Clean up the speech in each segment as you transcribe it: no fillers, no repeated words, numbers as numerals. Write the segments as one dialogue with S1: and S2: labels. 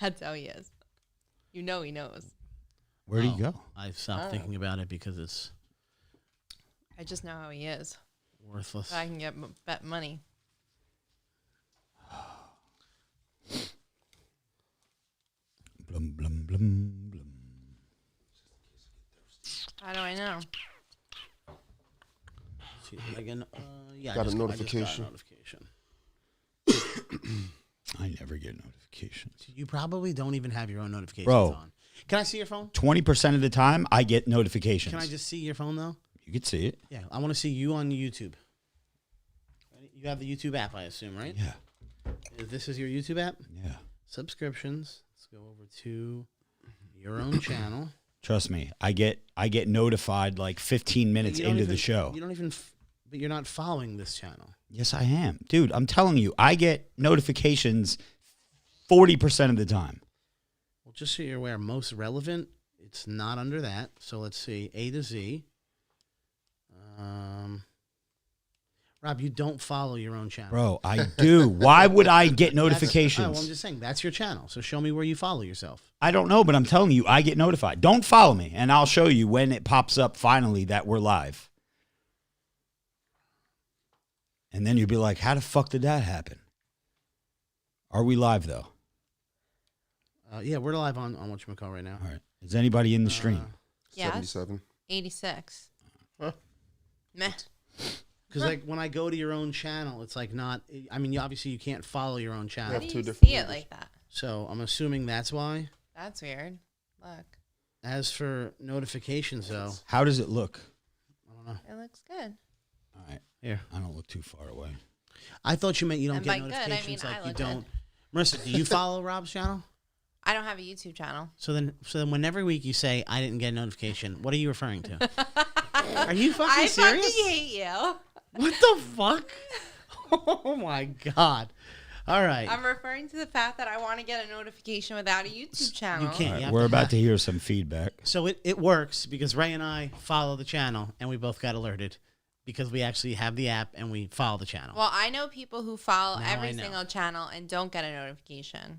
S1: That's how he is. You know he knows.
S2: Where'd he go?
S3: I stopped thinking about it because it's...
S1: I just know how he is.
S3: Worthless.
S1: So I can get bet money.
S2: Blum, blum, blum, blum.
S1: How do I know?
S3: See, again, yeah,
S4: Got a
S3: I just
S4: notification.
S3: got a notification.
S2: I never get notifications.
S3: You probably don't even have your own notifications
S2: Bro.
S3: on. Can I see your phone?
S2: 20% of the time, I get notifications.
S3: Can I just see your phone, though?
S2: You could see it.
S3: Yeah, I want to see you on YouTube. You have the YouTube app, I assume, right?
S2: Yeah.
S3: This is your YouTube app?
S2: Yeah.
S3: Subscriptions. Let's go over to your own channel.
S2: Trust me, I get notified like 15 minutes into the show.
S3: You don't even, but you're not following this channel.
S2: Yes, I am. Dude, I'm telling you, I get notifications 40% of the time.
S3: Well, just so you're aware, most relevant, it's not under that. So let's see, A to Z. Rob, you don't follow your own channel.
S2: Bro, I do. Why would I get notifications?
S3: Well, I'm just saying, that's your channel. So show me where you follow yourself.
S2: I don't know, but I'm telling you, I get notified. Don't follow me, and I'll show you when it pops up finally that we're live. And then you'll be like, how the fuck did that happen? Are we live, though?
S3: Yeah, we're live on whatchamacall right now.
S2: All right. Is anybody in the stream?
S1: Yes.
S4: 77.
S1: 86.
S4: Huh?
S1: Meh.
S3: Because like when I go to your own channel, it's like not. I mean, obviously you can't follow your own channel.
S1: How
S4: have
S1: do
S4: two
S1: you
S4: different
S1: see it
S4: pages.
S1: like that?
S3: So I'm assuming that's why.
S1: That's weird. Look.
S3: As for notifications, though,
S2: How does it look?
S3: I don't know.
S1: It looks good.
S2: All right.
S3: Here,
S2: I don't look too far away.
S3: I thought you meant you don't
S1: And
S3: get
S1: by good, I mean
S3: notifications
S1: I
S3: like you
S1: look
S3: don't. Marissa, do you follow Rob's channel?
S1: I don't have a YouTube channel.
S3: So then when every week you say I didn't get a notification, what are you referring to? Are you fucking serious?
S1: I fucking hate you.
S3: What the fuck? Oh my god! All right,
S1: I'm referring to the fact that I want to get a notification without a YouTube channel.
S3: you can't.
S2: All
S3: You
S2: right,
S3: have
S2: we're
S3: to
S2: about
S3: have-
S2: to hear some feedback.
S3: So it works because Ray and I follow the channel and we both got alerted because we actually have the app and we follow the channel.
S1: Well, I know people who follow
S3: Now I
S1: every
S3: know.
S1: single channel and don't get a notification.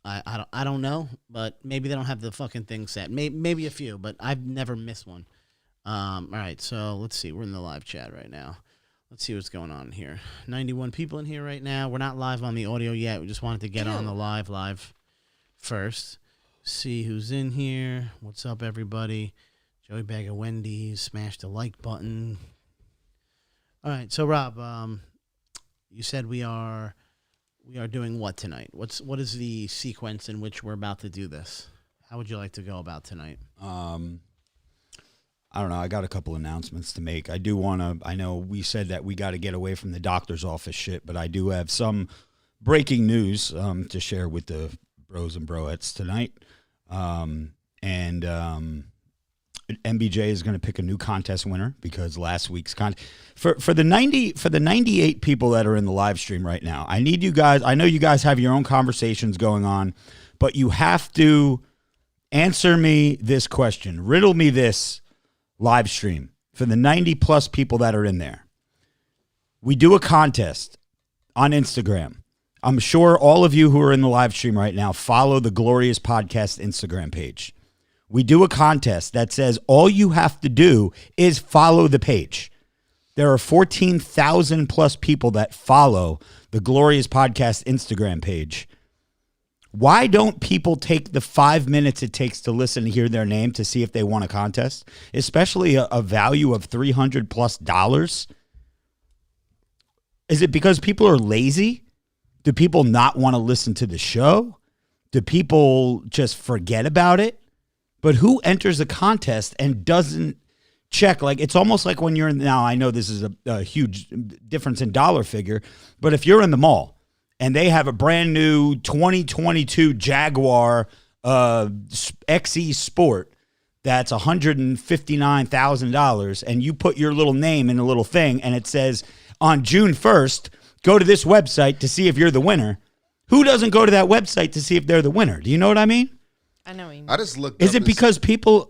S3: I don't know, but maybe they don't have the fucking thing set. Maybe a few, but I've never missed one. All right, so let's see. We're in the live chat right now. Let's see what's going on here. 91 people in here right now. We're not live on the audio yet. We just wanted to get on the live first. See who's in here. What's up, everybody? Joey Bag of Wendy's. Smash the like button. All right, so Rob, you said we are doing what tonight? What is the sequence in which we're about to do this? How would you like to go about tonight?
S2: I don't know. I got a couple announcements to make. I do want to, I know we said that we got to get away from the doctor's office shit, but I do have some breaking news to share with the bros and broettes tonight. MBJ is going to pick a new contest winner because last week's for the 98 people that are in the live stream right now. I need you guys. I know you guys have your own conversations going on, but you have to answer me this question. Riddle me this live stream for the 90 plus people that are in there. We do a contest on Instagram. I'm sure all of you who are in the live stream right now follow the Glorious Podcast Instagram page. We do a contest that says all you have to do is follow the page. There are 14,000 plus people that follow the Glorious Podcast Instagram page. Why don't people take the 5 minutes it takes to listen to hear their name to see if they won a contest, especially a value of $300 plus? Is it because people are lazy? Do people not want to listen to the show? Do people just forget about it? But who enters a contest and doesn't check? Like, it's almost like when you're in, now I know this is a huge difference in dollar figure, but if you're in the mall and they have a brand new 2022 Jaguar XE Sport that's $159,000 and you put your little name in a little thing and it says on June 1st, go to this website to see if you're the winner. Who doesn't go to that website to see if they're the winner? Do you know what I mean?
S1: I know what you mean.
S4: I just looked
S2: Is
S4: up
S2: it because people,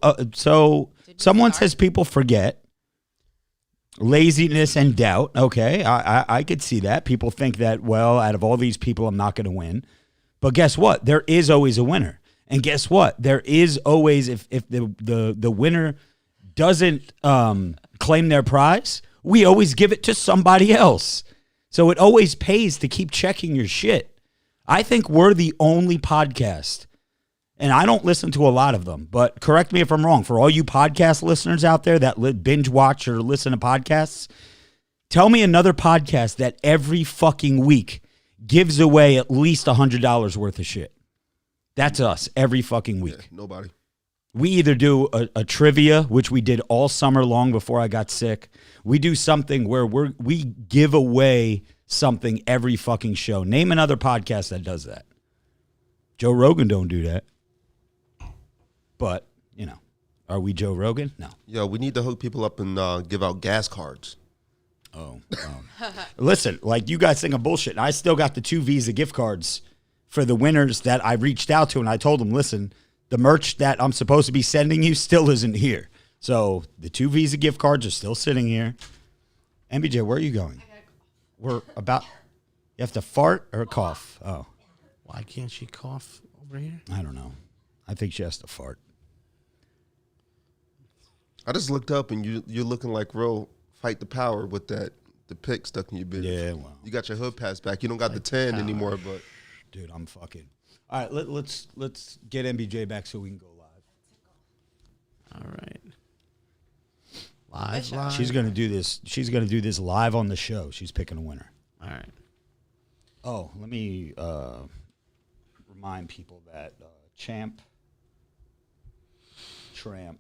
S2: someone says people forget, laziness and doubt. Okay, I could see that. People think that, well, out of all these people, I'm not going to win. But guess what? There is always a winner. And guess what? There is always, if the winner doesn't claim their prize, we always give it to somebody else. So it always pays to keep checking your shit. I think we're the only podcast, and I don't listen to a lot of them, but correct me if I'm wrong. For all you podcast listeners out there that binge watch or listen to podcasts, tell me another podcast that every fucking week gives away at least $100 worth of shit. That's us every fucking week.
S4: Yeah, nobody.
S2: We either do a trivia, which we did all summer long before I got sick. We do something where we give away something every fucking show. Name another podcast that does that. Joe Rogan don't do that. But, you know, are we Joe Rogan? No.
S4: Yo, we need to hook people up and give out gas cards.
S2: Oh. Listen, like you guys think I'm bullshit. I still got the 2 Visa gift cards for the winners that I reached out to, and I told them, listen, the merch that I'm supposed to be sending you still isn't here. So the 2 Visa gift cards are still sitting here. MBJ, where are you going? We're about, you have to fart or cough? Oh.
S3: Why can't she cough over here?
S2: I don't know. I think she has to fart.
S4: I just looked up and you're looking like real Fight the Power with the pick stuck in your beard.
S2: Yeah, well.
S4: You got your hood pass back. You don't got the 10 anymore, but.
S2: Dude, I'm fucking. All right, let's get MBJ back so we can go live.
S3: All right. Live.
S2: She's gonna do this. She's gonna do this live on the show. She's picking a winner.
S3: All right.
S2: Oh, let me remind people that Tramp Pod,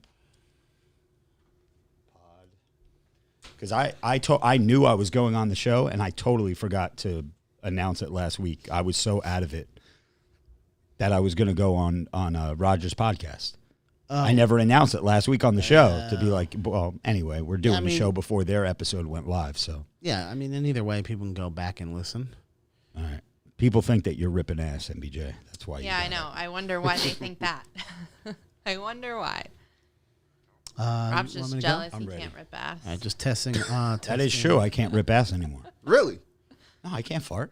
S2: because I knew I was going on the show and I totally forgot to announce it last week. I was so out of it that I was going to go on Roger's podcast. I never announced it last week on the show to be like, well, anyway, we're doing the show before their episode went live. So
S3: yeah, I mean, in either way, people can go back and listen.
S2: All right. People think that you're ripping ass, MBJ. That's why.
S1: Yeah, I know. I wonder why they think that. I wonder why. Rob's just jealous he can't rip ass.
S3: All right, just testing.
S2: That is true. I can't rip ass anymore.
S4: Really?
S2: No, I can't fart.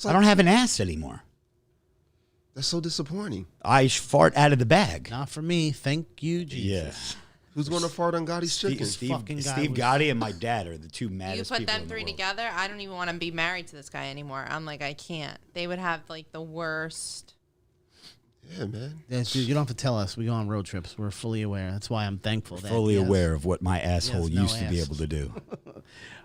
S2: I don't have an ass anymore.
S4: That's so disappointing.
S2: I fart out of the bag.
S3: Not for me. Thank you, Jesus.
S2: Yeah.
S4: Who's going to fart on Gotti's chicken?
S2: Steve Gotti and my dad are the two maddest people
S1: You put them
S2: in the
S1: three
S2: world.
S1: together, I don't even want to be married to this guy anymore. I'm like, I can't. They would have like the worst.
S4: Yeah, man.
S3: Yeah, dude, you don't have to tell us. We go on road trips. We're fully aware. That's why I'm thankful.
S2: Fully aware of what my asshole used to be able to do.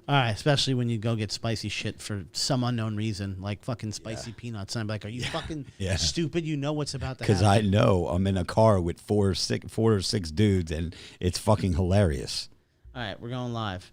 S3: All right, especially when you go get spicy shit for some unknown reason, like fucking spicy peanuts. And I'm like, are you fucking stupid? You know what's about to happen.
S2: Because I know I'm in a car with four or six dudes, and it's fucking hilarious.
S3: All right, we're going live.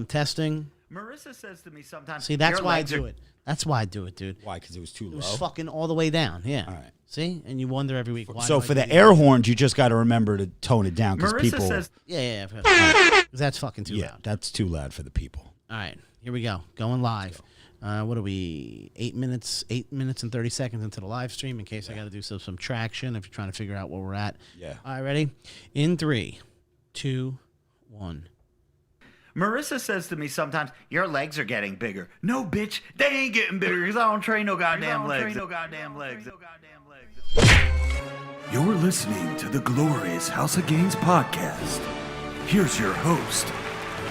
S3: Testing.
S2: Marissa says to me sometimes.
S3: See, that's why I do it. That's why I do it, dude.
S2: Why? Because it was too low?
S3: It was fucking all the way down. Yeah.
S2: All right.
S3: See? And you wonder every week why.
S2: So for the air horns, you just got to remember to tone it down because people.
S3: Says, yeah. Because that's fucking too loud.
S2: That's too loud for the people.
S3: All right. Here we go. Going live. What are we? 8 minutes and 30 seconds into the live stream in case I got to do some traction if you're trying to figure out where we're at.
S2: Yeah.
S3: All right, ready? In 3, 2, 1.
S5: Marissa says to me sometimes, your legs are getting bigger. No, bitch, they ain't getting bigger because I don't train no goddamn legs.
S6: You're listening to the glorious House of Gainz podcast. Here's your host,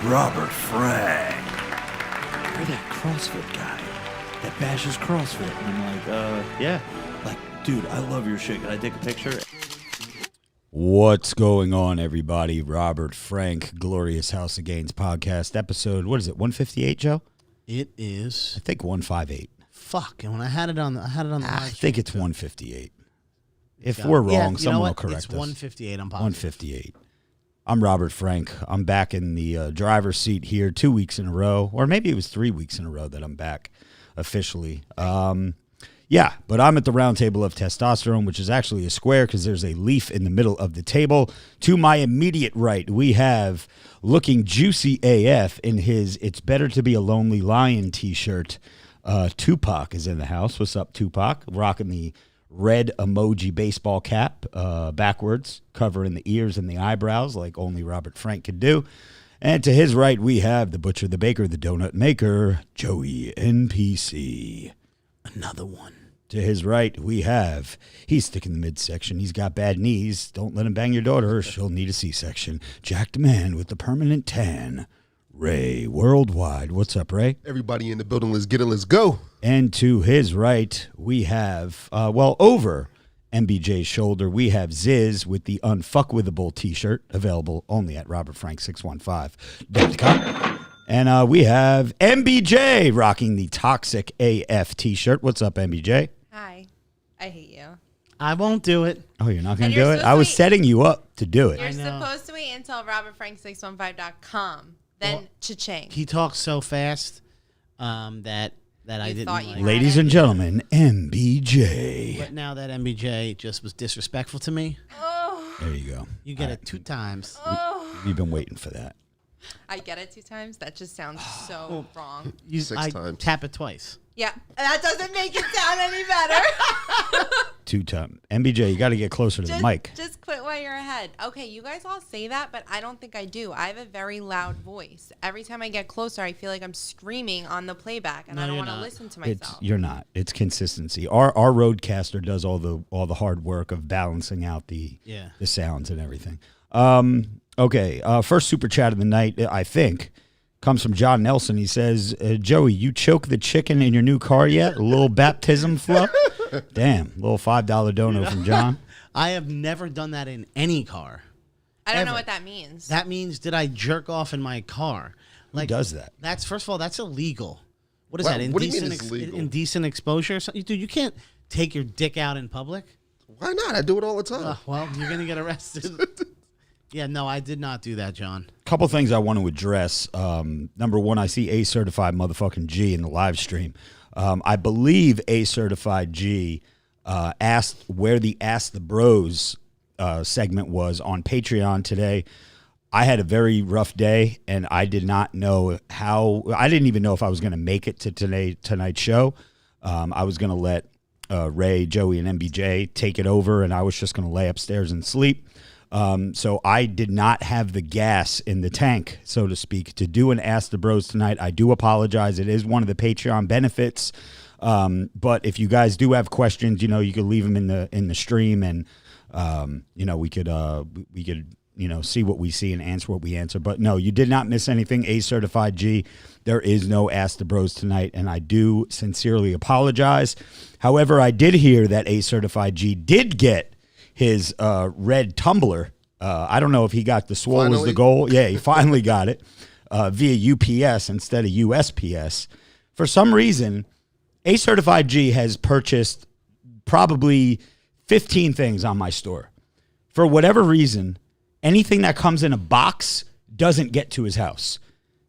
S6: Robert Frank. You're that CrossFit guy that bashes CrossFit. And I'm like, yeah. Like, dude, I love your shit. Can I take a picture?
S2: What's going on, everybody? Robert Frank, Glorious House of Gainz podcast episode. What is it? 158, Joe?
S3: It is.
S2: I think 158.
S3: Fuck. And when I had it on the live
S2: I think it's 158. If
S3: Yeah.
S2: we're wrong,
S3: Yeah,
S2: someone will
S3: what?
S2: correct
S3: It's
S2: us.
S3: 158. I'm positive.
S2: 158. I'm Robert Frank. I'm back in the driver's seat here 2 weeks in a row, or maybe it was 3 weeks in a row that I'm back officially. Yeah, but I'm at the round table of testosterone, which is actually a square because there's a leaf in the middle of the table. To my immediate right, we have looking juicy AF in his It's Better to Be a Lonely Lion t-shirt. Tupac is in the house. What's up, Tupac? Rocking the red emoji baseball cap backwards, covering the ears and the eyebrows like only Robert Frank could do. And to his right, we have the butcher, the baker, the donut maker, Joey NPC.
S3: Another one.
S2: To his right, we have, he's stuck in the midsection. He's got bad knees. Don't let him bang your daughter or she'll need a C-section. Jacked man with the permanent tan, Ray Worldwide. What's up, Ray?
S4: Everybody in the building, let's get it, let's go.
S2: And to his right, we have, over MBJ's shoulder, we have Ziz with the Unfuckwithable t-shirt, available only at robertfrank615.com. And we have MBJ rocking the Toxic AF t-shirt. What's up, MBJ?
S1: Hi. I hate you.
S3: I won't do it.
S2: Oh, you're not going to do it? I was setting you up to do it.
S1: You're supposed to wait until robertfrank615.com. Then cha-ching.
S3: He talks so fast that I didn't like.
S2: Ladies and gentlemen, MBJ.
S3: But now that MBJ just was disrespectful to me.
S1: Oh.
S2: There you go.
S3: You get it 2 times.
S2: You've been waiting for that.
S1: I get it 2 times? That just sounds so wrong.
S4: 6 times.
S3: Tap it twice.
S1: Yeah, that doesn't make it sound any better.
S2: 2 times. MBJ, you got to get closer to the mic.
S1: Just quit while you're ahead. Okay, you guys all say that, but I don't think I do. I have a very loud voice. Every time I get closer, I feel like I'm screaming on the playback, and I don't want to listen to myself.
S2: You're not. It's consistency. Our roadcaster does all the hard work of balancing out the sounds and everything. Okay, first super chat of the night, I think, comes from John Nelson. He says, Joey, you choke the chicken in your new car yet? A little baptism flow? Damn, little $5 dono from John.
S3: I have never done that in any car.
S1: I don't know what that means.
S3: That means, did I jerk off in my car?
S2: Who does that?
S3: That's, first of all, that's illegal. What is that?
S4: What do you mean it's illegal?
S3: Indecent exposure? Dude, you can't take your dick out in public.
S4: Why not? I do it all the time.
S3: Well, you're going to get arrested. Yeah, no, I did not do that, John.
S2: Couple things I want to address. Number one, I see A Certified motherfucking G in the live stream. I believe A Certified G asked where the Ask the Bros segment was on Patreon today. I had a very rough day, and I did not know how. I didn't even know if I was going to make it to tonight's show. I was going to let Ray, Joey, and MBJ take it over, and I was just going to lay upstairs and sleep. So I did not have the gas in the tank, so to speak, to do an Ask the Bros tonight. I do apologize. It is one of the Patreon benefits. But if you guys do have questions, you can leave them in the stream, and we could see what we see and answer what we answer. But no, you did not miss anything. A Certified G, there is no Ask the Bros tonight, and I do sincerely apologize. However, I did hear that A Certified G did get his red tumbler. I don't know if he got the swole was the goal. Yeah, he finally got it via UPS instead of USPS. For some reason, A Certified G has purchased probably 15 things on my store. For whatever reason, anything that comes in a box doesn't get to his house.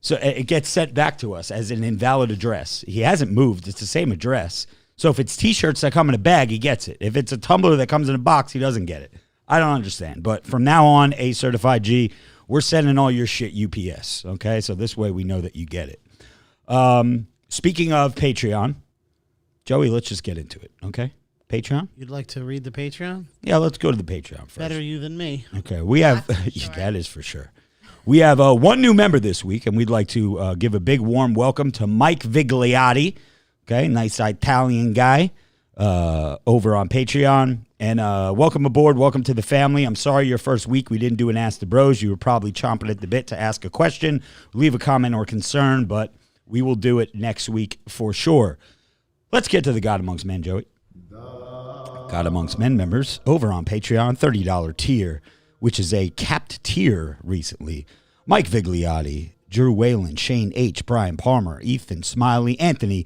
S2: So it gets sent back to us as an invalid address. He hasn't moved. It's the same address. So if it's T-shirts that come in a bag, he gets it. If it's a tumbler that comes in a box, he doesn't get it. I don't understand. But from now on, A Certified G, we're sending all your shit UPS, okay? So this way we know that you get it. Speaking of Patreon, Joey, let's just get into it, okay? Patreon?
S3: You'd like to read the Patreon?
S2: Yeah, let's go to the Patreon first.
S3: Better you than me.
S2: Okay, we have that is for sure. We have one new member this week, and we'd like to give a big warm welcome to Mike Vigliotti. Okay, nice Italian guy over on Patreon. And welcome aboard. Welcome to the family. I'm sorry your first week we didn't do an Ask the Bros. You were probably chomping at the bit to ask a question, leave a comment or concern, but we will do it next week for sure. Let's get to the God Amongst Men, Joey. God Amongst Men members over on Patreon, $30 tier, which is a capped tier recently. Mike Vigliotti, Drew Whalen, Shane H., Brian Palmer, Ethan Smiley, Anthony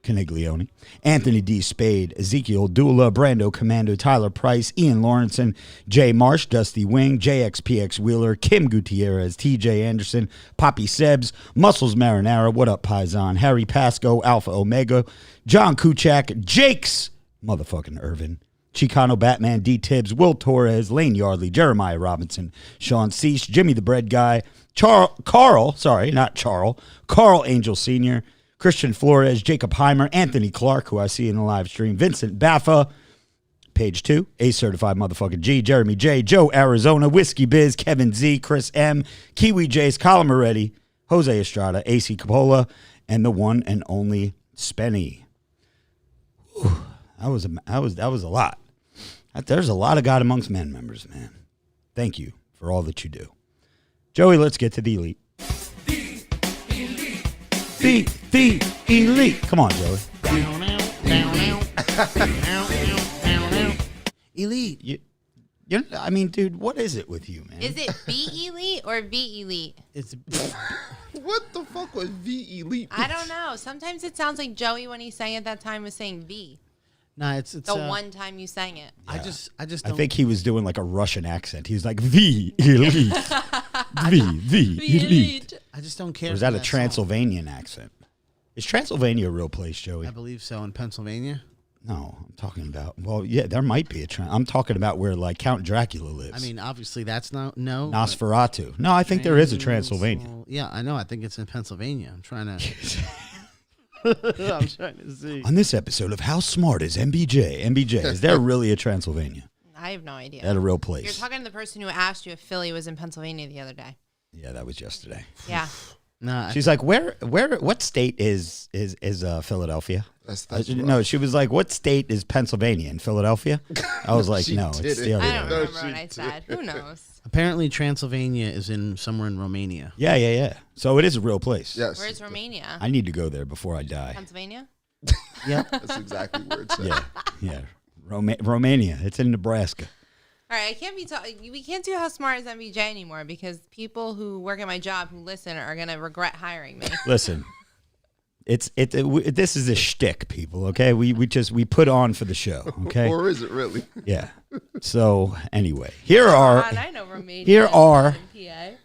S2: Caniglione, Anthony D. Spade, Ezekiel Dula, Brando Commando, Tyler Price, Ian Lawrenson, Jay Marsh, Dusty Wing, JXPX Wheeler, Kim Gutierrez, TJ Anderson, Poppy Sebs, Muscles Marinara, What Up Paisan, Harry Pasco, Alpha Omega, John Kuchak, Jakes, motherfucking Irvin, Chicano Batman, D. Tibbs, Will Torres, Lane Yardley, Jeremiah Robinson, Sean Cease, Jimmy the Bread Guy, Carl Angel Sr., Christian Flores, Jacob Heimer, Anthony Clark, who I see in the live stream, Vincent Baffa, page 2, A Certified Motherfucking G, Jeremy J, Joe Arizona, Whiskey Biz, Kevin Z, Chris M, Kiwi Jace, Colin Moretti, Jose Estrada, AC Capola, and the one and only Spenny. That was a lot. There's a lot of God Amongst Men members, man. Thank you for all that you do. Joey, let's get to the elite. The elite. Come on, Joey.
S3: Elite.
S2: I mean, dude, what is it with you, man?
S1: Is it B elite or V elite?
S3: It's
S4: What the fuck was V elite?
S1: I don't know. Sometimes it sounds like Joey when he sang it that time was saying V.
S3: no, it's
S1: The one time you sang it.
S3: I just
S2: I
S3: don't
S2: think he was doing like a Russian accent. He was like, the elite. the elite.
S3: I just don't care.
S2: Or is
S3: for
S2: that a
S3: song.
S2: Transylvanian accent? Is Transylvania a real place, Joey?
S3: I believe so in Pennsylvania.
S2: No, I'm talking about, well, yeah, there might be I'm talking about where like Count Dracula lives.
S3: I mean, obviously that's no.
S2: Nosferatu. No, I think there is a Transylvania.
S3: Yeah, I know. I think it's in Pennsylvania. I'm trying to. I'm trying to see.
S2: On this episode of How Smart is MBJ? MBJ, is there really a Transylvania?
S1: I have no idea.
S2: Is that a real
S1: You're
S2: place?
S1: talking to the person who asked you if Philly was in Pennsylvania the other day.
S2: Yeah, that was yesterday.
S1: Yeah.
S3: No,
S2: She's like, what state is Philadelphia?
S4: That's
S2: No, she was like, what state is Pennsylvania in Philadelphia? I was like,
S4: She
S2: no,
S4: did
S2: it's
S4: it.
S2: the other
S1: I
S2: way.
S1: don't remember what I
S4: she
S1: said. Who knows?
S3: apparently Transylvania is somewhere in Romania.
S2: Yeah. So it is a real place.
S4: Yes.
S1: Where's Romania?
S2: I need to go there before I die.
S1: Pennsylvania?
S3: Yeah.
S4: That's exactly where it's at.
S2: Yeah. Romania. It's in Nebraska.
S1: All right, I can't be we can't do How Smart is MBJ anymore because people who work at my job who listen are gonna regret hiring me.
S2: Listen, this is a shtick, people. Okay, we put on for the show. Okay,
S4: Or is it really?
S2: yeah. So anyway, here are
S1: God, I know Romania.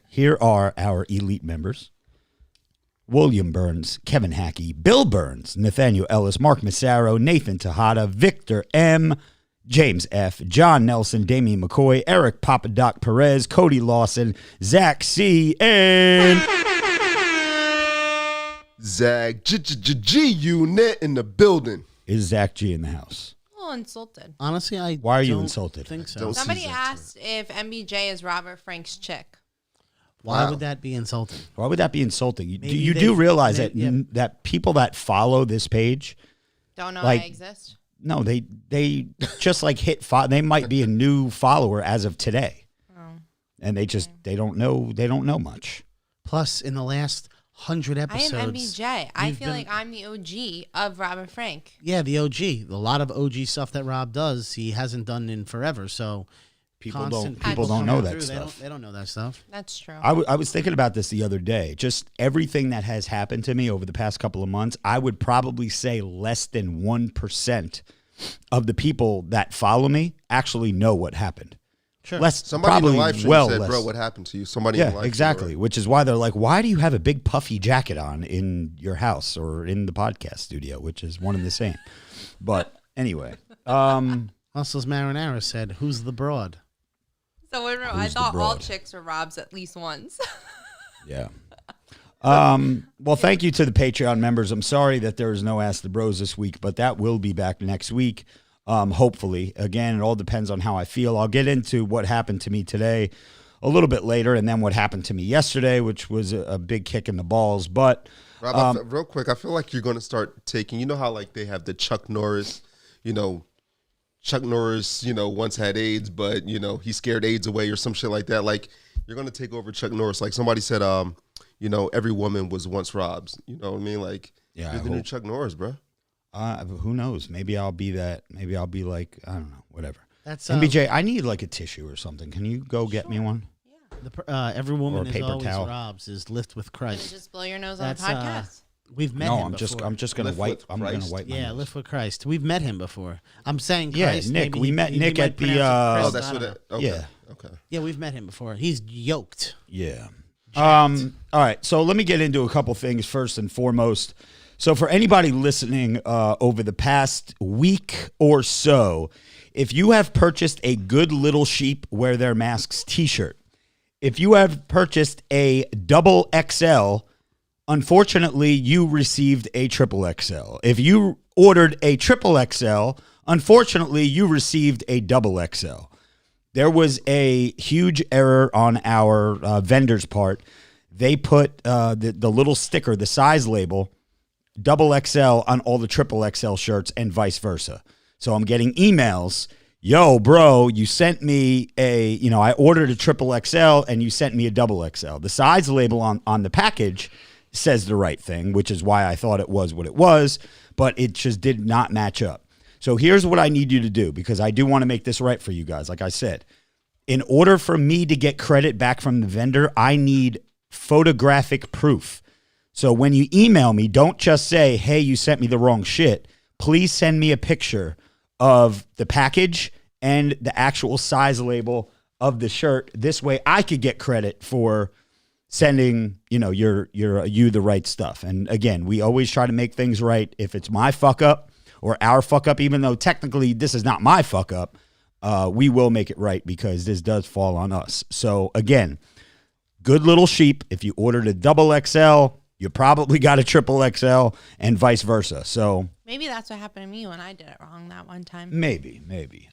S2: here are our elite members: William Burns, Kevin Hackey, Bill Burns, Nathaniel Ellis, Mark Massaro, Nathan Tejada, Victor M., James F., John Nelson, Damian McCoy, Eric Papadoc Perez, Cody Lawson, Zach C., and
S4: Zach G unit in the building.
S2: is Zach G in the house?
S1: A little insulted.
S3: Honestly,
S2: Why are you
S3: don't
S2: insulted?
S3: Think so.
S4: Don't-
S1: Somebody
S4: Season
S1: asked if MBJ is Robert Frank's chick.
S3: Why
S4: Wow.
S3: would that be insulting?
S2: Why would that be insulting? You
S3: Maybe
S2: do
S3: they've-
S2: realize
S3: they-
S2: that
S3: yeah.
S2: that people that follow this page,
S1: Don't know
S2: Like-
S1: I exist.
S2: no, they just like they might be a new follower as of today, and they don't know much.
S3: Plus, in the last 100
S1: I
S3: episodes,
S1: am MBJ. I
S3: you've
S1: feel
S3: been-
S1: like I'm the OG of Robert Frank.
S3: Yeah, the OG. A lot of OG stuff that Rob does, he hasn't done in forever. So
S2: People
S3: constant
S2: don't
S3: people
S2: know
S3: coming
S2: that
S3: through,
S2: stuff.
S3: They don't know that stuff.
S1: That's true.
S2: I was thinking about this the other day. Just everything that has happened to me over the past couple of months, I would probably say less than 1% of the people that follow me actually know what happened.
S3: Sure.
S2: Less,
S4: Somebody
S2: probably
S4: in the live stream
S2: well
S4: said,
S2: less.
S4: bro, what happened to you? Somebody in the
S2: Yeah,
S4: live
S2: exactly.
S4: stream,
S2: Which is why they're like, why do you have a big puffy jacket on in your house or in the podcast studio, which is one and the same. But anyway,
S3: Muscles Marinara said, "Who's the broad?"
S1: So I
S2: Who's the
S1: thought all
S2: broad?
S1: chicks were Rob's at least once.
S2: yeah. Well, thank you to the Patreon members. I'm sorry that there is no Ask the Bros this week, but that will be back next week. Hopefully. Again, it all depends on how I feel. I'll get into what happened to me today a little bit later, and then what happened to me yesterday, which was a big kick in the balls. But
S4: Rob, real quick, I feel like you're going to start taking, you know how like they have the Chuck Norris, Chuck Norris, once had AIDS, but, he scared AIDS away or some shit like that. Like, you're going to take over Chuck Norris. Like somebody said, every woman was once Rob's. You know what I mean? Like,
S2: Yeah,
S4: you're
S2: I
S4: the new
S2: hope.
S4: Chuck Norris, bro.
S2: who knows? Maybe I'll be that. Maybe I'll be like, I don't know, whatever.
S3: That's
S2: MBJ, I need like a tissue or something. Can you go get me one?
S3: every
S2: Or
S3: woman
S2: a
S3: is
S2: paper
S3: always
S2: towel.
S3: Rob's is lift with Christ.
S1: Just blow your nose on
S3: That's
S1: the podcast.
S3: we've met
S2: No,
S3: him
S2: I'm
S3: before.
S2: just gonna
S4: Lift
S2: wipe.
S4: with
S2: I'm gonna
S4: Christ?
S2: wipe. My
S3: Yeah,
S2: nose.
S3: lift with Christ. We've met him before. I'm saying
S2: Yeah,
S3: Christ.
S2: Nick.
S3: maybe
S2: We met
S3: he
S2: Nick
S3: might
S2: at the,
S3: pronounce it Christ,
S4: Oh, that's
S3: I
S4: what
S3: don't
S4: it.
S3: know.
S4: Okay.
S2: Yeah.
S4: Okay.
S3: Yeah, we've met him before. He's yoked.
S2: Yeah. All right. So let me get into a couple things first and foremost. So for anybody listening over the past week or so, if you have purchased a Good Little Sheep Wear Their Masks t-shirt, if you have purchased a double XL, unfortunately, you received a triple XL. If you ordered a triple XL, unfortunately, you received a double XL. There was a huge error on our vendor's part. They put the little sticker, the size label, double XL on all the triple XL shirts and vice versa. So I'm getting emails. Yo, bro, you sent me I ordered a triple XL and you sent me a double XL. The size label on the package says the right thing, which is why I thought it was what it was, but it just did not match up. So here's what I need you to do, because I do want to make this right for you guys. Like I said, in order for me to get credit back from the vendor, I need photographic proof. So when you email me, don't just say, hey, you sent me the wrong shit. Please send me a picture of the package and the actual size label of the shirt. This way I could get credit for sending, you the right stuff. And again, we always try to make things right. If it's my fuck up or our fuck up, even though technically this is not my fuck up, we will make it right because this does fall on us. So again, good little sheep. If you ordered a double XL, you probably got a triple XL and vice versa. So
S1: maybe that's what happened to me when I did it wrong that one time.
S2: Maybe.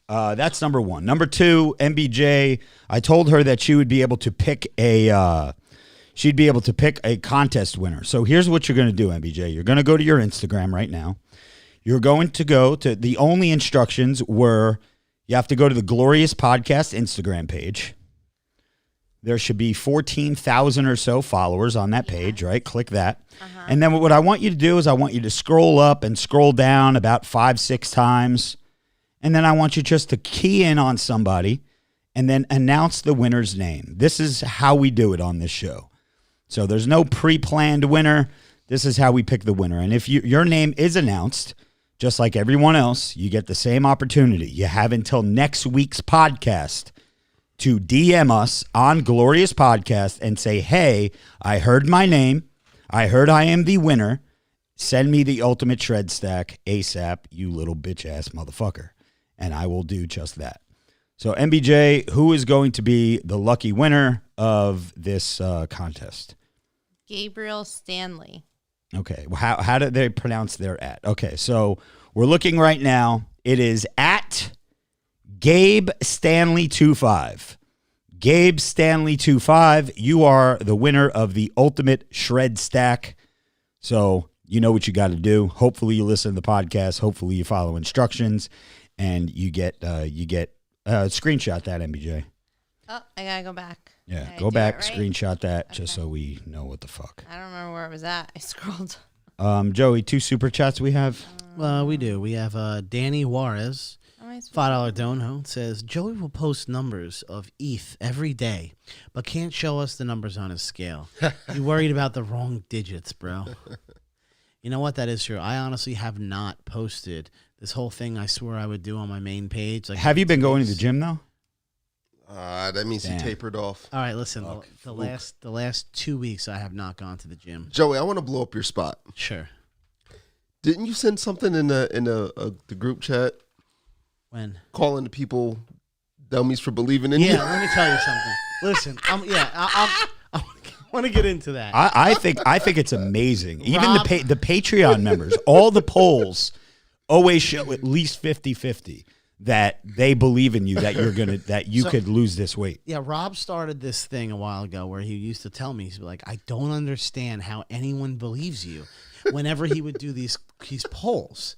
S2: That's number one. Number two, MBJ, I told her that she would be able to pick a contest winner. So here's what you're going to do, MBJ. You're going to go to your Instagram right now. You're going to go to, the only instructions were, you have to go to the Glorious Podcast Instagram page. There should be 14,000 or so followers on that page, right? Click that. Uh-huh. And then what I want you to do is I want you to scroll up and scroll down about 5-6 times. And then I want you just to key in on somebody and then announce the winner's name. This is how we do it on this show. So there's no pre-planned winner. This is how we pick the winner. And if your name is announced, just like everyone else, you get the same opportunity. You have until next week's podcast to DM us on Glorious Podcast and say, hey, I heard my name. I heard I am the winner. Send me the ultimate shred stack ASAP, you little bitch ass motherfucker. And I will do just that. So MBJ, who is going to be the lucky winner of this contest?
S1: Gabriel Stanley.
S2: Okay. How do they pronounce their at? Okay. So we're looking right now. It is at Gabe Stanley 25. Gabe Stanley 25, you are the winner of the ultimate shred stack. So you know what you got to do. Hopefully you listen to the podcast. Hopefully you follow instructions, and you get screenshot that, MBJ.
S1: Oh, I gotta go back.
S2: Yeah, go back, right? Screenshot that, just so we know what the fuck.
S1: I don't remember where it was at. I scrolled.
S2: Joey, 2 super chats we have.
S3: We do. We have Danny Juarez. $5 dono says, Joey will post numbers of ETH every day, but can't show us the numbers on his scale. You worried about the wrong digits, bro. You know what? That is true. I honestly have not posted this whole thing I swore I would do on my main page. Like,
S2: have you been going to the gym, though?
S4: That means he tapered off.
S3: All right, listen. The last 2 weeks, I have not gone to the gym.
S4: Joey, I want to blow up your spot.
S3: Sure.
S4: Didn't you send something in the group chat?
S3: When?
S4: Calling the people dummies for believing in you?
S3: Yeah, let me tell you something. Listen, I want to get into that.
S2: I think it's amazing. Even the Patreon members, all the polls always show at least 50-50 that they believe in you, that you could lose this weight.
S3: Yeah, Rob started this thing a while ago where he used to tell me, he's like, I don't understand how anyone believes you whenever he would do these polls.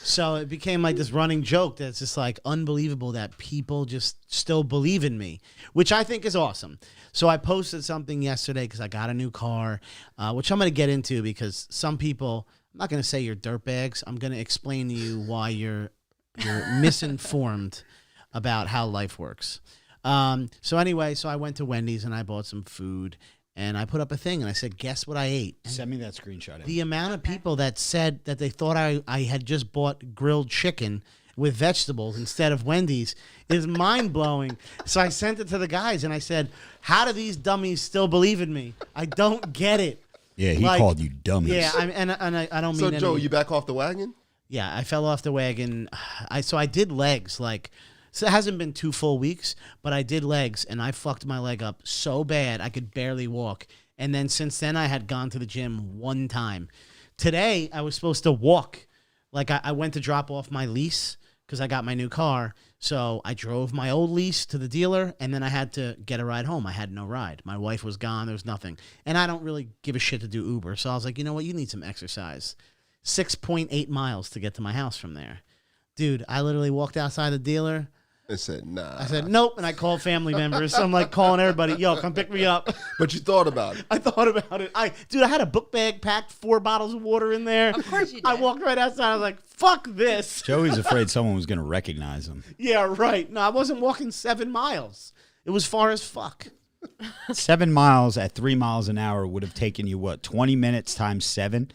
S3: So it became like this running joke that's just like unbelievable that people just still believe in me, which I think is awesome. So I posted something yesterday because I got a new car, which I'm going to get into because some people, I'm not going to say you're dirtbags. I'm going to explain to you why you're misinformed about how life works. So anyway, I went to Wendy's and I bought some food. And I put up a thing, and I said, guess what I ate? And
S2: send me that screenshot.
S3: The amount of people that said that they thought I had just bought grilled chicken with vegetables instead of Wendy's is mind-blowing. So I sent it to the guys, and I said, how do these dummies still believe in me? I don't get it.
S2: Yeah, he called you dummies.
S3: Yeah, I don't mean
S4: So, Joe, you back off the wagon?
S3: Yeah, I fell off the wagon. So I did legs, so it hasn't been 2 full weeks, but I did legs, and I fucked my leg up so bad I could barely walk. And then since then, I had gone to the gym 1 time. Today, I was supposed to walk. Like, I went to drop off my lease because I got my new car. So I drove my old lease to the dealer, and then I had to get a ride home. I had no ride. My wife was gone. There was nothing. And I don't really give a shit to do Uber. So I was like, you know what? You need some exercise. 6.8 miles to get to my house from there. Dude, I literally walked outside the dealer.
S4: I said, nah.
S3: I said, nope. And I called family members. So I'm like calling everybody, yo, come pick me up.
S4: But you thought about it.
S3: I thought about it. I had a book bag packed, 4 bottles of water in there.
S1: Of course you did.
S3: I walked right outside. I was like, fuck this.
S2: Joey's afraid someone was going to recognize him.
S3: Yeah, right. No, I wasn't walking 7 miles. It was far as fuck.
S2: 7 miles at 3 miles an hour would have taken you, what, 20 minutes times 7?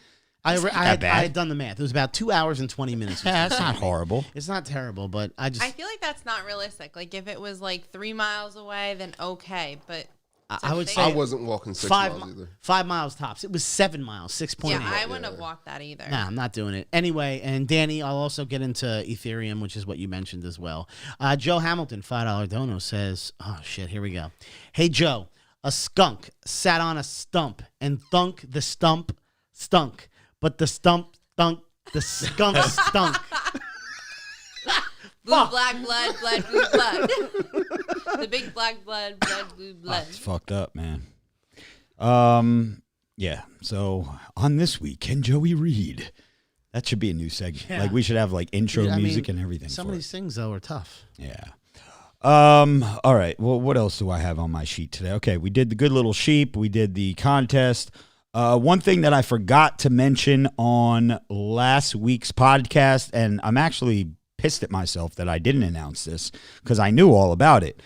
S3: I
S2: bad.
S3: had done the math. It was about 2 hours and 20 minutes.
S2: Yeah, that's not horrible.
S3: It's not terrible, but I
S1: feel like that's not realistic. Like if it was like 3 miles away, then okay. But
S3: I would say
S4: I wasn't walking 6 miles either.
S3: 5 miles tops. It was 7 miles, 6.8.
S1: yeah, I wouldn't have walked that either.
S3: Nah, I'm not doing it. Anyway, and Danny, I'll also get into Ethereum, which is what you mentioned as well. Joe Hamilton, $5 dono, says, oh, shit, here we go. Hey, Joe, a skunk sat on a stump and thunk the stump stunk, but the stump thunk the skunk stunk.
S1: Blue, black, blood, blue, blood. The big black blood, blue, blood.
S2: It's fucked up, man. Yeah. So on this week, can Joey read? That should be a new segment.
S3: Yeah.
S2: Like we should have like intro
S3: Dude,
S2: music and everything.
S3: Some
S2: for
S3: of
S2: it.
S3: these things, though, are tough.
S2: Yeah. All right. Well, what else do I have on my sheet today? Okay, we did the good little sheep. We did the contest. One thing that I forgot to mention on last week's podcast, and I'm actually pissed at myself that I didn't announce this because I knew all about it.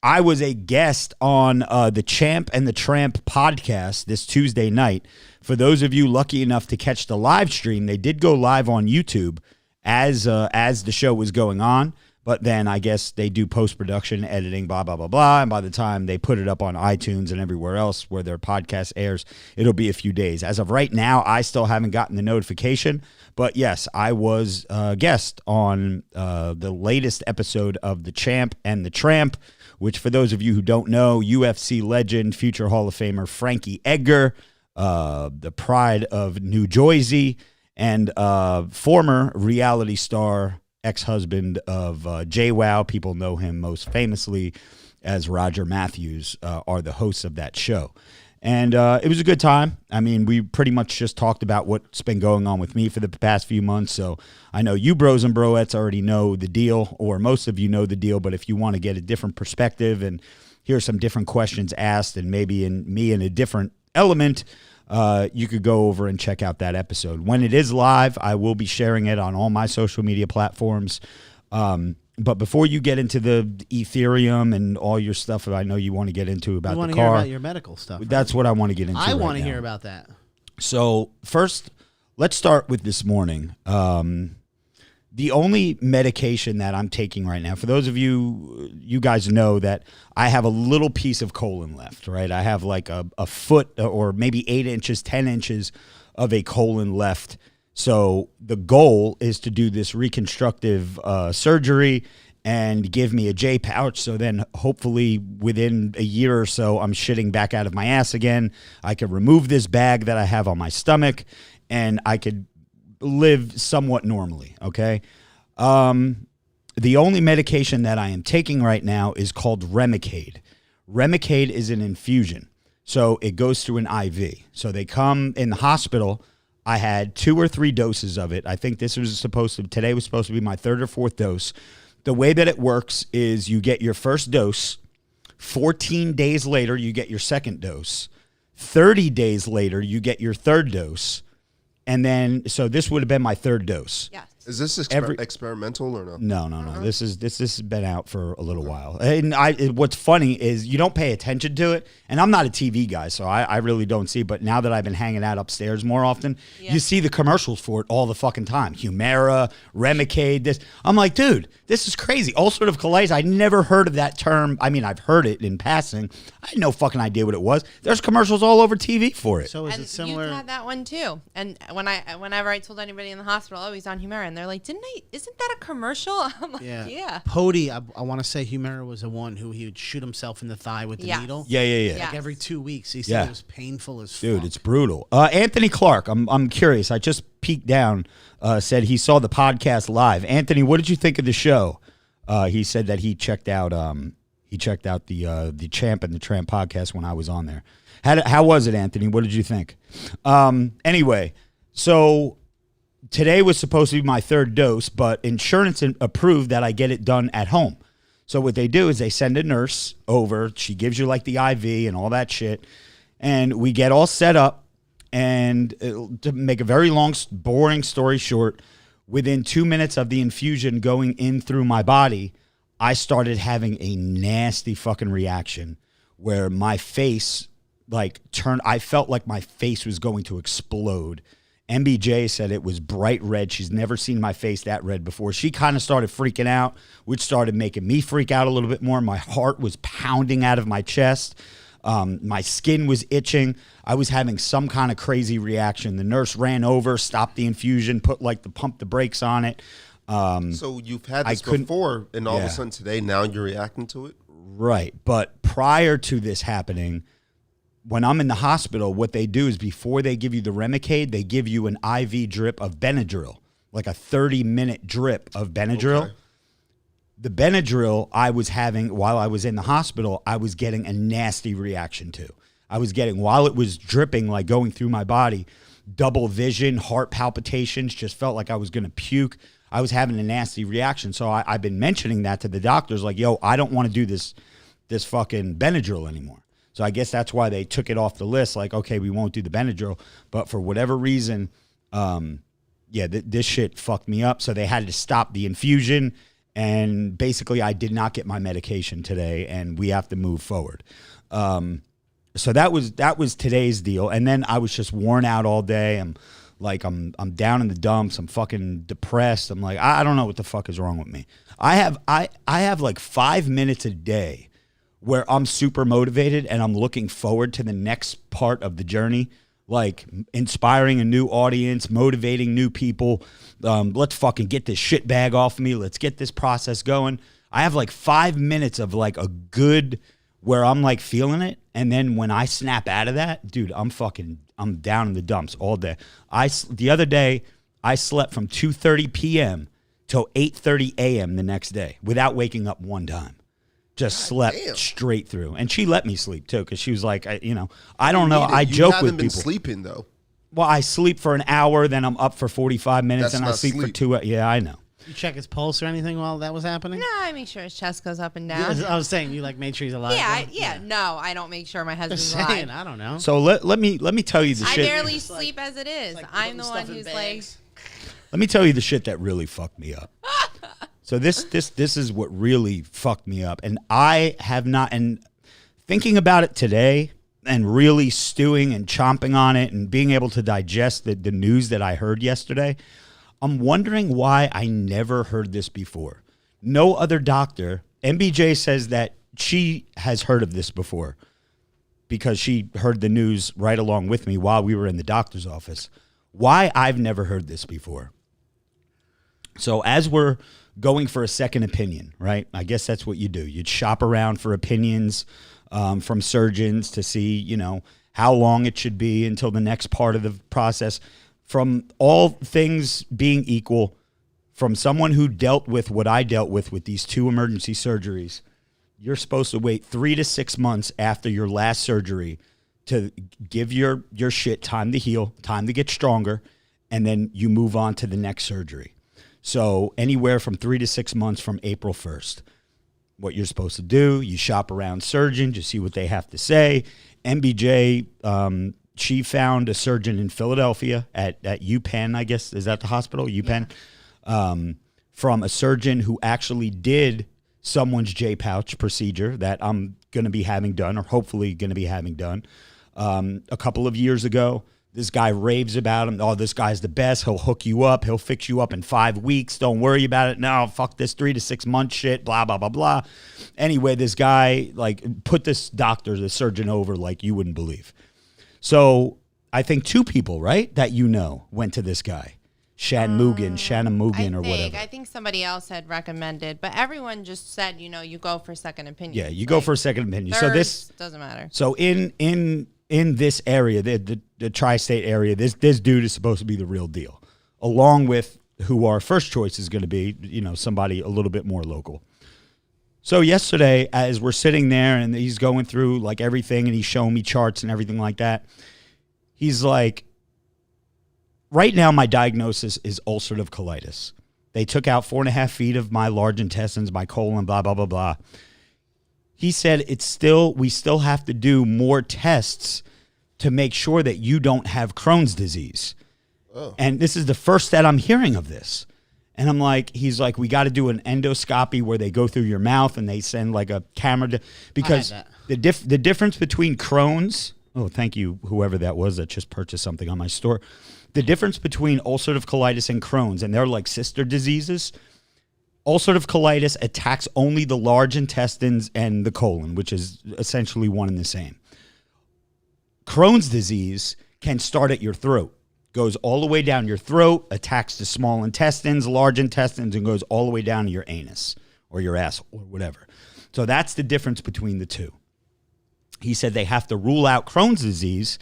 S2: I was a guest on the Champ and the Tramp podcast this Tuesday night. For those of you lucky enough to catch the live stream, they did go live on YouTube as the show was going on. But then I guess they do post-production, editing, blah, blah, blah, blah. And by the time they put it up on iTunes and everywhere else where their podcast airs, it'll be a few days. As of right now, I still haven't gotten the notification. But yes, I was a guest on the latest episode of The Champ and the Tramp, which for those of you who don't know, UFC legend, future Hall of Famer Frankie Edgar, the pride of New Jersey, and former reality star, ex-husband of JWoww. People know him most famously as Roger Matthews, are the hosts of that show. And it was a good time. I mean, we pretty much just talked about what's been going on with me for the past few months. So I know you bros and broettes already know the deal, or most of you know the deal. But if you want to get a different perspective and hear some different questions asked and maybe in a different element, you could go over and check out that episode. When it is live, I will be sharing it on all my social media platforms. But before you get into the Ethereum and all your stuff that I know you want to get into about the car.
S3: Hear about your medical stuff. Right?
S2: That's what I want to get into.
S3: I want
S2: to
S3: hear about that.
S2: So first, let's start with this morning. The only medication that I'm taking right now, for those of you guys know that I have a little piece of colon left, right? I have like a foot or maybe 8 inches, 10 inches of a colon left. So the goal is to do this reconstructive surgery and give me a J pouch. So then hopefully within a year or so, I'm shitting back out of my ass again. I could remove this bag that I have on my stomach and I could live somewhat normally, okay? The only medication that I am taking right now is called Remicade. Remicade is an infusion. So it goes through an IV. So they come in the hospital. I had 2 or 3 doses of it. I think today was supposed to be my 3rd or 4th dose. The way that it works is you get your first dose. 14 days later, you get your second dose. 30 days later, you get your 3rd dose. And then, so this would have been my 3rd dose.
S1: Yes.
S4: Is this experimental or no?
S2: No. This has been out for a little while. And what's funny is you don't pay attention to it. And I'm not a TV guy, so I really don't see. But now that I've been hanging out upstairs more often, you see the commercials for it all the fucking time. Humira, Remicade, this. I'm like, dude, this is crazy. Ulcerative colitis. I never heard of that term. I mean, I've heard it in passing. I had no fucking idea what it was. There's commercials all over TV for it.
S3: So is
S1: and
S3: it similar?
S1: You had that one too. And whenever I told anybody in the hospital, oh, he's on Humira, and they're like, isn't that a commercial? I'm like, yeah.
S3: Pody, I want to say Humira was the one who he would shoot himself in the thigh with the needle.
S2: Yeah.
S3: Like every 2 weeks. He said it was painful as fuck.
S2: Dude, it's brutal. Anthony Clark, I'm curious. I just peeked down, said he saw the podcast live. Anthony, what did you think of the show? He said that he checked out the Champ and the Tramp podcast when I was on there. How was it, Anthony? What did you think? Anyway, so today was supposed to be my third dose, but insurance approved that I get it done at home. So what they do is they send a nurse over. She gives you like the IV and all that shit. And we get all set up. And to make a very long, boring story short, within 2 minutes of the infusion going in through my body, I started having a nasty fucking reaction where my face turned. I felt like my face was going to explode. MBJ said it was bright red. She's never seen my face that red before. She kind of started freaking out, which started making me freak out a little bit more. My heart was pounding out of my chest. My skin was itching. I was having some kind of crazy reaction. The nurse ran over, stopped the infusion, put the brakes on it.
S4: So you've had this before, and all of a sudden today, now you're reacting to it?
S2: Right. But prior to this happening, when I'm in the hospital, what they do is before they give you the Remicade, they give you an IV drip of Benadryl, like a 30-minute drip of Benadryl. Okay. The Benadryl I was having while I was in the hospital, I was getting a nasty reaction to. I was getting, while it was dripping, like going through my body, double vision, heart palpitations, just felt like I was going to puke. I was having a nasty reaction. So I've been mentioning that to the doctors, like, yo, I don't want to do this fucking Benadryl anymore. So I guess that's why they took it off the list. Like, okay, we won't do the Benadryl. But for whatever reason, this shit fucked me up. So they had to stop the infusion. And basically, I did not get my medication today, and we have to move forward. So that was today's deal. And then I was just worn out all day. I'm down in the dumps. I'm fucking depressed. I'm like, I don't know what the fuck is wrong with me. I have like 5 minutes a day where I'm super motivated and I'm looking forward to the next part of the journey, like inspiring a new audience, motivating new people. Let's fucking get this shit bag off me. Let's get this process going. I have like 5 minutes of like a good where I'm like feeling it. And then when I snap out of that, dude, I'm down in the dumps all day. The other day, I slept from 2:30 p.m. till 8:30 a.m. the next day without waking up one time. Just slept straight through. And she let me sleep too, because she was like, I don't know. I joke with people. You haven't been
S4: sleeping though.
S2: Well, I sleep for an hour, then I'm up for 45 minutes, and I sleep for 2 hours. Yeah, I know.
S3: You check his pulse or anything while that was happening?
S1: No, I make sure his chest goes up and down.
S3: I was saying, you like made sure he's alive.
S1: Yeah. No, I don't make sure my husband's
S3: Just saying,
S1: alive.
S3: I don't know.
S2: So let me tell you the shit.
S1: I barely sleep as it is. I'm the one who's like.
S2: Let me tell you the shit that really fucked me up. So this is what really fucked me up, and I have not. And thinking about it today, and really stewing and chomping on it, and being able to digest the news that I heard yesterday, I'm wondering why I never heard this before. No other doctor. MBJ says that she has heard of this before because she heard the news right along with me while we were in the doctor's office. Why I've never heard this before. So as we're going for a second opinion, right? I guess that's what you do. You'd shop around for opinions from surgeons to see, how long it should be until the next part of the process. From all things being equal, from someone who dealt with what I dealt with these 2 emergency surgeries, you're supposed to wait 3 to 6 months after your last surgery to give your shit time to heal, time to get stronger, and then you move on to the next surgery. So anywhere from 3 to 6 months from April 1st. What you're supposed to do, you shop around surgeons, you see what they have to say. MBJ, she found a surgeon in Philadelphia at UPenn, I guess. Is that the hospital? UPenn? Yeah. From a surgeon who actually did someone's J-pouch procedure that I'm going to be having done, or hopefully going to be having done, a couple of years ago. This guy raves about him. Oh, this guy's the best. He'll hook you up. He'll fix you up in 5 weeks. Don't worry about it. No, fuck this 3 to 6 month shit, blah, blah, blah, blah. Anyway, this guy, put this doctor, the surgeon, over like you wouldn't believe. So I think 2 people, right, that went to this guy. Shannon Mugen or whatever.
S1: I think somebody else had recommended, but everyone just said, you go for second opinion.
S2: Yeah, you go for a second opinion.
S1: So this doesn't matter.
S2: So in this area, the tri-state area, this dude is supposed to be the real deal, along with who our first choice is going to be, somebody a little bit more local. So yesterday, as we're sitting there and he's going through like everything and he's showing me charts and everything like that, he's like, right now my diagnosis is ulcerative colitis. They took out 4.5 feet of my large intestines, my colon, blah, blah, blah, blah. He said we still have to do more tests to make sure that you don't have Crohn's disease. Oh. And this is the first that I'm hearing of this. And I'm like, he's like, we got to do an endoscopy where they go through your mouth and they send like a camera because the difference between Crohn's, oh, thank you, whoever that was that just purchased something on my store. The difference between ulcerative colitis and Crohn's, and they're like sister diseases. Ulcerative colitis attacks only the large intestines and the colon, which is essentially one and the same. Crohn's disease can start at your throat, goes all the way down your throat, attacks the small intestines, large intestines, and goes all the way down to your anus or your ass or whatever. So that's the difference between the two. He said they have to rule out Crohn's disease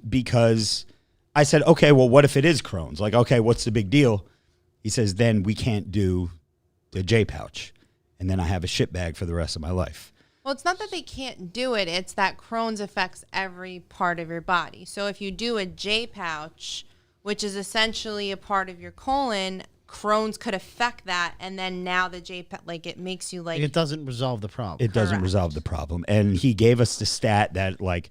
S2: because I said, okay, well, what if it is Crohn's? Like, okay, what's the big deal? He says, then we can't do the J pouch. And then I have a shit bag for the rest of my life.
S1: Well, it's not that they can't do it. It's that Crohn's affects every part of your body. So if you do a J pouch, which is essentially a part of your colon, Crohn's could affect that. And then now the J pouch, like it makes you like.
S3: It doesn't resolve the problem.
S2: It doesn't resolve the problem. And he gave us the stat that like,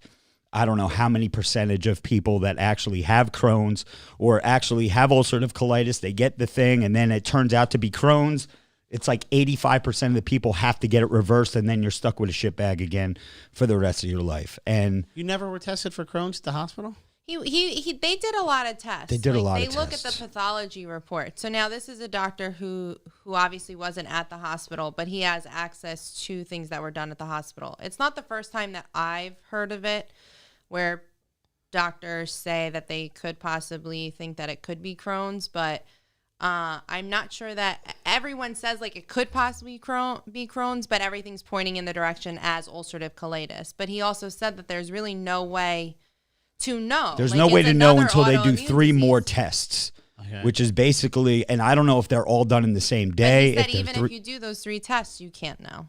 S2: I don't know how many percentage of people that actually have Crohn's or actually have ulcerative colitis, they get the thing and then it turns out to be Crohn's. It's like 85% of the people have to get it reversed, and then you're stuck with a shit bag again for the rest of your life. And
S3: you never were tested for Crohn's at the hospital?
S1: They did a lot of tests.
S2: They did a lot of tests.
S1: They look at the pathology report. So now this is a doctor who obviously wasn't at the hospital, but he has access to things that were done at the hospital. It's not the first time that I've heard of it, where doctors say that they could possibly think that it could be Crohn's, but I'm not sure that everyone says like it could possibly be Crohn's, but everything's pointing in the direction as ulcerative colitis. But he also said that there's really no way to know.
S2: There's no way to know until they do 3 more tests, which is basically, and I don't know if they're all done in the same day.
S1: But he said even if you do those 3 tests, you can't know.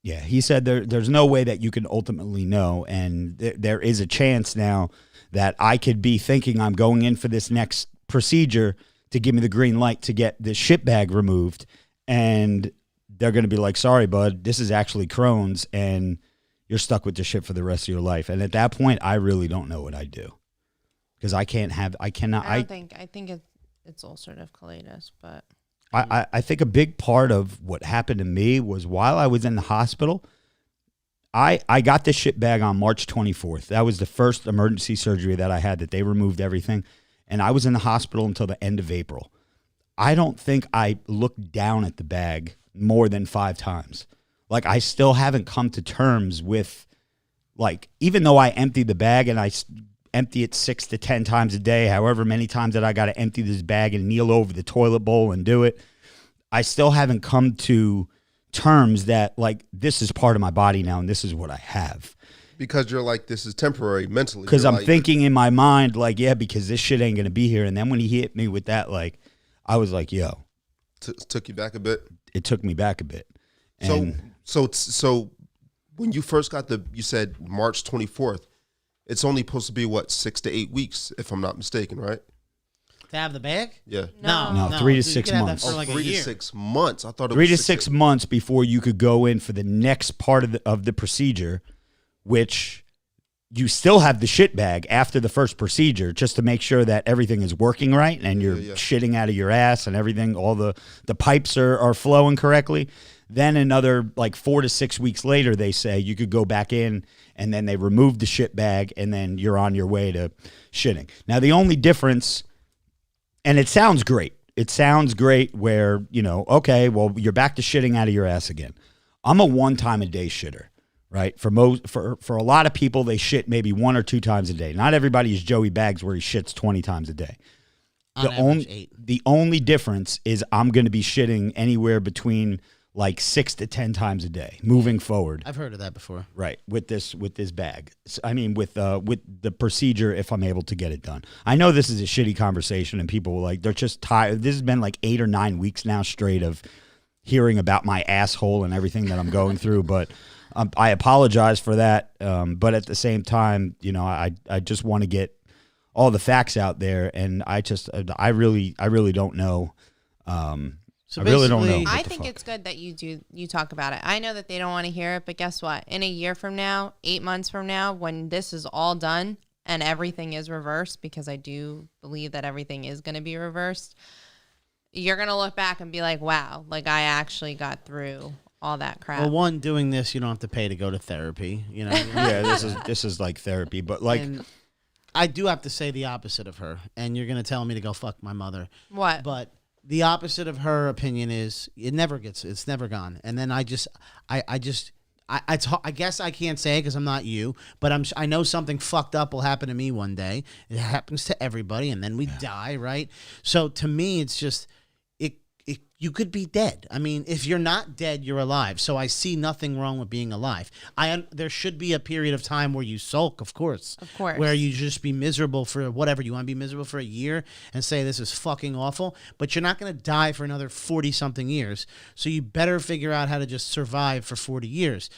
S2: Yeah, he said there's no way that you can ultimately know, and there is a chance now that I could be thinking I'm going in for this next procedure to give me the green light to get this shit bag removed, and they're going to be like, sorry, bud, this is actually Crohn's, and you're stuck with this shit for the rest of your life. And at that point, I really don't know what I'd do because I think it's ulcerative colitis, but I think a big part of what happened to me was while I was in the hospital, I got this shit bag on March 24th. That was the first emergency surgery that I had, that they removed everything. And I was in the hospital until the end of April. I don't think I looked down at the bag more than 5 times. Like, I still haven't come to terms with, like, even though I empty the bag and I empty it 6 to 10 times a day, however many times that I got to empty this bag and kneel over the toilet bowl and do it, I still haven't come to terms that, like, this is part of my body now and this is what I have.
S4: Because you're like, this is temporary mentally.
S2: Because I'm thinking in my mind, like, yeah, because this shit ain't going to be here. And then when he hit me with that, like, I was like, yo.
S4: Took you back a bit?
S2: It took me back a bit. And
S4: so when you first got you said March 24th, it's only supposed to be, what, 6 to 8 weeks, if I'm not mistaken, right?
S3: To have the bag?
S4: Yeah.
S3: No,
S2: 3 to 6 months.
S3: For like
S4: 3 to 6 months. I thought it
S2: 3
S4: was
S2: to 6 months before you could go in for the next part of the procedure, which you still have the shit bag after the first procedure just to make sure that everything is working right and you're shitting out of your ass and everything, all the pipes are flowing correctly. Then another like 4 to 6 weeks later, they say you could go back in, and then they remove the shit bag, and then you're on your way to shitting. Now, the only difference, and it sounds great. It sounds great where, you know, okay, well, you're back to shitting out of your ass again. I'm a 1 time a day shitter. Right? For a lot of people, they shit maybe 1 or 2 times a day. Not everybody is Joey Bags where he shits 20 times a day. The only difference is I'm going to be shitting anywhere between like 6 to 10 times a day moving forward.
S3: I've heard of that before. Right,
S2: with this bag. I mean, with the procedure, if I'm able to get it done. I know this is a shitty conversation, and people like they're just tired. This has been like 8 or 9 weeks now straight of hearing about my asshole and everything that I'm going through, but. I apologize for that, but at the same time, you know, I just want to get all the facts out there, and I really don't know.
S3: So
S2: I really don't know.
S3: basically-
S1: I think it's good that you talk about it. I know that they don't want to hear it, but guess what? In a year from now, 8 months from now, when this is all done and everything is reversed, because I do believe that everything is going to be reversed, you're going to look back and be like, wow, like I actually got through all that crap.
S3: Well, one, doing this, you don't have to pay to go to therapy. You know.
S2: Yeah, this is like therapy, but like.
S3: And I do have to say the opposite of her, and you're gonna tell me to go fuck my mother.
S1: What?
S3: But the opposite of her opinion is it's never gone. And then I guess I can't say it because I'm not you, but I know something fucked up will happen to me one day. It happens to everybody, and then we die, right? So to me, it's just you could be dead. I mean, if you're not dead, you're alive. So I see nothing wrong with being alive. There should be a period of time where you sulk, of course, where you just be miserable for whatever. You want to be miserable for a year and say this is fucking awful, but you're not going to die for another 40-something years. So you better figure out how to just survive for 40 years.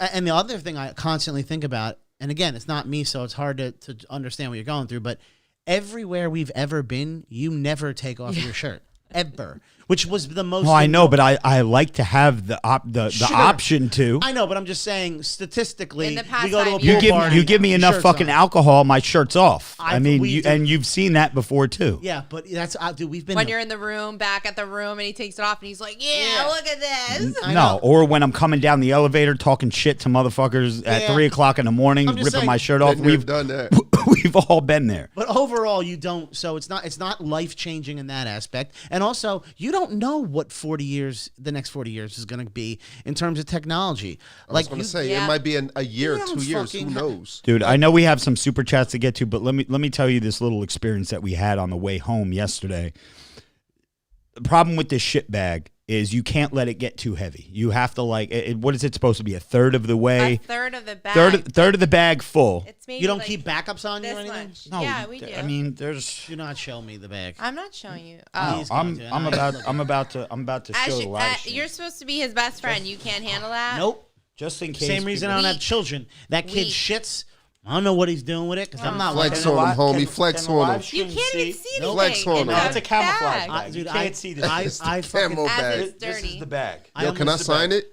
S3: And the other thing I constantly think about, and again, it's not me, so it's hard to understand what you're going through, but everywhere we've ever been, you never take off your shirt. Ever, which was the most.
S2: Oh, I know, but I like to have the option to.
S3: I know, but I'm just saying statistically,
S1: In the past
S3: we go to a
S1: 5
S3: pool
S1: years.
S3: party,
S2: You give me
S3: your
S2: enough
S3: shirt's
S2: fucking
S3: on.
S2: alcohol, my shirt's off.
S3: We do.
S2: You've seen that before too.
S3: Yeah, but that's dude. We've been
S1: when you're in the room, back at the room, and he takes it off, and he's like, yeah. Look at this.
S3: I
S2: No,
S3: know.
S2: or when I'm coming down the elevator talking shit to motherfuckers at 3 o'clock in the morning,
S3: I'm just
S2: ripping
S3: saying-
S2: my shirt off.
S4: We've done that.
S2: We've all been there.
S3: But overall, you don't. So it's not life changing in that aspect. And also, you don't know what the next 40 years is going to be in terms of technology.
S4: I was going to say
S1: Yeah.
S4: it might be a year,
S3: You don't
S4: 2 years. Who
S3: fucking-
S4: knows?
S2: Dude, I know we have some super chats to get to, but let me tell you this little experience that we had on the way home yesterday. The problem with this shit bag is you can't let it get too heavy. You have to what is it supposed to be? A third of the way,
S1: A third of the bag.
S2: third of the bag full.
S1: It's maybe
S3: You don't
S1: like
S3: keep backups on you
S1: this
S3: or anything.
S1: much.
S2: No,
S1: Yeah, we do.
S2: I mean, there's.
S3: Do not show me the bag.
S1: I'm not showing you.
S3: No,
S1: Oh,
S3: he's
S2: I'm
S3: going to.
S2: I'm about to
S1: As
S2: show
S1: you-
S2: the live stream.
S1: you're supposed to be his best friend. You can't handle that.
S3: Nope.
S2: Just in case.
S3: Same reason I
S2: people-
S3: don't have children. That kid
S1: Weak.
S3: shits. I don't know what he's doing with it because I'm not
S4: Flex
S3: like
S4: on him, homie. Flex on him.
S1: You can't even see anything.
S4: Flex on
S1: in
S4: him.
S1: the
S2: That's a camouflage
S1: bag.
S2: bag.
S3: Dude,
S2: You can't see this.
S3: I fucking.
S4: Camo
S1: As
S4: bag.
S1: it's
S2: This
S1: dirty.
S2: is the bag.
S3: I
S4: Yo, can I
S3: almost-
S4: sign it?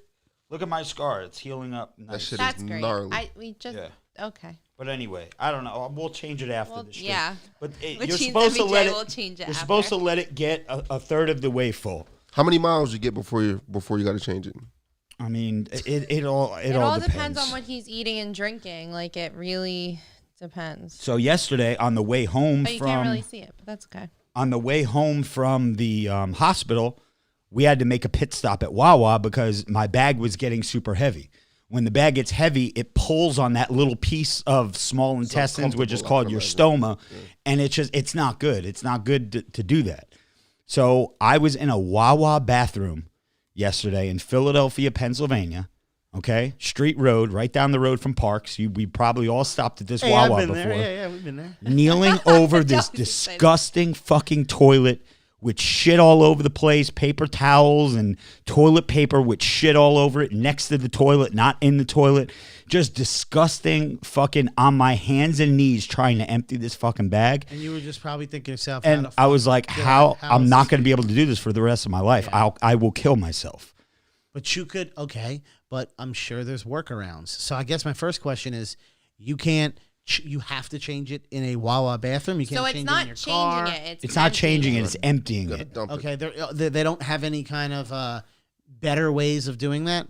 S2: Look at my scar. It's healing up.
S4: That
S2: Nice.
S4: shit
S1: That's
S4: is
S1: great.
S4: gnarly.
S1: We just
S2: Yeah.
S1: okay.
S2: But anyway, I don't know. We'll change it after
S1: Well,
S2: the show.
S1: yeah.
S2: But
S1: Which
S2: you're
S1: means
S2: supposed to
S1: MJ
S2: let it.
S1: will change it
S2: You're supposed
S1: after.
S2: to let it get a third of the way full.
S4: How many miles you get before you got to change it?
S2: I mean, it all
S1: depends on what he's eating and drinking. Like it really depends.
S2: So yesterday on the way home
S1: But you
S2: from
S1: can't really see it. But that's okay.
S2: on the way home from the hospital, we had to make a pit stop at Wawa because my bag was getting super heavy. When the bag gets heavy, it pulls on that little piece of small intestines, which is
S4: uncomfortable,
S2: called your
S4: I
S2: stoma, and it's not good. It's not good to do that. So I was in a Wawa bathroom yesterday in Philadelphia, Pennsylvania. Okay, Street Road, right down the road from Parks. We probably all stopped at this
S3: Hey,
S2: Wawa
S3: I've been
S2: before.
S3: there. Yeah, we've been there.
S2: Kneeling over this
S1: Johnny's excited.
S2: disgusting fucking toilet with shit all over the place, paper towels and toilet paper with shit all over it next to the toilet, not in the toilet. Just disgusting fucking on my hands and knees trying to empty this fucking bag.
S3: And you were just probably thinking to yourself,
S2: And
S3: how the
S2: I was
S3: fuck
S2: like,
S3: did
S2: how
S3: how
S2: I'm
S3: is
S2: not
S3: this-
S2: going to be able to do this for the rest of my life.
S3: Yeah.
S2: I will kill myself.
S3: But you could, okay, but I'm sure there's workarounds. So I guess my first question is, you can't, you have to change it in a Wawa bathroom. You can't
S1: So
S3: change
S1: it's
S3: it in
S1: not
S3: your
S1: changing
S3: car.
S1: it.
S2: It's not changing it.
S1: emptying
S2: It's emptying
S4: Gotta
S2: it.
S4: dump it.
S3: Okay, they don't have any kind of better ways of doing that.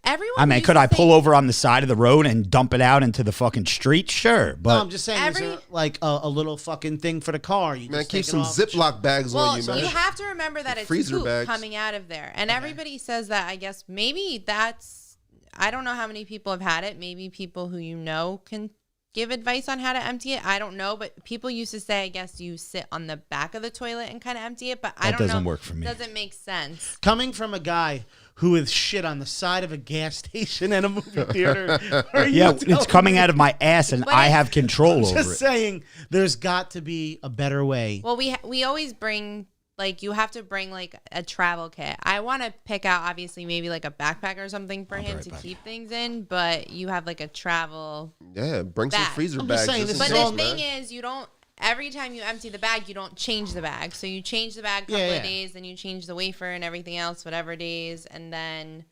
S1: Everyone.
S2: I mean,
S1: used
S2: could
S1: to
S2: I pull
S1: say-
S2: over on the side of the road and dump it out into the fucking street? Sure, but
S3: No, I'm just saying, is
S1: Every-
S3: there like a little fucking thing for the car? You
S4: Man,
S3: just
S4: keep
S3: take it
S4: some
S3: off.
S4: Ziploc bags
S1: Well,
S4: on you, man.
S1: you have to remember that it's
S4: freezer
S1: poop
S4: bags.
S1: coming out of there, and everybody says that. I guess maybe that's. I don't know how many people have had it. Maybe people who you know can give advice on how to empty it. I don't know, but people used to say, I guess you sit on the back of the toilet and kind of empty it. But I
S2: That
S1: don't
S2: doesn't
S1: know.
S2: work for me.
S1: Doesn't make sense.
S3: Coming from a guy who is shit on the side of a gas station and a movie theater. are you
S2: yeah,
S3: telling
S2: it's coming
S3: me-
S2: out of my ass, and
S1: But
S2: I
S1: it-
S2: have control over
S3: Just
S2: it.
S3: saying, there's got to be a better way.
S1: Well, we always bring. Like, you have to bring, like, a travel kit. I want to pick out, obviously, maybe, like, a backpack or something for him
S2: right
S1: to
S2: back.
S1: keep things in. But you have, like, a travel.
S4: Yeah, bring some
S1: Bag.
S4: freezer
S3: I'm just
S4: bags.
S3: saying,
S4: This
S3: this
S1: But
S4: is
S3: is
S1: the
S3: all,
S4: man.
S1: thing is, you don't every time you empty the bag, you don't change the bag. So you change the bag a couple of days, then you change the wafer and everything else, whatever days, and then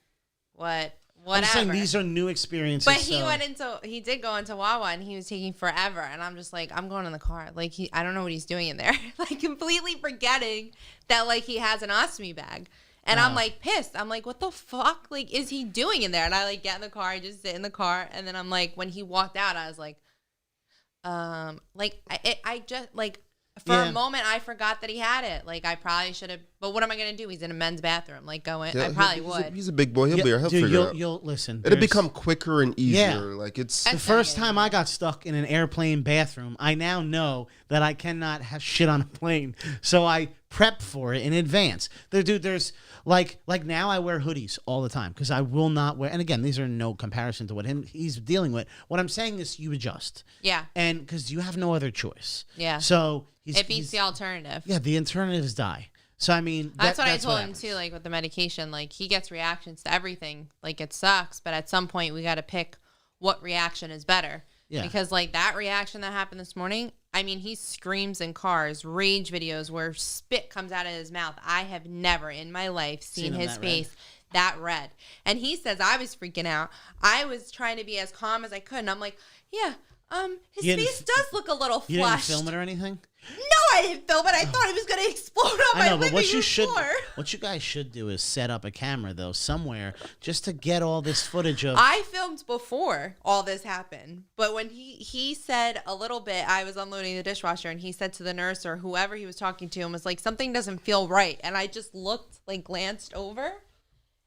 S1: whatever.
S3: I'm saying these are new experiences.
S1: But he did go into Wawa, and he was taking forever, and I'm just like, I'm going in the car. Like, I don't know what he's doing in there. Like, completely forgetting that, like, he has an ostomy bag. And I'm like pissed. I'm like, what the fuck? Like, is he doing in there? And I like get in the car, I just sit in the car, and then I'm like, when he walked out, I was like, I just like for a moment I forgot that he had it. Like, I probably should have. But what am I gonna do? He's in a men's bathroom. Like, go in. I probably would.
S4: He's a big boy. He'll be here. He'll figure it out.
S3: You'll listen.
S4: It'll become quicker and easier.
S3: Yeah.
S4: Like it's
S3: the first time I got stuck in an airplane bathroom, I now know that I cannot have shit on a plane. So I prep for it in advance. There's like now I wear hoodies all the time because I will not wear. And again, these are no comparison to what he's dealing with. What I'm saying is you adjust.
S1: Yeah.
S3: And because you have no other choice.
S1: Yeah.
S3: So
S1: it beats the alternative.
S3: Yeah, the alternatives die. So I mean,
S1: that's what I told him too. Like with the medication, like he gets reactions to everything. Like it sucks, but at some point we got to pick what reaction is better. Yeah. Because like that reaction that happened this morning, I mean, he screams in cars, rage videos where spit comes out of his mouth. I have never in my life seen his face that red. And he says I was freaking out. I was trying to be as calm as I could, and I'm like, yeah, his face does look a little flushed.
S3: You didn't film it or anything?
S1: No, I didn't film it. I thought it was going to explode on my living room floor.
S3: What you guys should do is set up a camera, though, somewhere just to get all this footage of...
S1: I filmed before all this happened. But when he said a little bit, I was unloading the dishwasher, and he said to the nurse or whoever he was talking to and was like, something doesn't feel right. And I just looked, like, glanced over,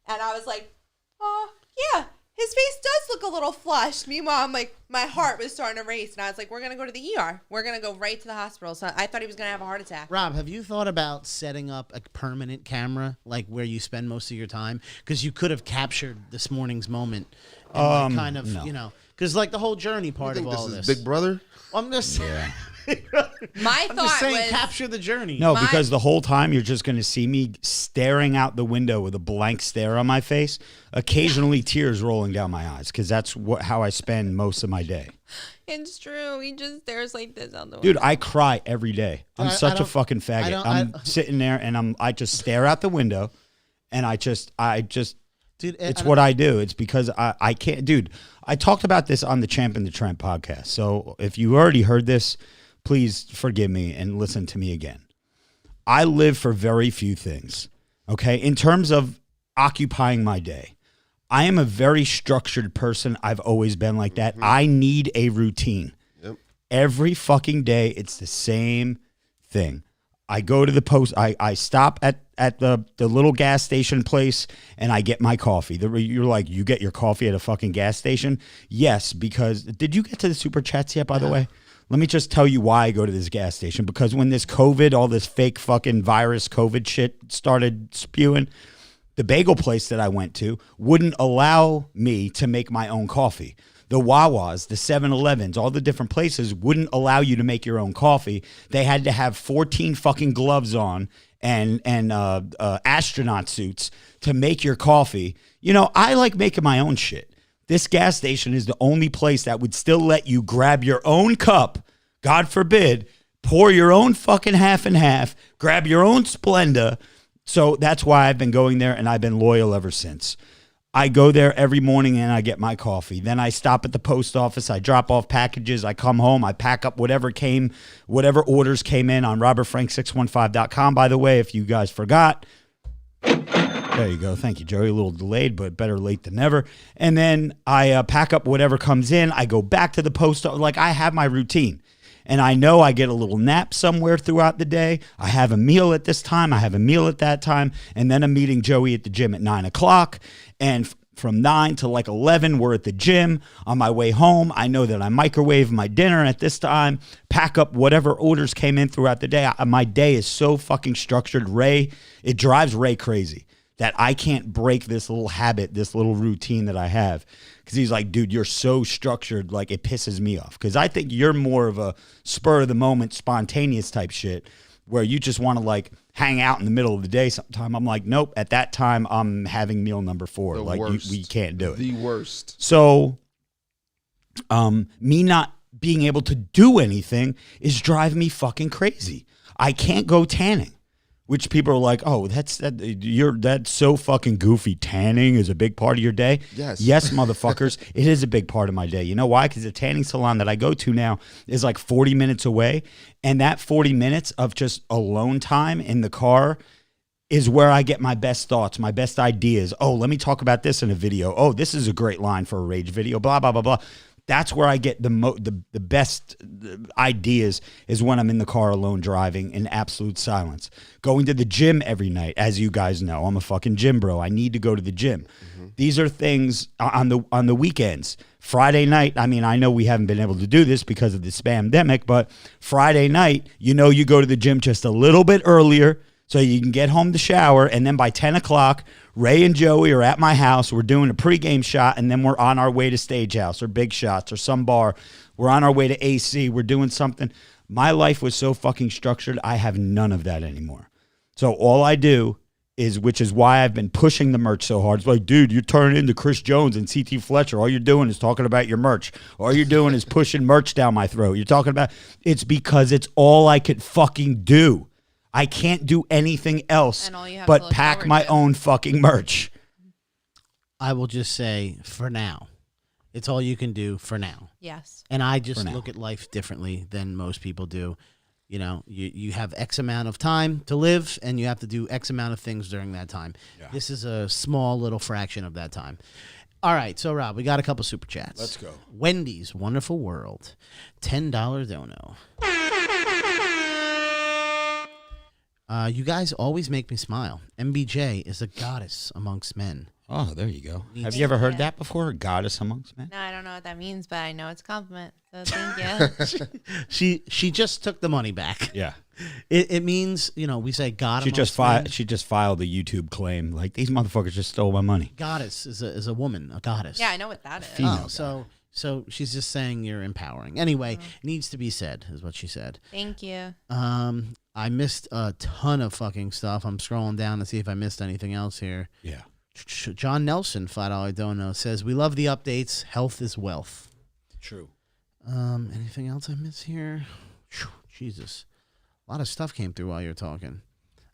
S1: and I was like, oh, yeah. His face does look a little flushed. Meanwhile, I'm like, my heart was starting to race. And I was like, we're going to go to the ER. We're going to go right to the hospital. So I thought he was going to have a heart attack.
S3: Rob, have you thought about setting up a permanent camera, like where you spend most of your time? Because you could have captured this morning's moment. And kind of,
S2: no.
S3: you know, because like the whole journey part of all
S4: this
S3: this.
S4: is Big Brother?
S3: I'm just...
S2: Yeah.
S3: I'm just saying, capture the journey.
S2: No, because the whole time you're just going to see me staring out the window with a blank stare on my face, occasionally tears rolling down my eyes, because that's how I spend most of my day.
S1: It's true. He just stares like this out the window.
S2: Dude, I cry every day. I'm such a fucking faggot. I'm sitting there and I just stare out the window, and I just dude, it's what I do. It's because I can't. Dude, I talked about this on the Champ and the Tramp podcast. So if you already heard this, please forgive me and listen to me again. I live for very few things, okay? In terms of occupying my day, I am a very structured person. I've always been like that. I need a routine. Yep. Every fucking day, it's the same thing. I go to the post. I stop at the little gas station place, and I get my coffee. You're like, you get your coffee at a fucking gas station? Yes, because did you get to the super chats yet, by the way? Let me just tell you why I go to this gas station. Because when this COVID, all this fake fucking virus COVID shit started spewing, the bagel place that I went to wouldn't allow me to make my own coffee. The Wawas, the 7-Elevens, all the different places wouldn't allow you to make your own coffee. They had to have 14 fucking gloves on and astronaut suits to make your coffee. You know, I like making my own shit. This gas station is the only place that would still let you grab your own cup, God forbid, pour your own fucking half and half, grab your own Splenda. So that's why I've been going there, and I've been loyal ever since. I go there every morning and I get my coffee. Then I stop at the post office. I drop off packages. I come home. I pack up whatever orders came in on robertfrank615.com. By the way, if you guys forgot, there you go. Thank you, Joey. A little delayed, but better late than never. And then I pack up whatever comes in. I go back to the post office. Like, I have my routine. And I know I get a little nap somewhere throughout the day. I have a meal at this time. I have a meal at that time. And then I'm meeting Joey at the gym at 9 o'clock. And from 9 to like 11, we're at the gym. On my way home, I know that I microwave my dinner at this time, pack up whatever orders came in throughout the day. My day is so fucking structured. It drives Ray crazy that I can't break this little habit, this little routine that I have. Because he's like, dude, you're so structured, like it pisses me off. Because I think you're more of a spur of the moment, spontaneous type shit, where you just want to like hang out in the middle of the day sometime. I'm like, nope, at that time I'm having meal number 4. We can't do it.
S4: The worst.
S2: So me not being able to do anything is driving me fucking crazy. I can't go tanning, which people are like, oh, that's so fucking goofy. Tanning is a big part of your day. Yes, motherfuckers, it is a big part of my day. You know why? Because the tanning salon that I go to now is like 40 minutes away, and that 40 minutes of just alone time in the car is where I get my best thoughts, my best ideas. Oh, let me talk about this in a video. Oh, this is a great line for a rage video, blah, blah, blah, blah. That's where I get the best ideas is when I'm in the car alone driving in absolute silence. Going to the gym every night, as you guys know, I'm a fucking gym bro. I need to go to the gym. These are things on the weekends. Friday night, I mean, I know we haven't been able to do this because of the spamdemic, but Friday night, you go to the gym just a little bit earlier so you can get home to shower, and then by 10 o'clock, Ray and Joey are at my house. We're doing a pregame shot, and then we're on our way to Stage House or Big Shots or some bar. We're on our way to AC. We're doing something. My life was so fucking structured, I have none of that anymore. So all I do is, which is why I've been pushing the merch so hard. It's like, dude, you're turning into Chris Jones and CT Fletcher. All you're doing is talking about your merch. All you're doing is pushing merch down my throat. You're talking about, it's because it's all I could fucking do. I can't do anything else but pack my own fucking merch.
S3: I will just say, for now, it's all you can do for now.
S1: Yes.
S3: And I just look at life differently than most people do. You have X amount of time to live, and you have to do X amount of things during that time. Yeah. This is a small little fraction of that time. All right, so Rob, we got a couple super chats.
S2: Let's go.
S3: Wendy's Wonderful World, $10 dono. You guys always make me smile. MBJ is a goddess amongst men.
S2: Oh, there you go. Have you ever heard that before? A goddess amongst men?
S1: No, I don't know what that means, but I know it's a compliment. So thank
S3: you. She just took the money back.
S2: Yeah.
S3: It means, we say God
S2: She just filed a YouTube claim. Like, these motherfuckers just stole my money.
S3: Goddess is a woman, a goddess.
S1: Yeah, I know what that is.
S3: Female. So she's just saying you're empowering. Anyway, needs to be said, is what she said.
S1: Thank you.
S3: I missed a ton of fucking stuff. I'm scrolling down to see if I missed anything else here.
S2: Yeah.
S3: John Nelson, $5 dono, says, we love the updates. Health is wealth.
S2: True.
S3: Anything else I miss here? Jesus. A lot of stuff came through while you're talking.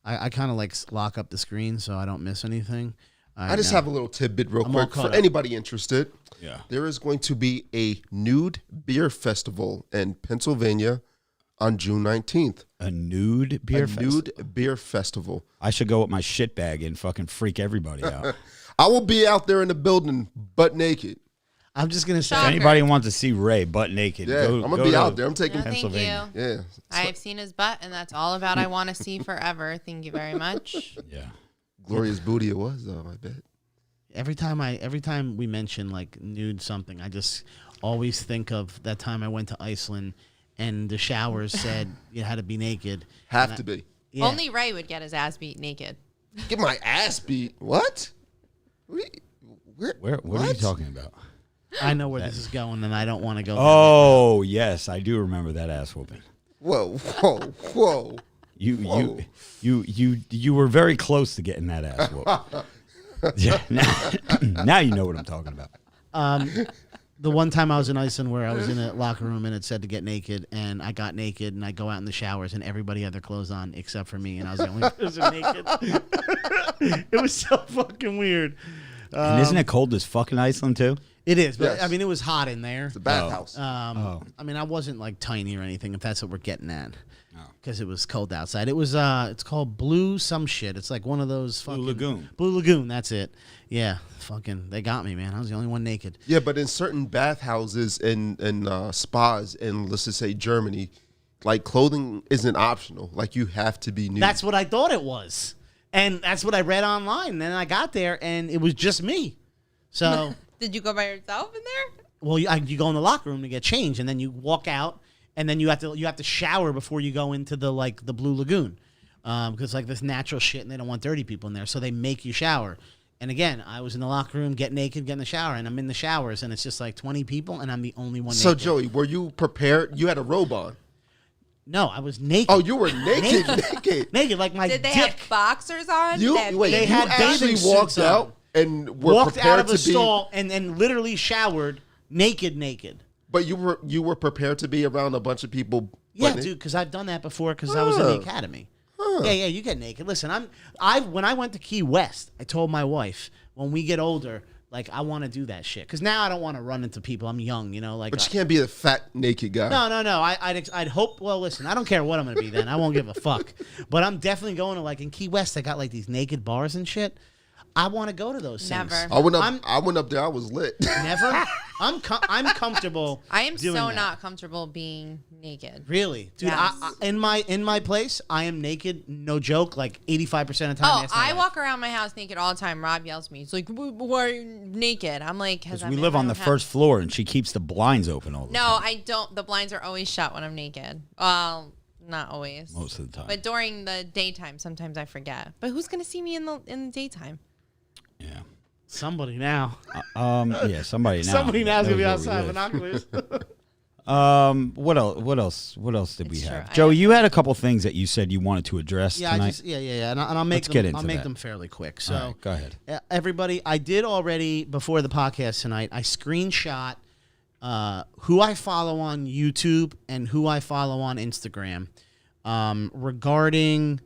S3: I kind of lock up the screen so I don't miss anything.
S4: I just have a little tidbit real quick for anybody interested.
S2: Yeah.
S4: There is going to be a nude beer festival in Pennsylvania on June 19th.
S2: A nude beer festival?
S4: Nude beer festival.
S2: I should go with my shit bag and fucking freak everybody out.
S4: I will be out there in the butt butt naked.
S3: I'm just going to say.
S2: If anybody wants to see Ray butt naked,
S4: I'm going to be out there. I'm taking
S2: Pennsylvania.
S1: Thank you.
S4: Yeah.
S1: I've seen his butt, and that's all about I want to see forever. Thank you very much.
S2: Yeah.
S4: Glorious booty it was, though, I bet.
S3: Every time we mention like nude something, I just always think of that time I went to Iceland and the showers said you had to be naked.
S4: Have to be.
S3: Yeah.
S1: Only Ray would get his ass beat naked.
S4: Get my ass beat? What?
S2: What are you talking about?
S3: I know where this is going, and I don't want to go.
S2: Oh, yes, I do remember that ass whooping.
S4: Whoa.
S2: You were very close to getting that ass whooped. Yeah, now you know what I'm talking about.
S3: The one time I was in Iceland where I was in a locker room and it said to get naked, and I got naked and I go out in the showers and everybody had their clothes on except for me, and I was the only person naked. It was so fucking weird.
S2: And isn't it cold as fucking Iceland too?
S3: It is, but
S4: Yes.
S3: I mean, it was hot in there.
S4: It's a bathhouse.
S3: I mean, I wasn't like tiny or anything, if that's what we're getting at. Because it was cold outside. It was, it's called Blue some shit. It's like one of those fucking... Blue Lagoon, that's it. Yeah, fucking, they got me, man. I was the only one naked.
S4: Yeah, but in certain bathhouses and spas in, let's just say, Germany, like, clothing isn't optional. Like, you have to be nude.
S3: That's what I thought it was. And that's what I read online. And then I got there, and it was just me. So...
S1: Did you go by yourself in there?
S3: Well, you go in the locker room to get changed, and then you walk out, and then you have to shower before you go into the Blue Lagoon, because like this natural shit, and they don't want dirty people in there, so they make you shower. And again, I was in the locker room, get naked, get in the shower, and I'm in the showers, and it's just like 20 people, and I'm the only one.
S4: So
S3: naked.
S4: Joey, were you prepared? You had a robe on.
S3: No, I was naked.
S4: Oh, you were naked.
S3: Naked, like my
S1: Did they
S3: dick.
S1: have boxers on?
S3: They had
S4: actually
S3: bathing
S4: walked
S3: suits
S4: out
S3: on.
S4: and were
S3: walked
S4: prepared
S3: out of a
S4: to be.
S3: stall and literally showered naked.
S4: But you were prepared to be around a bunch of people.
S3: Yeah, dude, because I've done that before because I was in the academy. Yeah, you get naked. Listen, when I went to Key West, I told my wife, when we get older, like, I want to do that shit. Because now I don't want to run into people. I'm young, you know. Like,
S4: but you can't be a fat, naked guy.
S3: No. I'd hope. Well, listen, I don't care what I'm going to be then. I won't give a fuck. But I'm definitely going to, like, in Key West, they got, like, these naked bars and shit. I want to go to those things.
S1: Never.
S4: I went up there. I was lit.
S3: Never? I'm comfortable.
S1: I am
S3: doing
S1: so
S3: that.
S1: not comfortable being naked.
S3: Really, dude.
S1: Yes.
S3: In my place, I am naked. No joke. Like 85% of the time.
S1: Oh,
S3: that's my
S1: I
S3: life.
S1: walk around my house naked all the time. Rob yells at me. He's like, "Why are you naked?" I'm like,
S2: Because we live on the first floor, and she keeps the blinds open all the time.
S1: No, I don't. The blinds are always shut when I'm naked. Well, not always.
S2: Most of the time.
S1: But during the daytime, sometimes I forget. But who's gonna see me in the daytime?
S2: Yeah.
S3: Somebody now.
S2: Yeah, somebody now.
S3: Somebody now is gonna be
S2: knows where we
S3: outside
S2: live.
S3: binoculars.
S2: What else did we
S1: It's
S2: have?
S1: true.
S2: Joey, you had a couple things that you said you wanted to address tonight.
S3: And I'll make
S2: Let's
S3: them.
S2: get into
S3: I'll make
S2: that.
S3: them fairly quick. So,
S2: All right, go ahead.
S3: Everybody, I did already before the podcast tonight. I screenshot who I follow on YouTube and who I follow on Instagram regarding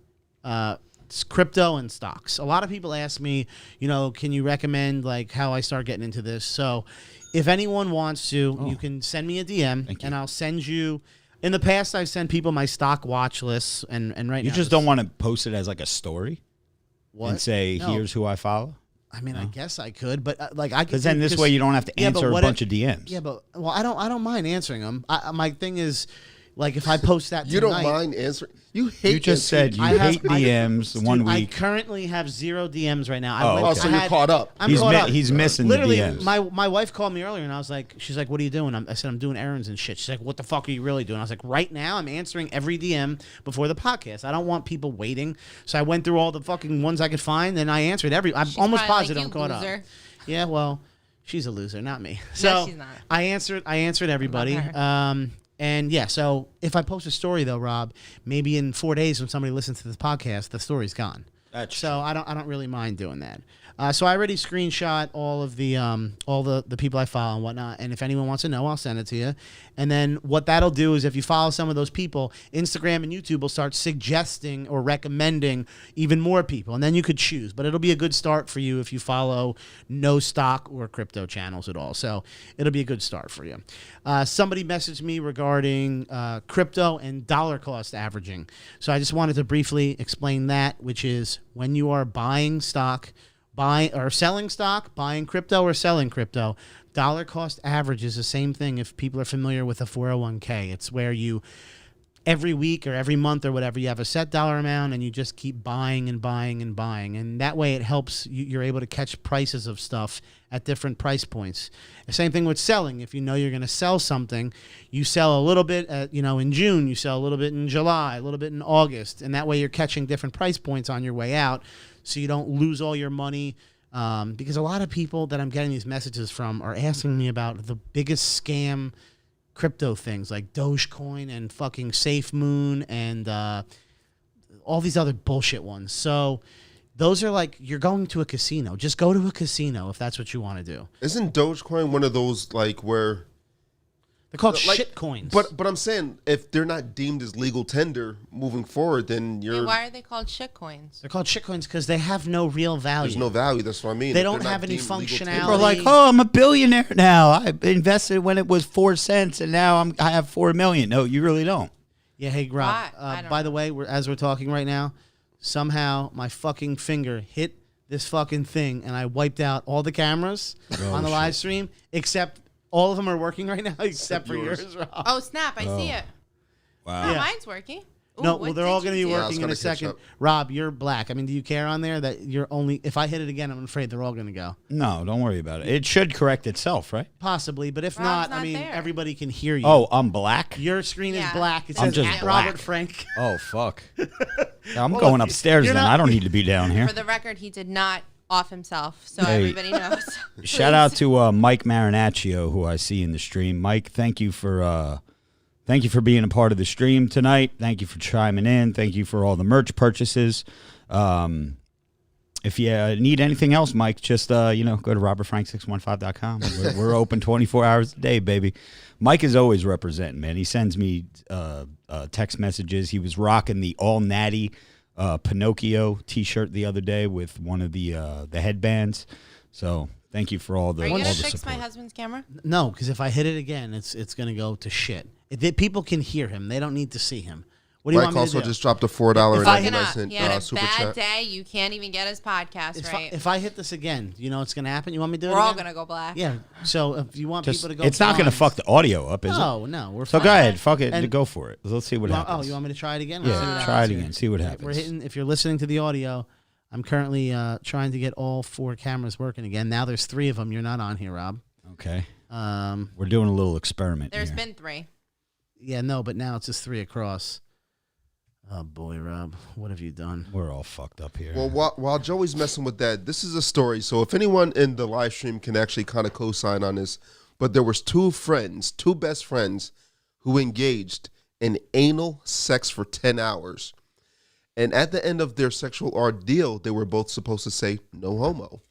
S3: crypto and stocks. A lot of people ask me, can you recommend like how I start getting into this? So if anyone wants to, you can send me a DM and I'll send you. In the past, I've sent people my stock watch lists, and right now
S2: You just don't want to post it as like a story
S3: what?
S2: and say,
S3: No.
S2: "Here's who I follow."
S3: I mean, I guess I could, but like I could.
S2: Because then this way you don't have to answer a bunch of DMs.
S3: Yeah, but I don't mind answering them. My thing is, like, if I post that
S4: You
S3: tonight,
S4: don't mind answering. You hate.
S2: You just
S4: answering.
S2: said you
S3: I have-
S2: hate DMs
S3: Dude,
S2: one
S3: I
S2: week.
S3: currently have 0 DMs right now.
S2: okay.
S4: So you're caught up.
S3: I'm
S2: He's
S3: caught up.
S2: he's missing
S3: Literally,
S2: the DMs.
S3: my wife called me earlier, and I was like, she's like, "What are you doing?" I said, "I'm doing errands and shit." She's like, "What the fuck are you really doing?" I was like, "Right now, I'm answering every DM before the podcast. I don't want people waiting." So I went through all the fucking ones I could find, and I answered every. I'm
S1: She's
S3: almost
S1: probably
S3: positive
S1: like,
S3: I'm
S1: "You
S3: caught
S1: loser."
S3: up. Yeah, well, she's a loser, not me. So
S1: she's not.
S3: I answered everybody.
S1: Love her.
S3: And yeah, so if I post a story though, Rob, maybe in 4 days when somebody listens to this podcast, the story's gone.
S2: That's
S3: So I don't really mind doing that. So I already screenshot all of the people I follow and whatnot. And if anyone wants to know, I'll send it to you. And then what that'll do is if you follow some of those people, Instagram and YouTube will start suggesting or recommending even more people. And then you could choose. But it'll be a good start for you if you follow no stock or crypto channels at all. So it'll be a good start for you. Somebody messaged me regarding crypto and dollar cost averaging. So I just wanted to briefly explain that, which is when you are buying stock, buying or selling stock, buying crypto or selling crypto, dollar cost average is the same thing if people are familiar with a 401k. It's where you every week or every month or whatever, you have a set dollar amount and you just keep buying and buying and buying. And that way it helps you're able to catch prices of stuff at different price points. The same thing with selling. If you know you're going to sell something, you sell a little bit in June, you sell a little bit in July, a little bit in August. And that way you're catching different price points on your way out so you don't lose all your money. Because a lot of people that I'm getting these messages from are asking me about the biggest scam crypto things like Dogecoin and fucking SafeMoon and all these other bullshit ones. So those are like, you're going to a casino. Just go to a casino if that's what you want to do.
S4: Isn't Dogecoin one of those like where
S3: They're called
S4: like,
S3: shit coins.
S4: But I'm saying if they're not deemed as legal tender moving forward, then
S1: Wait, why are they called shit coins?
S3: They're called shit coins because they have no real value.
S4: there's no value. That's what I mean.
S3: They
S4: If
S3: don't
S4: they're not
S3: have any
S4: deemed legal
S3: functionality.
S4: tender-
S2: People are like, "Oh, I'm a billionaire now. I invested when it was 4 cents, and now I have 4 million." No, you really don't.
S3: Yeah, hey, Rob.
S1: Why? I don't
S3: By
S1: know.
S3: the way, as we're talking right now, somehow my fucking finger hit this fucking thing, and I wiped out all the cameras on the live stream, except all of them are working right now, except for yours, Rob.
S1: Oh, snap. I see it.
S2: Wow.
S1: Oh,
S3: Yeah.
S1: mine's working. Ooh,
S3: No,
S1: what
S3: well, they're all
S1: did
S3: going to be
S1: you do?
S4: I was
S3: working in a
S4: gonna catch
S3: second.
S4: up.
S3: Rob, you're black. I mean, do you care on there that you're only... If I hit it again, I'm afraid they're all going to go.
S2: No, don't worry about it. It should correct itself, right?
S3: Possibly, but if
S1: Rob's
S3: not, I
S1: not
S3: mean,
S1: there.
S3: everybody can hear you.
S2: Oh, I'm black.
S3: Your screen is
S1: Yeah.
S3: black. It
S2: I'm
S3: says
S2: just
S3: at
S2: black.
S3: Robert Frank.
S2: Oh, fuck. I'm
S3: Well,
S2: going upstairs
S3: you're
S2: then.
S3: not-
S2: I don't need to be down here.
S1: For the record, he did not off himself, so
S2: Hey.
S1: everybody knows.
S2: Shout out to Mike Marinaccio, who I see in the stream. Mike, thank you for being a part of the stream tonight. Thank you for chiming in. Thank you for all the merch purchases. if you need anything else, Mike, just go to robertfrank615.com. We're open 24 hours a day, baby. Mike is always representing, man. He sends me text messages. He was rocking the all natty Pinocchio T-shirt the other day with one of the headbands. So thank you for all the.
S1: Are you
S2: all
S1: gonna
S2: the
S1: fix
S2: support.
S1: my husband's camera?
S3: No, because if I hit it again, it's gonna go to shit. People can hear him. They don't need to see him. What do you
S4: Mike
S3: want me
S4: also
S3: to do?
S4: just dropped a $4
S3: If I-
S1: Fucking up.
S4: 99
S1: He had a
S4: super
S1: bad
S4: chat.
S1: day. You can't even get his podcast right.
S3: If I hit this again, you know what's gonna happen? You want me to do it
S1: We're all
S3: again?
S1: gonna go black.
S3: Yeah. So if you want
S2: Just,
S3: people to go,
S2: it's not going to
S3: blind-
S2: fuck the audio up, is it?
S3: No, we're
S2: So
S3: fine.
S2: go ahead, fuck it,
S3: And-
S2: go for it. Let's see what happens.
S3: Oh, you want me to try it again? Let's see what
S2: Yeah,
S3: happens
S2: try it
S3: here.
S2: again. See what
S3: We're
S2: happens.
S3: hitting. If you're listening to the audio, I'm currently trying to get all 4 cameras working again. Now there's 3 of them. You're not on here, Rob.
S2: Okay. We're doing a little experiment
S1: There's
S2: here.
S1: been 3.
S3: Yeah, no, but now it's just 3 across. Oh boy, Rob, what have you done?
S2: We're all fucked up here.
S4: Well, while Joey's messing with that, this is a story. So if anyone in the live stream can actually kind of co-sign on this, but there was 2 best friends, who engaged in anal sex for 10 hours. And at the end of their sexual ordeal, they were both supposed to say no homo.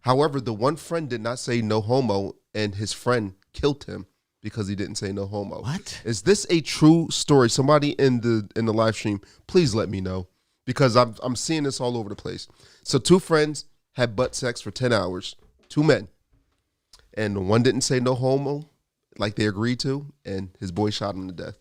S4: However, the one friend did not say no homo, and his friend killed him because he didn't say no homo.
S3: What?
S4: Is this a true story? Somebody in the live stream, please let me know, because I'm seeing this all over the place. So 2 friends had butt sex for 10 hours, 2 men, and one didn't say no homo like they agreed to, and his boy shot him to death.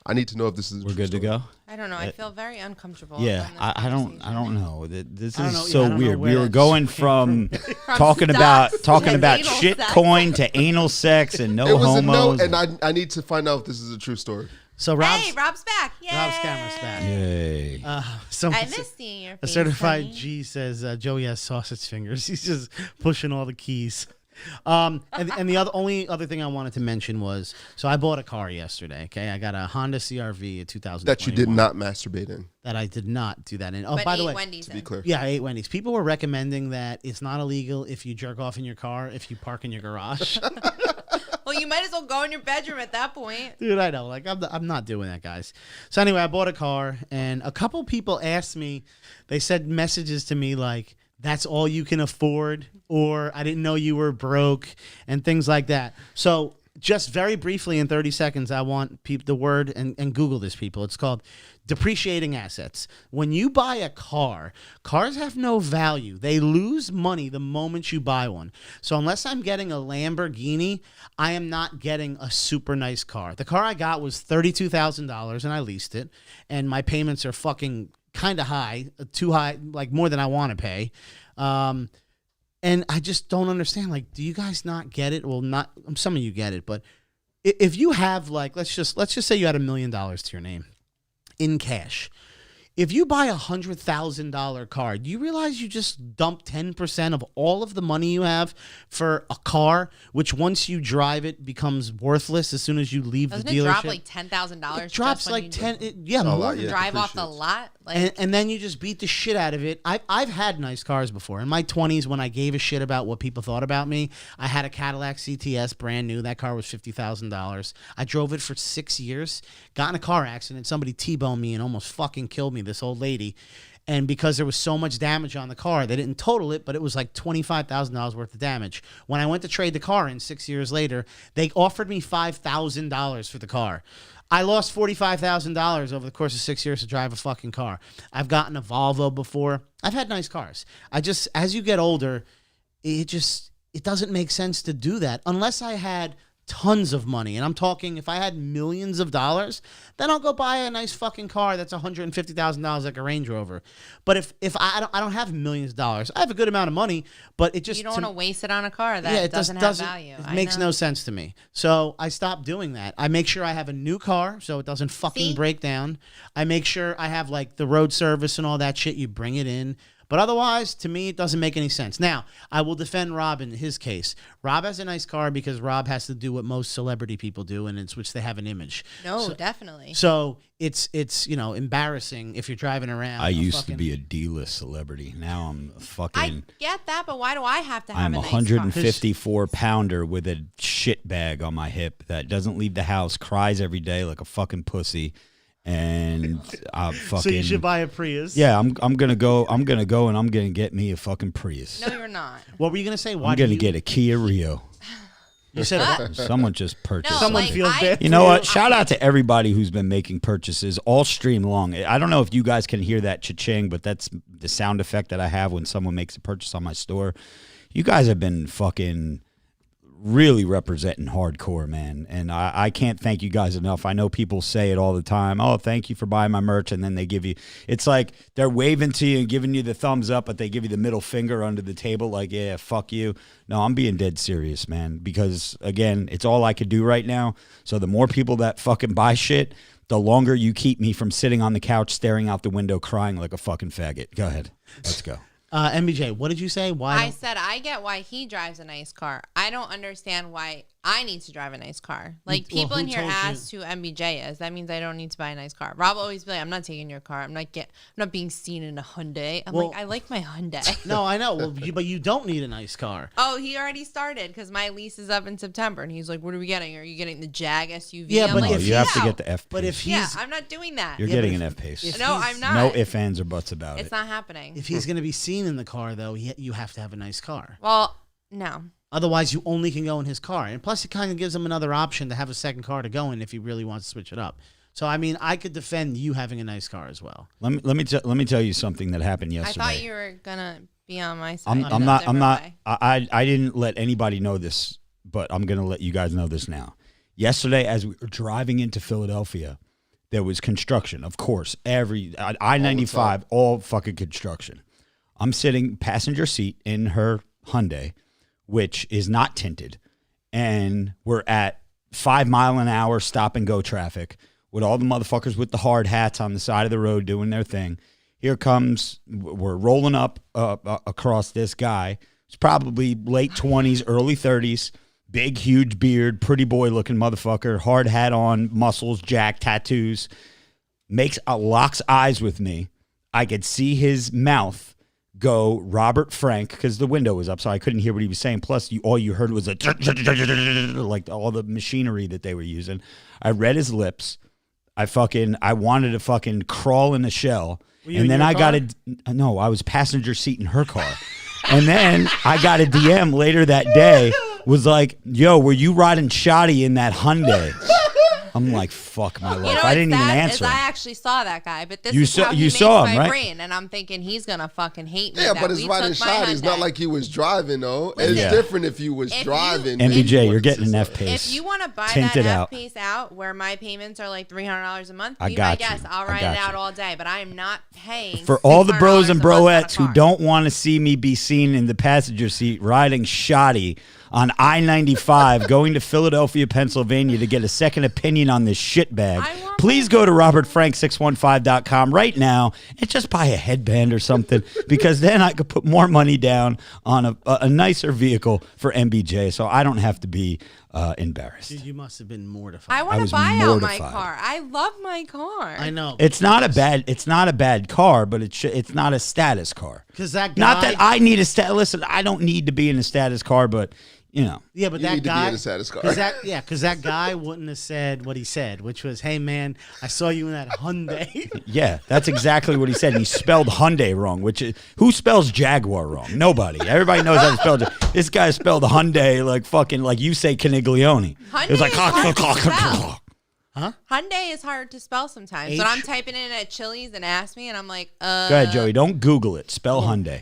S4: I need to know if this is a
S2: We're
S4: true
S2: good to
S4: story.
S2: go.
S1: I don't know. I feel very uncomfortable.
S2: Yeah,
S1: from this
S2: I don't
S1: conversation.
S2: know. This
S3: I don't
S2: is
S3: know- yeah, I
S2: so
S3: don't know
S2: weird.
S3: where
S2: We were
S3: that
S2: going
S3: came
S2: from
S1: From
S2: talking about
S1: stocks to anal
S2: shit
S1: sex.
S2: coin to anal sex and no
S4: It was a no,
S2: homos.
S4: and I need to find out if this is a true story.
S3: So Rob's,
S1: Hey, Rob's back. Yay.
S3: Rob's camera's back.
S2: Yay.
S3: So
S1: I missed seeing your
S3: a
S1: face.
S3: certified
S1: honey.
S3: G says Joey has sausage fingers. He's just pushing all the keys. And the only other thing I wanted to mention was, so I bought a car yesterday. Okay, I got a Honda CR-V, a 2021.
S4: That you did not masturbate in,
S3: That I did not do that in. Oh,
S1: But
S3: by the
S1: ate
S3: way,
S1: Wendy's
S4: to be
S1: in.
S4: clear.
S3: yeah, I ate Wendy's. People were recommending that it's not illegal if you jerk off in your car if you park in your garage.
S1: Well, you might as well go in your bedroom at that point.
S3: Dude, I know. Like, I'm not doing that, guys. So anyway, I bought a car, and a couple people asked me. They said messages to me like, "That's all you can afford," or "I didn't know you were broke," and things like that. So just very briefly in 30 seconds, I want the word, and Google this, people. It's called depreciating assets. When you buy a car, cars have no value. They lose money the moment you buy one. So unless I'm getting a Lamborghini, I am not getting a super nice car. The car I got was $32,000 and I leased it, and my payments are fucking kind of high, too high, like more than I want to pay. And I just don't understand. Like, do you guys not get it? Well, not some of you get it, but if you have, like, let's just say you had $1 million to your name in cash. If you buy $100,000 car, do you realize you just dumped 10% of all of the money you have for a car, which once you drive it becomes worthless as soon as you leave
S1: Doesn't
S3: the
S1: it
S3: dealership?
S1: drop like $10,000?
S3: It drops like 10. Yeah,
S4: Oh,
S3: more
S4: yeah.
S3: than
S1: Drive off the
S4: depreciates.
S1: lot. Like,
S3: and then you just beat the shit out of it. I've had nice cars before. In my 20s, when I gave a shit about what people thought about me, I had a Cadillac CTS, brand new. That car was $50,000. I drove it for 6 years. Got in a car accident. Somebody T-boned me and almost fucking killed me, this old lady. And because there was so much damage on the car, they didn't total it, but it was like $25,000 worth of damage. When I went to trade the car in 6 years later, they offered me $5,000 for the car. I lost $45,000 over the course of 6 years to drive a fucking car. I've gotten a Volvo before. I've had nice cars. As you get older, it doesn't make sense to do that unless I had tons of money. And I'm talking, if I had millions of dollars, then I'll go buy a nice fucking car that's $150,000 like a Range Rover. But if I don't have millions of dollars, I have a good amount of money, but it just
S1: you don't want to waste it on a car that
S3: it
S1: doesn't have value.
S3: It
S1: I
S3: makes
S1: know.
S3: no sense to me. So I stopped doing that. I make sure I have a new car so it doesn't fucking
S1: See?
S3: break down. I make sure I have like the road service and all that shit. You bring it in. But otherwise, to me, it doesn't make any sense. Now, I will defend Rob in his case. Rob has a nice car because Rob has to do what most celebrity people do, and it's which they have an image.
S1: No, definitely.
S3: So it's embarrassing if you're driving around.
S2: I used to be a D-list celebrity. Now I'm a fucking.
S1: I get that, but why do I have to have
S2: I'm
S1: a
S2: a
S1: nice
S2: 154 pounder with a shit bag on my hip that doesn't leave the house, cries every day like a fucking pussy, and I fucking.
S3: So you should buy a Prius.
S2: Yeah, I'm gonna go, and I'm gonna get me a fucking Prius.
S1: No, you're not.
S3: What were you gonna say?
S2: I'm gonna get a Kia Rio.
S3: You said what?
S2: Someone just purchased.
S1: No,
S3: Someone
S1: like,
S3: feels bad.
S2: You know what? Shout out to everybody who's been making purchases all stream long. I don't know if you guys can hear that cha-ching, but that's the sound effect that I have when someone makes a purchase on my store. You guys have been fucking really representing hardcore, man. And I can't thank you guys enough. I know people say it all the time. Oh, thank you for buying my merch. And then they give you, it's like they're waving to you and giving you the thumbs up, but they give you the middle finger under the table like, yeah, fuck you. No, I'm being dead serious, man, because again, it's all I could do right now. So the more people that fucking buy shit, the longer you keep me from sitting on the couch staring out the window crying like a fucking faggot. Go ahead. Let's go.
S3: MBJ, what did you say? Why?
S1: I said I get why he drives a nice car. I don't understand why I need to drive a nice car. Like,
S3: Well,
S1: people
S3: who
S1: in here
S3: told
S1: ask who MBJ is. That means I don't need to buy a nice car. Rob always be like, I'm not taking your car. I'm not being seen in a Hyundai. I'm
S3: Well-
S1: like, I like my Hyundai.
S3: No, I know. Well, but you don't need a nice car.
S1: Oh, he already started because my lease is up in September, and he's like, "What are we getting? Are you getting the Jag SUV?"
S3: Yeah,
S1: I'm
S3: but
S1: like,
S2: No, you have to
S1: "No."
S2: get the F-Pace.
S3: But if he's
S1: Yeah, I'm not doing that.
S2: You're
S3: Yeah,
S2: getting
S3: but
S2: an
S3: if-
S2: F-Pace.
S3: if
S1: No,
S3: he's-
S1: I'm not.
S2: No ifs, ands, or buts about
S1: It's
S2: it.
S1: not happening.
S3: if he's going to be seen in the car, though, you have to have a nice car.
S1: Well, no.
S3: Otherwise, you only can go in his car. And plus, it kind of gives him another option to have a second car to go in if he really wants to switch it up. So, I mean, I could defend you having a nice car as well.
S2: Let me tell you something that happened
S1: I
S2: yesterday.
S1: thought you were gonna be on my side.
S2: I'm
S1: in a
S2: not.
S1: different way.
S2: I didn't let anybody know this, but I'm gonna let you guys know this now. Yesterday, as we were driving into Philadelphia, there was construction. Of course, every I-95, all fucking construction. I'm sitting passenger seat in her Hyundai, which is not tinted, and we're at 5 mile an hour stop and go traffic with all the motherfuckers with the hard hats on the side of the road doing their thing. Here comes, we're rolling up across this guy. He's probably late 20s, early 30s, big, huge beard, pretty boy looking motherfucker, hard hat on, muscles, jacked, tattoos. Locks eyes with me. I could see his mouth go Robert Frank because the window was up, so I couldn't hear what he was saying. Plus, all you heard was like all the machinery that they were using. I read his lips. I wanted to fucking crawl in a shell.
S3: Were you
S2: And
S3: in
S2: then
S3: your
S2: I
S3: car?
S2: no, I was passenger seat in her car. And then I got a DM later that day, was like, yo, were you riding shoddy in that Hyundai? I'm like, fuck my life.
S1: You know,
S2: I didn't even
S1: sad
S2: answer.
S1: is I actually saw that guy, but this
S2: You
S1: is
S2: saw-
S1: how
S2: you
S1: he makes
S2: saw him,
S1: my
S2: right?
S1: brain, and I'm thinking he's gonna fucking hate me.
S4: Yeah,
S1: that
S4: but it's
S1: we
S4: riding
S1: took my
S4: shot. It's not
S1: Hyundai.
S4: like he was driving, though.
S1: Listen,
S4: It's
S2: Yeah.
S4: different if he was
S1: if you-
S4: driving.
S2: MBJ, you're
S4: What
S2: getting
S4: is
S2: an
S4: this?
S2: F-Pace.
S1: If you want to buy
S2: Tint
S1: that
S2: it out.
S1: F-Pace out, where my payments are like $300 a month,
S2: I
S1: be
S2: got
S1: my
S2: you.
S1: guest. I'll
S2: I
S1: ride
S2: got
S1: it out
S2: you.
S1: all day, but I am not paying
S2: For all the bros and
S1: $600 a month on a
S2: broettes who
S1: car.
S2: don't want to see me be seen in the passenger seat riding shoddy on I-95 going to Philadelphia, Pennsylvania to get a second opinion on this shitbag,
S1: I want
S2: please go to robertfrank615.com right now and just buy a headband or something, because then I could put more money down on a nicer vehicle for MBJ so I don't have to be embarrassed.
S3: Dude, you must have been mortified.
S1: I want
S2: was
S1: to buy out my
S2: mortified.
S1: car. I love my car.
S3: I know.
S2: It's not a bad car, but it's not a status car.
S3: Because that guy.
S2: Not that I need a listen, I don't need to be in a status car, but you know.
S3: Yeah, but
S4: You
S3: that
S4: need to be
S3: guy.
S4: in a status car.
S3: Because that guy wouldn't have said what he said, which was, "Hey man, I saw you in that Hyundai."
S2: Yeah, that's exactly what he said. And he spelled Hyundai wrong, which is, who spells Jaguar wrong? Nobody. Everybody knows how to spell it. This guy spelled Hyundai like fucking, like you say Caniglione. It was like,
S1: Hyundai is hard to spell.
S3: Huh?
S1: Hyundai is hard to spell sometimes. When I'm typing in at Chili's and ask me, and I'm like,
S2: go ahead, Joey. Don't Google it. Spell Hyundai.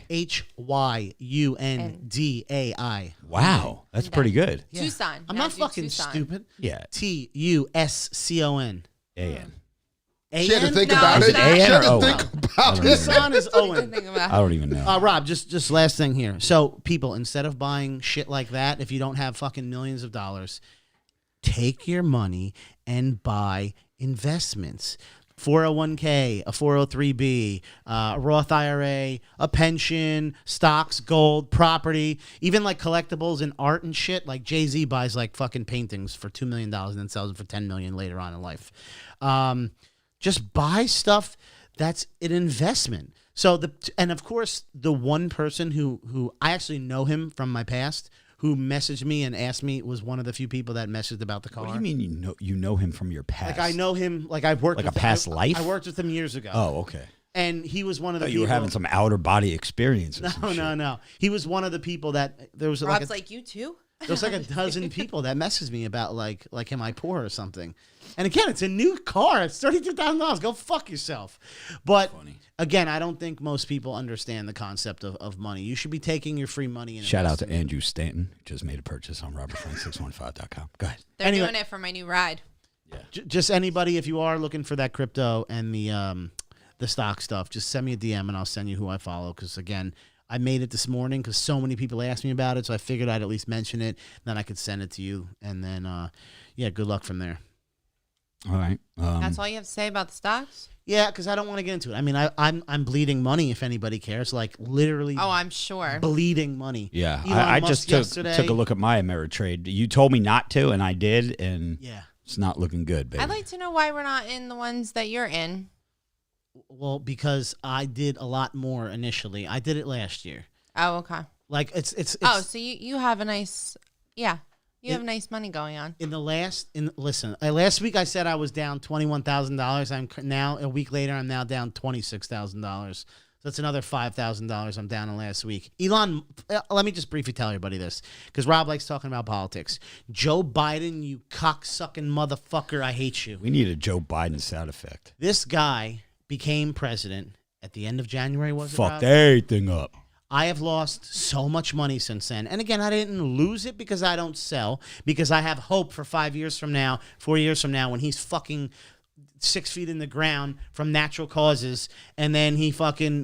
S3: HYUNDAI.
S2: Wow, that's pretty good.
S3: Yeah.
S1: Tucson.
S3: I'm
S1: Now
S3: not
S1: do
S3: fucking
S1: Tucson.
S3: stupid.
S2: Yeah.
S3: TUSCON.
S2: A-N.
S4: She had to think
S1: No,
S4: about
S1: it's
S4: it.
S1: not.
S4: She had
S2: A-N or
S4: to
S2: O-N?
S4: think about it.
S3: Tucson is
S1: Didn't
S3: Owen.
S1: think about
S2: I don't even know.
S3: Rob, just last thing here. So, people, instead of buying shit like that, if you don't have fucking millions of dollars, take your money and buy investments. 401k, a 403b, a Roth IRA, a pension, stocks, gold, property, even like collectibles and art and shit. Like Jay-Z buys like fucking paintings for $2 million and then sells them for $10 million later on in life. Just buy stuff that's an investment. So and of course, the one person who I actually know him from my past, who messaged me and asked me, was one of the few people that messaged about the car.
S2: What do you mean you know him from your past?
S3: Like I know him, like I've worked
S2: like
S3: with
S2: a past life?
S3: I worked with him years ago.
S2: Oh, okay.
S3: And he was one of the
S2: Oh,
S3: people.
S2: you were having some outer body experiences.
S3: No. He was one of the people that there was
S1: Rob's like, you too?
S3: There was like a dozen people that messaged me about like am I poor or something. And again, it's a new car. It's $32,000. Go fuck yourself. But again, I don't think most people understand the concept of money. You should be taking your free money and
S2: Shout out to
S3: investing it.
S2: Andrew Stanton. Just made a purchase on robertfrank615.com. Go ahead.
S1: They're
S3: Anyway.
S1: doing it for my new ride.
S3: Just anybody, if you are looking for that crypto and the stock stuff, just send me a DM and I'll send you who I follow. Because again, I made it this morning because so many people asked me about it, so I figured I'd at least mention it. Then I could send it to you, and then good luck from there.
S2: All right.
S1: That's all you have to say about the stocks?
S3: Yeah, because I don't want to get into it. I mean, I'm bleeding money. If anybody cares, like literally.
S1: Oh, I'm sure.
S3: Bleeding money.
S2: Yeah,
S3: Elon
S2: I
S3: Musk
S2: just took a look at my Ameritrade. You told me not to, and I did, and it's not looking good, baby.
S1: I'd like to know why we're not in the ones that you're in.
S3: Well, because I did a lot more initially. I did it last year.
S1: Oh, okay.
S3: Like it's
S1: Oh, so you have a nice, you have nice money going on.
S3: last week I said I was down $21,000. I'm now a week later. I'm now down $26,000. So that's another $5,000 I'm down in last week. Elon, let me just briefly tell everybody this because Rob likes talking about politics. Joe Biden, you cocksucking motherfucker, I hate you.
S2: We need a Joe Biden sound effect.
S3: This guy became president at the end of January. Was it?
S2: Fucked
S3: Rob?
S2: everything up.
S3: I have lost so much money since then. And again, I didn't lose it because I don't sell, because I have hope for 4 years from now, when he's fucking 6 feet in the ground from natural causes, and then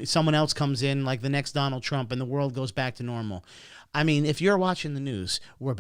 S3: someone else comes in like the next Donald Trump, and the world goes back to normal. I mean, if you're watching the news, we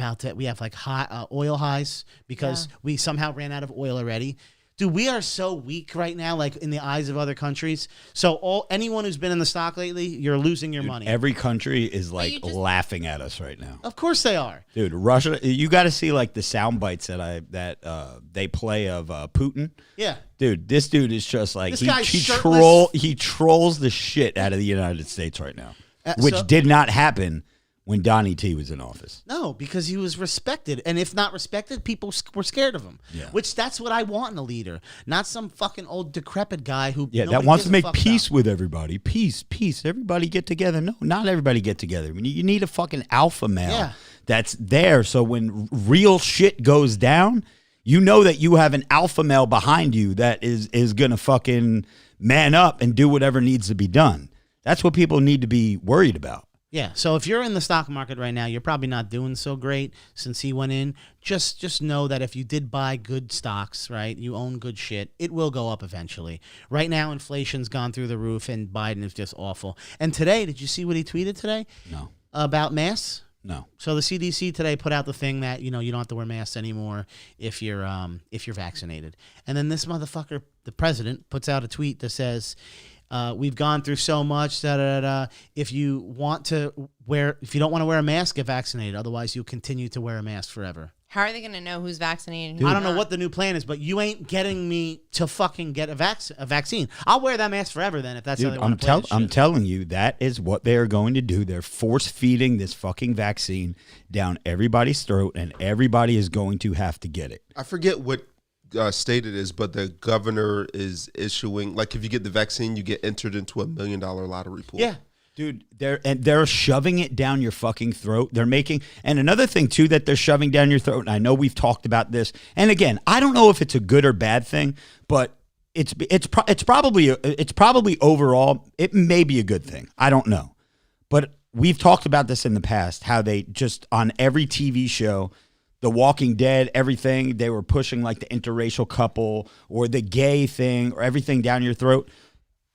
S3: have like high oil highs because we somehow ran out of oil already. Dude, we are so weak right now, like in the eyes of other countries. So anyone who's been in the stock lately, you're losing your money.
S2: Every country is like laughing at us right now.
S3: Of course they are.
S2: Dude, Russia, you got to see like the sound bites that they play of Putin.
S3: Yeah.
S2: Dude, this dude is just like
S3: he
S2: trolls the shit out of the United States right now, which
S3: so-
S2: did not happen when Donnie T was in office.
S3: No, because he was respected. And if not respected, people were scared of him.
S2: Yeah.
S3: Which that's what I want in a leader. Not some fucking old decrepit guy who
S2: that wants to make peace with everybody. Peace. Everybody get together. No, not everybody get together. You need a fucking alpha male that's there. So when real shit goes down, you know that you have an alpha male behind you that is going to fucking man up and do whatever needs to be done. That's what people need to be worried about.
S3: Yeah, so if you're in the stock market right now, you're probably not doing so great since he went in. Just know that if you did buy good stocks, right, you own good shit, it will go up eventually. Right now, inflation's gone through the roof, and Biden is just awful. And today, did you see what he tweeted today?
S2: No.
S3: About masks?
S2: No.
S3: So the CDC today put out the thing that, you don't have to wear masks anymore if you're vaccinated. And then this motherfucker, the president, puts out a tweet that says, we've gone through so much. If you don't want to wear a mask, get vaccinated. Otherwise, you'll continue to wear a mask forever.
S1: How are they going to know who's vaccinated?
S3: I don't know what the new plan is, but you ain't getting me to fucking get a vaccine. I'll wear that mask forever then if that's how they want to play this shit.
S2: I'm telling you, that is what they are going to do. They're force feeding this fucking vaccine down everybody's throat, and everybody is going to have to get it.
S4: I forget what state it is, but the governor is issuing, like, if you get the vaccine, you get entered into $1 million lottery pool.
S3: Yeah.
S2: Dude, they're shoving it down your fucking throat. And another thing too that they're shoving down your throat, and I know we've talked about this. And again, I don't know if it's a good or bad thing, but it's probably overall it may be a good thing. I don't know, but we've talked about this in the past. How they just on every TV show, The Walking Dead, everything they were pushing like the interracial couple or the gay thing or everything down your throat.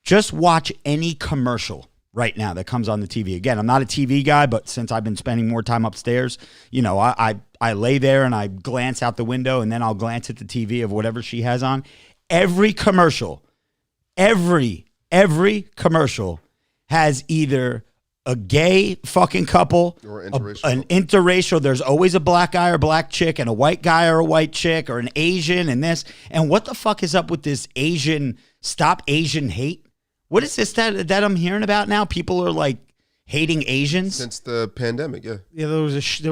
S2: Just watch any commercial right now that comes on the TV. Again, I'm not a TV guy, but since I've been spending more time upstairs, I lay there and I glance out the window and then I'll glance at the TV of whatever she has on. Every commercial has either a gay fucking couple
S4: or
S2: an interracial. There's always a black guy or black chick and a white guy or a white chick or an Asian and this. And what the fuck is up with this Stop Asian hate? What is this that I'm hearing about now? People are like hating Asians.
S4: Since the pandemic, yeah.
S3: Yeah, there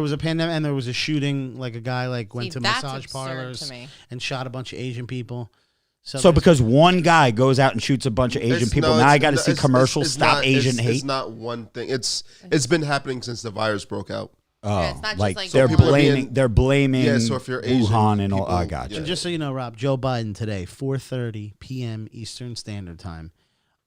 S3: was a pandemic and there was a shooting. Like a guy went to
S1: that's
S3: massage
S1: absurd
S3: parlors
S1: to me.
S3: and shot a bunch of Asian people.
S2: So because one guy goes out and shoots a bunch of Asian people, now I got to see commercials stop Asian hate.
S4: It's not one thing. It's been happening since the virus broke out.
S1: Yeah, it's not just
S2: like
S1: like
S2: they're
S1: people
S2: blaming
S4: Yeah, so if you're Asian,
S2: Wuhan and all.
S4: people-
S2: I got you.
S3: And just so you know, Rob, Joe Biden today, 4:30 p.m. Eastern Standard Time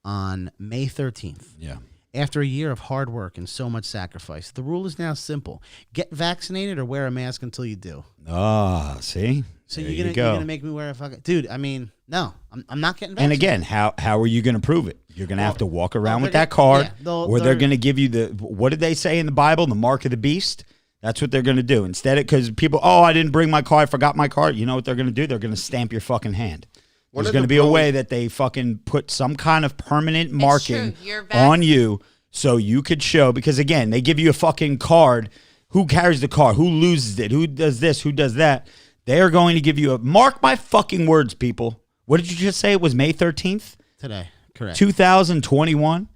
S3: on May 13th.
S2: Yeah.
S3: After a year of hard work and so much sacrifice, the rule is now simple. Get vaccinated or wear a mask until you do.
S2: Ah, see?
S3: So
S2: There
S3: you're
S2: you
S3: gonna
S2: go.
S3: make me wear a fucking... Dude, I mean, no. I'm not getting
S2: And
S3: vaccinated.
S2: again, how are you going to prove it? You're going to have to walk around
S3: they're
S2: with that
S3: gonna-
S2: card,
S3: yeah, they'll-
S2: or they're
S3: they're-
S2: going to give you the, what did they say in the Bible? The mark of the beast? That's what they're going to do. Instead of, because people, I didn't bring my card, I forgot my card. You know what they're going to do? They're going to stamp your fucking hand.
S4: One
S2: There's
S4: of
S2: going
S4: the
S2: to be a
S4: pros-
S2: way that they fucking put some kind of permanent marking
S1: true. Your
S2: on you so you could show, because again, they give you a fucking card. Who carries the card? Who loses it? Who does this? Who does that? They are going to give you mark my fucking words, people. What did you just say? It was May 13th?
S3: Today, correct.
S2: 2021.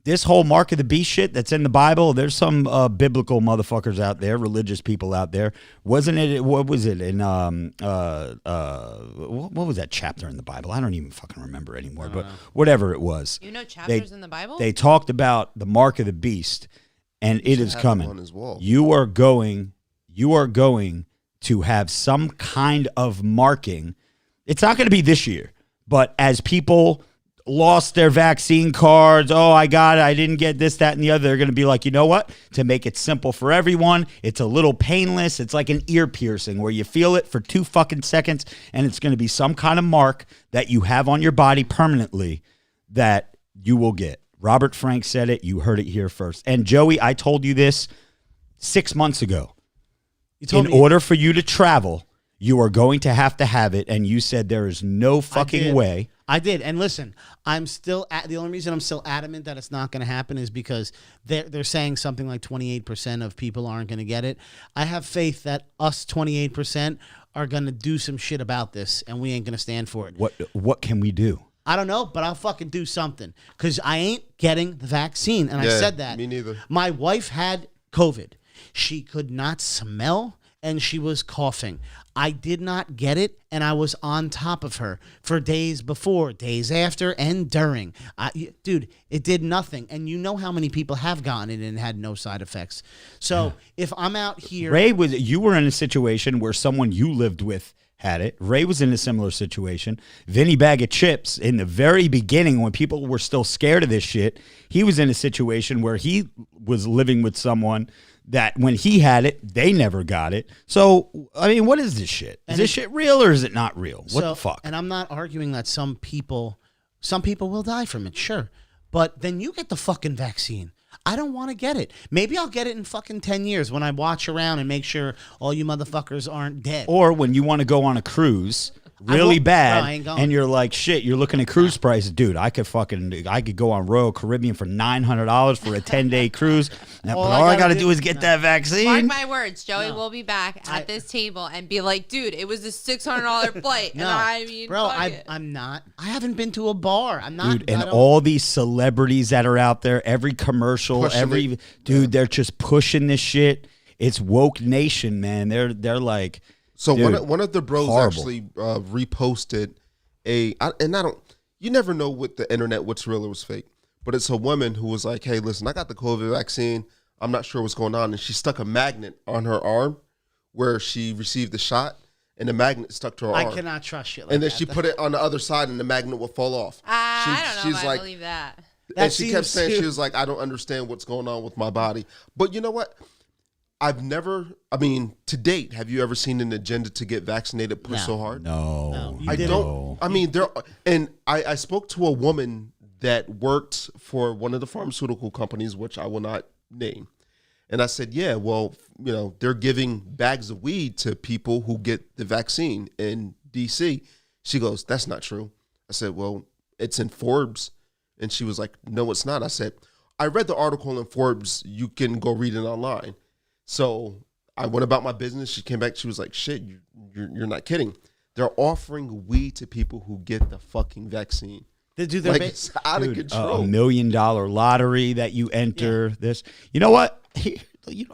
S2: This whole mark of the beast shit that's in the Bible, there's some biblical motherfuckers out there, religious people out there. Wasn't it? What was it in what was that chapter in the Bible? I don't even fucking remember anymore. But whatever it was,
S1: You know chapters in the Bible?
S2: they talked about the mark of the beast, and it is
S4: have
S2: coming.
S4: it on his wall.
S2: You are going to have some kind of marking. It's not going to be this year, but as people lost their vaccine cards, I got it, I didn't get this, that, and the other, they're going to be like, you know what? To make it simple for everyone, it's a little painless. It's like an ear piercing where you feel it for 2 fucking seconds, and it's going to be some kind of mark that you have on your body permanently that you will get. Robert Frank said it. You heard it here first. And Joey, I told you this 6 months ago.
S3: You told
S2: In
S3: me
S2: order for you to travel, you are going to have it, and you said there is no fucking
S3: did.
S2: way.
S3: I did. And listen, I'm still the only reason I'm still adamant that it's not going to happen is because they're saying something like 28% of people aren't going to get it. I have faith that us 28% are going to do some shit about this, and we ain't going to stand for it.
S2: What can we do?
S3: I don't know, but I'll fucking do something because I ain't getting the vaccine. And I
S4: Yeah,
S3: said that.
S4: me neither.
S3: My wife had COVID. She could not smell and she was coughing. I did not get it, and I was on top of her for days before, days after, and during. Dude, it did nothing. And you know how many people have gotten it and had no side effects. So if I'm out here...
S2: You were in a situation where someone you lived with had it. Ray was in a similar situation. Vinny Bag of Chips, in the very beginning when people were still scared of this shit, he was in a situation where he was living with someone that when he had it, they never got it. So, I mean, what is this shit? Is this shit real or is it not real? What the fuck?
S3: And I'm not arguing that some people will die from it, sure. But then you get the fucking vaccine. I don't want to get it. Maybe I'll get it in fucking 10 years when I watch around and make sure all you motherfuckers aren't dead.
S2: Or when you want to go on a cruise really
S3: won't- no, I
S2: bad
S3: ain't going.
S2: and you're like, shit, you're looking at cruise prices. Dude, I could go on Royal Caribbean for $900 for a 10-day cruise. But all I got to do is get that
S1: Mark
S2: vaccine.
S1: my words, Joey will be back at this table and be like, dude, it was a $600 flight.
S3: No,
S1: And I mean,
S3: bro,
S1: fuck it.
S3: I'm not. I haven't been to a bar. I'm not.
S2: Dude, and
S3: I don't-
S2: all these celebrities that are out there, every commercial,
S4: Pushing
S2: they're just pushing this shit. It's woke nation, man. They're like,
S4: So
S2: dude,
S4: one of the bros
S2: horrible.
S4: actually reposted you never know with the internet what's real or what's fake, but it's a woman who was like, hey, listen, I got the COVID vaccine. I'm not sure what's going on. And she stuck a magnet on her arm where she received the shot, and the magnet stuck to her arm.
S3: I cannot trust shit like
S4: And then
S3: that.
S4: she put it on the other side, and the magnet will fall off.
S1: I don't know
S4: she's
S1: if I
S4: like,
S1: believe that.
S4: and she kept
S3: seems
S4: saying,
S3: too-
S4: she was like, I don't understand what's going on with my body. But you know what? To date, have you ever seen an agenda to get vaccinated push
S3: No.
S4: so hard?
S2: no,
S3: you
S4: I
S3: didn't.
S4: don't. I mean, I spoke to a woman that worked for one of the pharmaceutical companies, which I will not name. And I said, yeah, well, they're giving bags of weed to people who get the vaccine in DC. She goes, that's not true. I said, well, it's in Forbes. And she was like, no, it's not. I said, I read the article in Forbes. You can go read it online. So I went about my business. She came back. She was like, shit, you're not kidding. They're offering weed to people who get the fucking vaccine.
S3: Dude,
S4: Like it's out of control.
S2: $1 million lottery that you enter. This, you know what?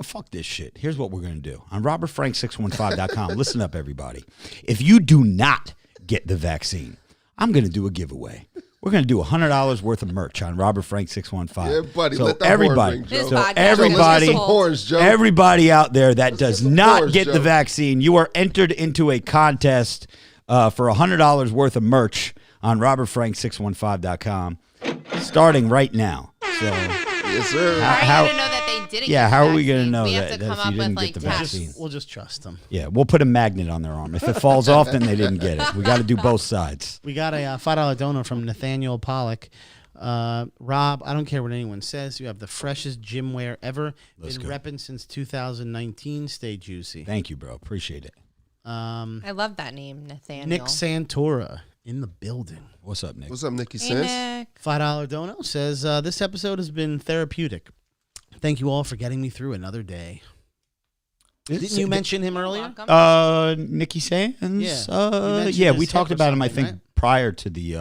S2: Fuck this shit. Here's what we're gonna do on RobertFrank615.com. Listen up, everybody. If you do not get the vaccine, I'm gonna do a giveaway. We're gonna do $100 worth of merch on RobertFrank615.
S4: Yeah, buddy.
S2: So
S4: let that
S2: everybody,
S4: horn ring, Joe.
S1: This podcast
S2: everybody,
S1: is
S4: Some horns, Joe.
S2: everybody out there that does
S4: some
S2: not
S4: horns,
S2: get the
S4: Joe.
S2: vaccine, you are entered into a contest for $100 worth of merch on RobertFrank615.com, starting right now. So,
S4: Yes, sir.
S1: How are you
S2: how-
S1: going to know that they didn't
S2: yeah,
S1: get the
S2: how are we gonna
S1: vaccine?
S2: know
S1: we
S2: that-
S1: have to
S2: that
S1: come
S2: if you
S1: up
S2: didn't
S1: with
S2: get
S1: like
S2: the
S1: tests.
S2: vaccine?
S3: We'll just trust them.
S2: yeah, we'll put a magnet on their arm. If it falls off, then they didn't get it. We got to do both sides.
S3: We got a $5 donor from Nathaniel Pollock. Rob, I don't care what anyone says. You have the freshest gym wear ever.
S2: Let's
S3: Been
S2: go.
S3: repping since 2019. Stay juicy.
S2: Thank you, bro. Appreciate it.
S1: I love that name, Nathaniel.
S3: Nick Santora in the building.
S2: What's up, Nick?
S4: What's up, Nikki
S1: Hey,
S4: Sense?
S1: Nick.
S3: $5 dono says, this episode has been therapeutic. Thank you all for getting me through another day. Didn't you mention him earlier?
S1: Welcome.
S2: Nikki Sands?
S3: Yeah. You mentioned
S2: Yeah,
S3: his
S2: we
S3: hip
S2: talked
S3: or
S2: about him, I
S3: something,
S2: think,
S3: right?
S2: prior to the...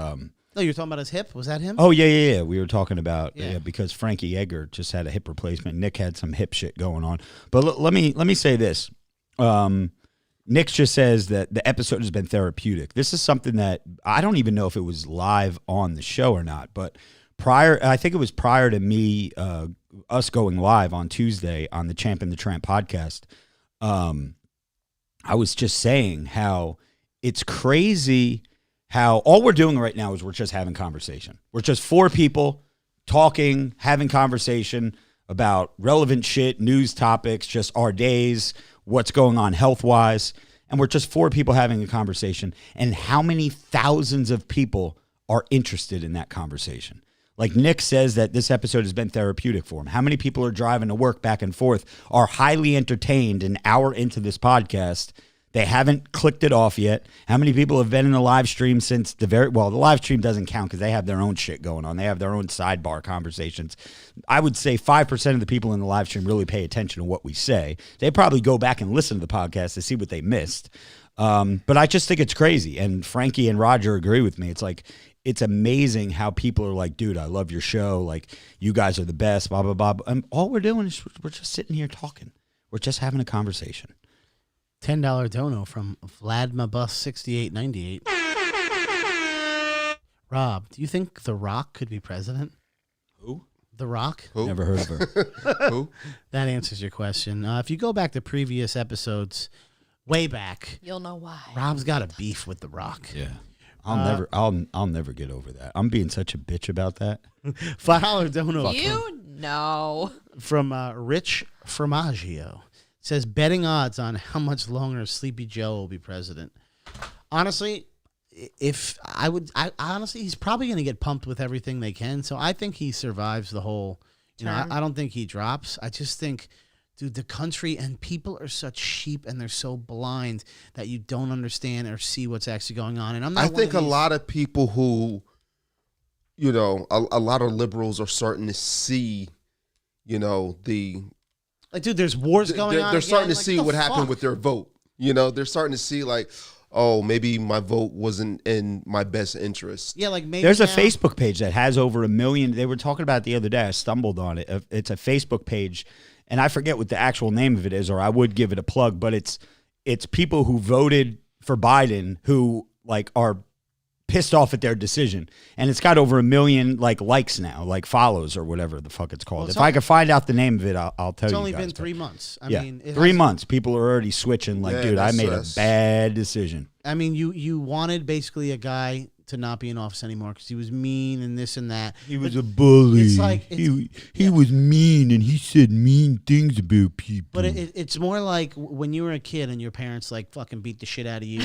S3: No, you were talking about his hip? Was that him?
S2: Oh, yeah. We were talking about,
S3: Yeah.
S2: because Frankie Edgar just had a hip replacement. Nick had some hip shit going on. But let me say this. Nick just says that the episode has been therapeutic. This is something that I don't even know if it was live on the show or not, but I think it was prior to me, us going live on Tuesday on the Champ and the Tramp podcast. I was just saying how it's crazy how all we're doing right now is we're just having conversation. We're just four people talking, having conversation about relevant shit, news topics, just our days, what's going on health-wise. And we're just four people having a conversation. And how many thousands of people are interested in that conversation? Like Nick says that this episode has been therapeutic for him. How many people are driving to work back and forth, are highly entertained an hour into this podcast? They haven't clicked it off yet. How many people have been in the live stream since the live stream doesn't count because they have their own shit going on. They have their own sidebar conversations. I would say 5% of the people in the live stream really pay attention to what we say. They probably go back and listen to the podcast to see what they missed. But I just think it's crazy. And Frankie and Roger agree with me. It's like, it's amazing how people are like, dude, I love your show. Like, you guys are the best, blah, blah, blah. And all we're doing is we're just sitting here talking. We're just having a conversation.
S3: $10 dono from VladMabus6898. Rob, do you think The Rock could be president?
S2: Who?
S3: The Rock?
S4: Who?
S2: Never heard of her.
S4: Who?
S3: That answers your question. If you go back to previous episodes, way back,
S1: You'll know why.
S3: Rob's got a beef with The Rock.
S2: Yeah. I'll never get over that. I'm being such a bitch about that.
S3: $5 dono
S1: You know.
S3: from Rich Formaggio. Says betting odds on how much longer Sleepy Joe will be president. Honestly, honestly, he's probably going to get pumped with everything they can. So I think he survives the whole, I don't think he drops. I just think, dude, the country and people are such sheep and they're so blind that you don't understand or see what's actually going on. And
S4: I think a lot of people who, a lot of liberals are starting to see,
S3: like, dude, there's wars going on.
S4: They're
S3: again.
S4: starting to
S3: Like,
S4: see
S3: the
S4: what happened
S3: fuck?
S4: with their vote. They're starting to see like, oh, maybe my vote wasn't in my best interest.
S3: Yeah, like maybe
S2: There's a
S3: now-
S2: Facebook page that has over 1 million. They were talking about it the other day. I stumbled on it. It's a Facebook page, and I forget what the actual name of it is, or I would give it a plug, but it's people who voted for Biden who like are pissed off at their decision, and it's got over 1 million likes now, like follows or whatever the fuck it's called.
S3: Well, it's
S2: if I could find out the name of it, I'll tell
S3: It's
S2: you.
S3: only
S2: guys,
S3: been
S2: but
S3: 3 months. I
S2: yeah,
S3: mean, it
S2: 3
S3: hasn't-
S2: months. People are already switching. Like,
S4: Yeah,
S2: dude, I made a
S4: that's-
S2: bad decision.
S3: I mean, you wanted basically a guy to not be in office anymore because he was mean and this and that.
S2: He was a bully.
S3: it's like-
S2: he was mean, and he said mean things about people.
S3: But it's more like when you were a kid and your parents like fucking beat the shit out of you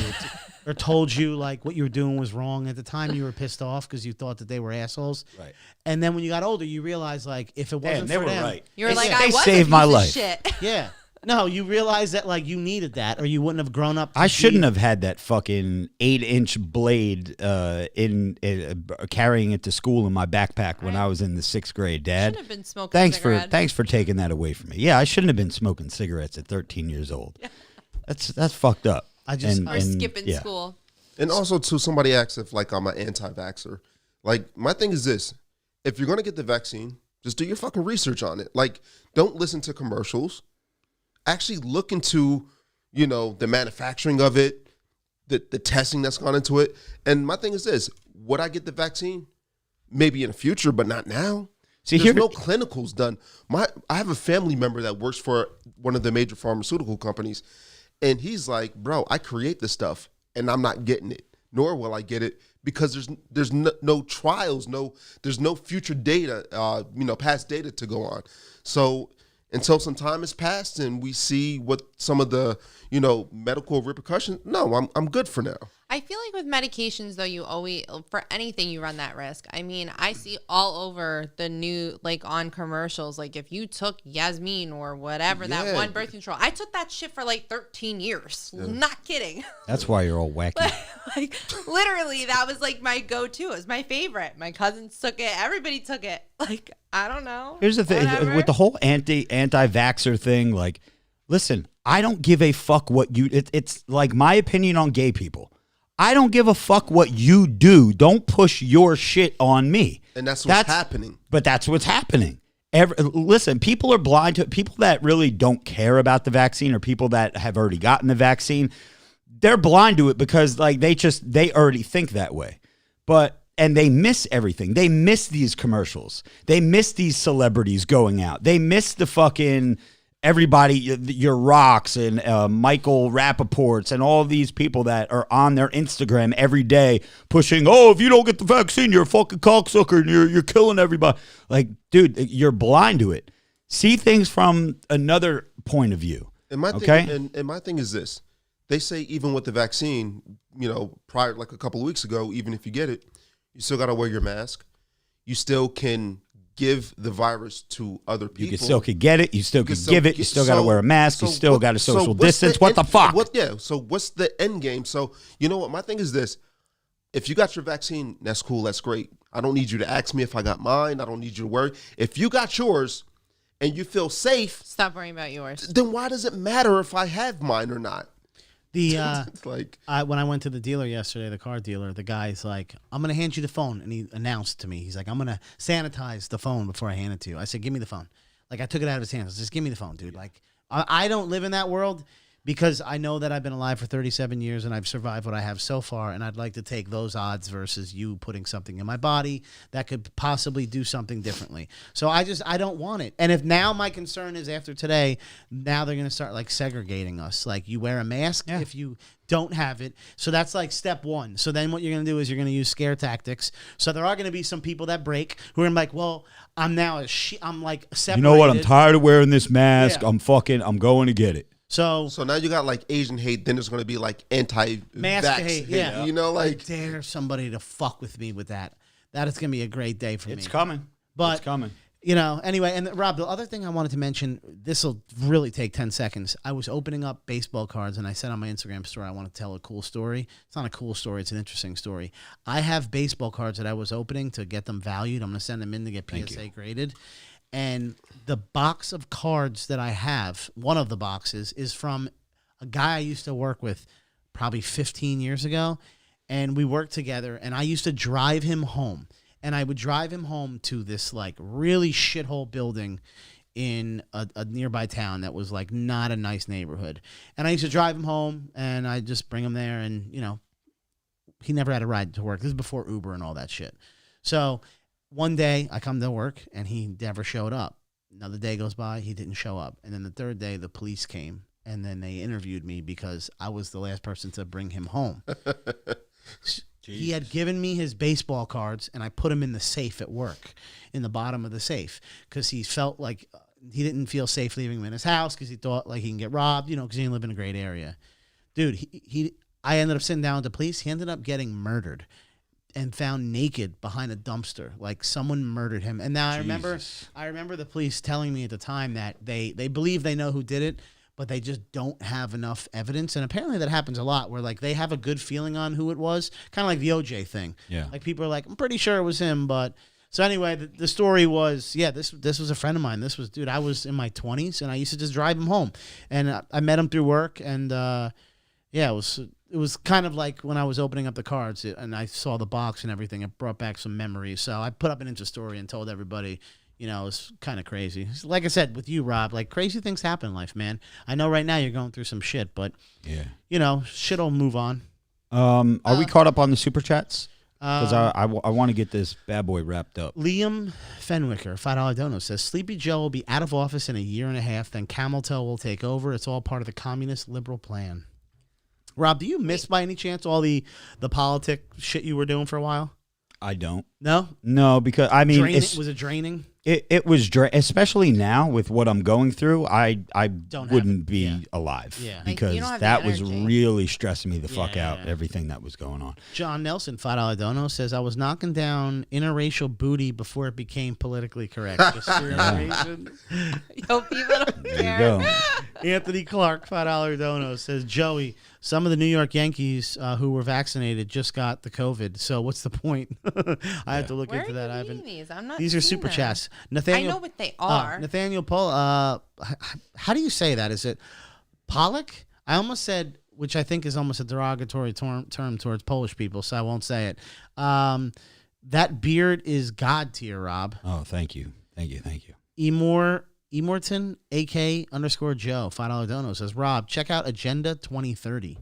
S3: or told you like what you were doing was wrong. At the time, you were pissed off because you thought that they were assholes.
S2: Right.
S3: And then when you got older, you realized like if it wasn't
S2: Damn, they
S3: for
S2: were
S3: them,
S2: right.
S1: You were like,
S2: They
S1: I was
S2: saved
S1: a
S2: my
S1: piece of
S2: life.
S1: shit.
S3: yeah. No, you realize that like you needed that, or you wouldn't have grown up.
S2: I shouldn't have had that fucking 8-inch blade carrying it to school in my backpack when I was in the 6th grade. Dad,
S1: Shouldn't have been smoking
S2: thanks
S1: cigarettes.
S2: for taking that away from me. Yeah, I shouldn't have been smoking cigarettes at 13 years old. That's fucked up.
S3: I just-
S1: Or skipping
S2: yeah.
S1: school.
S4: And also, too, somebody asked if like I'm an anti-vaxxer. Like, my thing is this. If you're going to get the vaccine, just do your fucking research on it. Like, don't listen to commercials. Actually look into, the manufacturing of it, the testing that's gone into it. And my thing is this. Would I get the vaccine? Maybe in the future, but not now.
S2: See,
S4: There's no clinicals done. I have a family member that works for one of the major pharmaceutical companies, and he's like, bro, I create this stuff, and I'm not getting it, nor will I get it, because there's no trials, there's no future data, past data to go on. So until some time has passed and we see what some of the, medical repercussions, no, I'm good for now.
S1: I feel like with medications, though, you always, for anything, you run that risk. I mean, I see all over the new, like on commercials, like if you took Yasmin or whatever, that one birth control, I took that shit for like 13 years. Yeah. Not kidding.
S2: That's why you're all wacky.
S1: Like literally, that was like my go-to. It was my favorite. My cousins took it. Everybody took it. Like, I don't know.
S2: Here's the thing.
S1: Whatever.
S2: With the whole anti-vaxxer thing, like, listen, I don't give a fuck what it's like my opinion on gay people. I don't give a fuck what you do. Don't push your shit on me.
S4: And that's what's happening.
S2: But that's what's happening. Listen, people are blind to it. People that really don't care about the vaccine or people that have already gotten the vaccine, they're blind to it because like they already think that way. And they miss everything. They miss these commercials. They miss these celebrities going out. They miss the fucking everybody, your Rocks and Michael Rappaports and all these people that are on their Instagram every day pushing, oh, if you don't get the vaccine, you're a fucking cocksucker and you're killing everybody. Like, dude, you're blind to it. See things from another point of view.
S4: And my thing, and my thing is this. They say even with the vaccine, prior, like a couple of weeks ago, even if you get it, you still got to wear your mask. You still can give the virus to other people.
S2: You still could get it. You still could give it. You still got to wear a mask. You still got to social distance. What the fuck?
S4: So what's the end game? So you know what? My thing is this. If you got your vaccine, that's cool. That's great. I don't need you to ask me if I got mine. I don't need you to worry. If you got yours and you feel safe.
S1: Stop worrying about yours.
S4: Then why does it matter if I have mine or not?
S3: When I went to the dealer yesterday, the car dealer, the guy's like, I'm going to hand you the phone. And he announced to me, he's like, I'm going to sanitize the phone before I hand it to you. I said, give me the phone. Like, I took it out of his hands. Just give me the phone, dude. Like, I don't live in that world because I know that I've been alive for 37 years and I've survived what I have so far. And I'd like to take those odds versus you putting something in my body that could possibly do something differently. So I don't want it. And if now my concern is after today, now they're going to start like segregating us. Like you wear a mask if you don't have it. So that's like step one. So then what you're going to do is you're going to use scare tactics. So there are going to be some people that break who are like, well, I'm now I'm like separated.
S2: You know what? I'm tired of wearing this mask. Yeah. I'm going to get it.
S4: So now you got like Asian hate, then there's going to be like anti-vax hate.
S3: Yeah.
S4: Like
S3: I dare somebody to fuck with me with that. That is going to be a great day for me.
S2: It's coming. It's coming.
S3: Anyway, and Rob, the other thing I wanted to mention, this will really take 10 seconds. I was opening up baseball cards, and I said on my Instagram story, I want to tell a cool story. It's not a cool story. It's an interesting story. I have baseball cards that I was opening to get them valued. I'm going to send them in to get PSA graded. And the box of cards that I have, one of the boxes, is from a guy I used to work with probably 15 years ago. And we worked together, and I used to drive him home. And I would drive him home to this like really shithole building in a nearby town that was like not a nice neighborhood. And I used to drive him home and I'd just bring him there and, he never had a ride to work. This is before Uber and all that shit. So one day I come to work and he never showed up. Another day goes by, he didn't show up. And then the third day the police came and then they interviewed me because I was the last person to bring him home. He had given me his baseball cards, and I put them in the safe at work, in the bottom of the safe, because he felt like he didn't feel safe leaving him in his house because he thought like he can get robbed, because he didn't live in a great area. Dude, I ended up sitting down with the police. He ended up getting murdered and found naked behind a dumpster, like someone murdered him. And now I remember the police telling me at the time that they believe they know who did it, but they just don't have enough evidence. And apparently that happens a lot where like they have a good feeling on who it was, kind of like the OJ thing.
S2: Yeah.
S3: Like people are like, I'm pretty sure it was him. But so anyway, the story was, this was a friend of mine. This was, dude, I was in my 20s and I used to just drive him home. And I met him through work and it was it was kind of like when I was opening up the cards and I saw the box and everything. It brought back some memories. So I put up an Insta story and told everybody, it's kind of crazy. Like I said, with you, Rob, like crazy things happen in life, man. I know right now you're going through some shit, but shit will move on.
S2: Are we caught up on the super chats? Because I want to get this bad boy wrapped up.
S3: Liam Fenwicker, $5 dono, says Sleepy Joe will be out of office in a year and a half. Then Camel Toe will take over. It's all part of the communist liberal plan. Rob, do you miss by any chance all the politic shit you were doing for a while?
S2: I don't.
S3: No,
S2: because I mean,
S3: was it draining?
S2: It was especially now with what I'm going through. I wouldn't be alive because that was really stressing me the fuck out. Everything that was going on.
S3: John Nelson, $5 dono, says I was knocking down interracial booty before it became politically correct. Just for information.
S1: Yo, people don't
S2: There
S1: care.
S2: you go.
S3: Anthony Clark, $5 dono, says Joey, some of the New York Yankees who were vaccinated just got the COVID. So what's the point? I have to look
S1: Where
S3: into
S1: are
S3: that.
S1: you
S3: I
S1: reading
S3: haven't.
S1: these? I'm not.
S3: These are
S1: seeing
S3: super
S1: them.
S3: chats. Nathaniel,
S1: I know what they are.
S3: Nathaniel Paul. How do you say that? Is it Pollock? I almost said, which I think is almost a derogatory term towards Polish people, so I won't say it. That beard is God tier, Rob.
S2: Oh, thank you.
S3: Emorton, AK_Joe, $5 dono, says, Rob, check out Agenda 2030.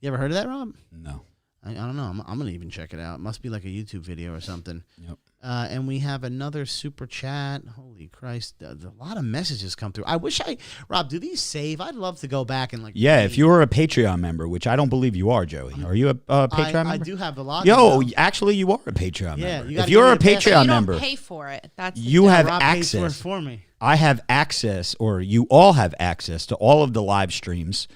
S3: You ever heard of that, Rob?
S2: No.
S3: I don't know. I'm going to even check it out. It must be like a YouTube video or something.
S2: Yep.
S3: And we have another super chat. Holy Christ. A lot of messages come through. I wish Rob, do these save? I'd love to go back and
S2: if you were a Patreon member, which I don't believe you are, Joey. Are you a Patreon member?
S3: I do have a lot.
S2: Actually, you are a Patreon member.
S3: You
S2: if you're a
S3: give me the
S2: Patreon
S1: You
S2: member,
S1: don't pay for it. That's the
S2: you
S1: thing.
S2: have
S3: Rob pays for it
S2: access.
S3: for me.
S2: I have access, or you all have access to all of the live streams,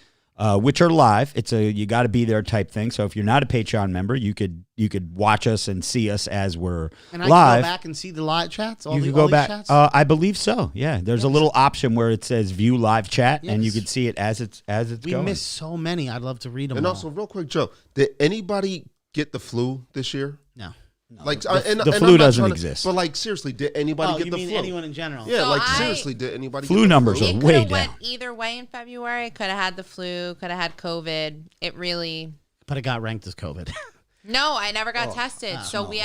S2: which are live. It's you got to be there type thing. So if you're not a Patreon member, you could watch us and see us as we're
S3: And I
S2: live.
S3: can go back and see the live chats.
S2: You can go back.
S3: Chats?
S2: I believe so. Yeah, there's a little option where it says view live chat, and you
S3: Yes.
S2: can see it as it's
S3: we
S2: going.
S3: missed so many. I'd love to read them.
S4: And
S3: all.
S4: also, real quick, Joe, did anybody get the flu this year?
S3: No.
S4: Like,
S2: the
S4: and
S2: flu
S4: I'm not
S2: doesn't
S4: trying to-
S2: exist.
S4: But like, seriously, did anybody get
S3: you
S4: the
S3: mean
S4: flu?
S3: anyone in general?
S4: Yeah,
S1: So
S4: like
S1: I-
S4: seriously, did anybody
S2: Flu
S4: get the
S2: numbers
S4: flu?
S2: are
S1: It
S2: way
S1: could have
S2: down.
S1: went either way in February. It could have had the flu. Could have had COVID. It really.
S3: But it got ranked as COVID.
S1: No, I never got tested. So we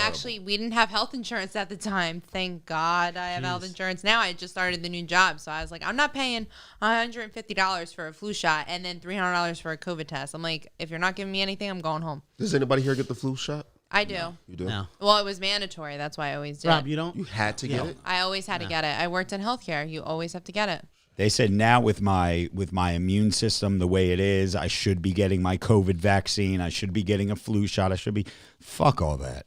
S1: didn't have health insurance at the time. Thank God I have health insurance now. I just started the new job. So I was like, I'm not paying $150 for a flu shot and then $300 for a COVID test. I'm like, if you're not giving me anything, I'm going home.
S4: Does anybody here get the flu shot?
S1: I do.
S4: You do?
S3: No.
S1: Well, it was mandatory. That's why I always did.
S3: Rob, you don't?
S4: You had to get it?
S1: I always had to get it. I worked in healthcare. You always have to get it.
S2: They said now with my immune system the way it is, I should be getting my COVID vaccine. I should be getting a flu shot. I should be fuck all that.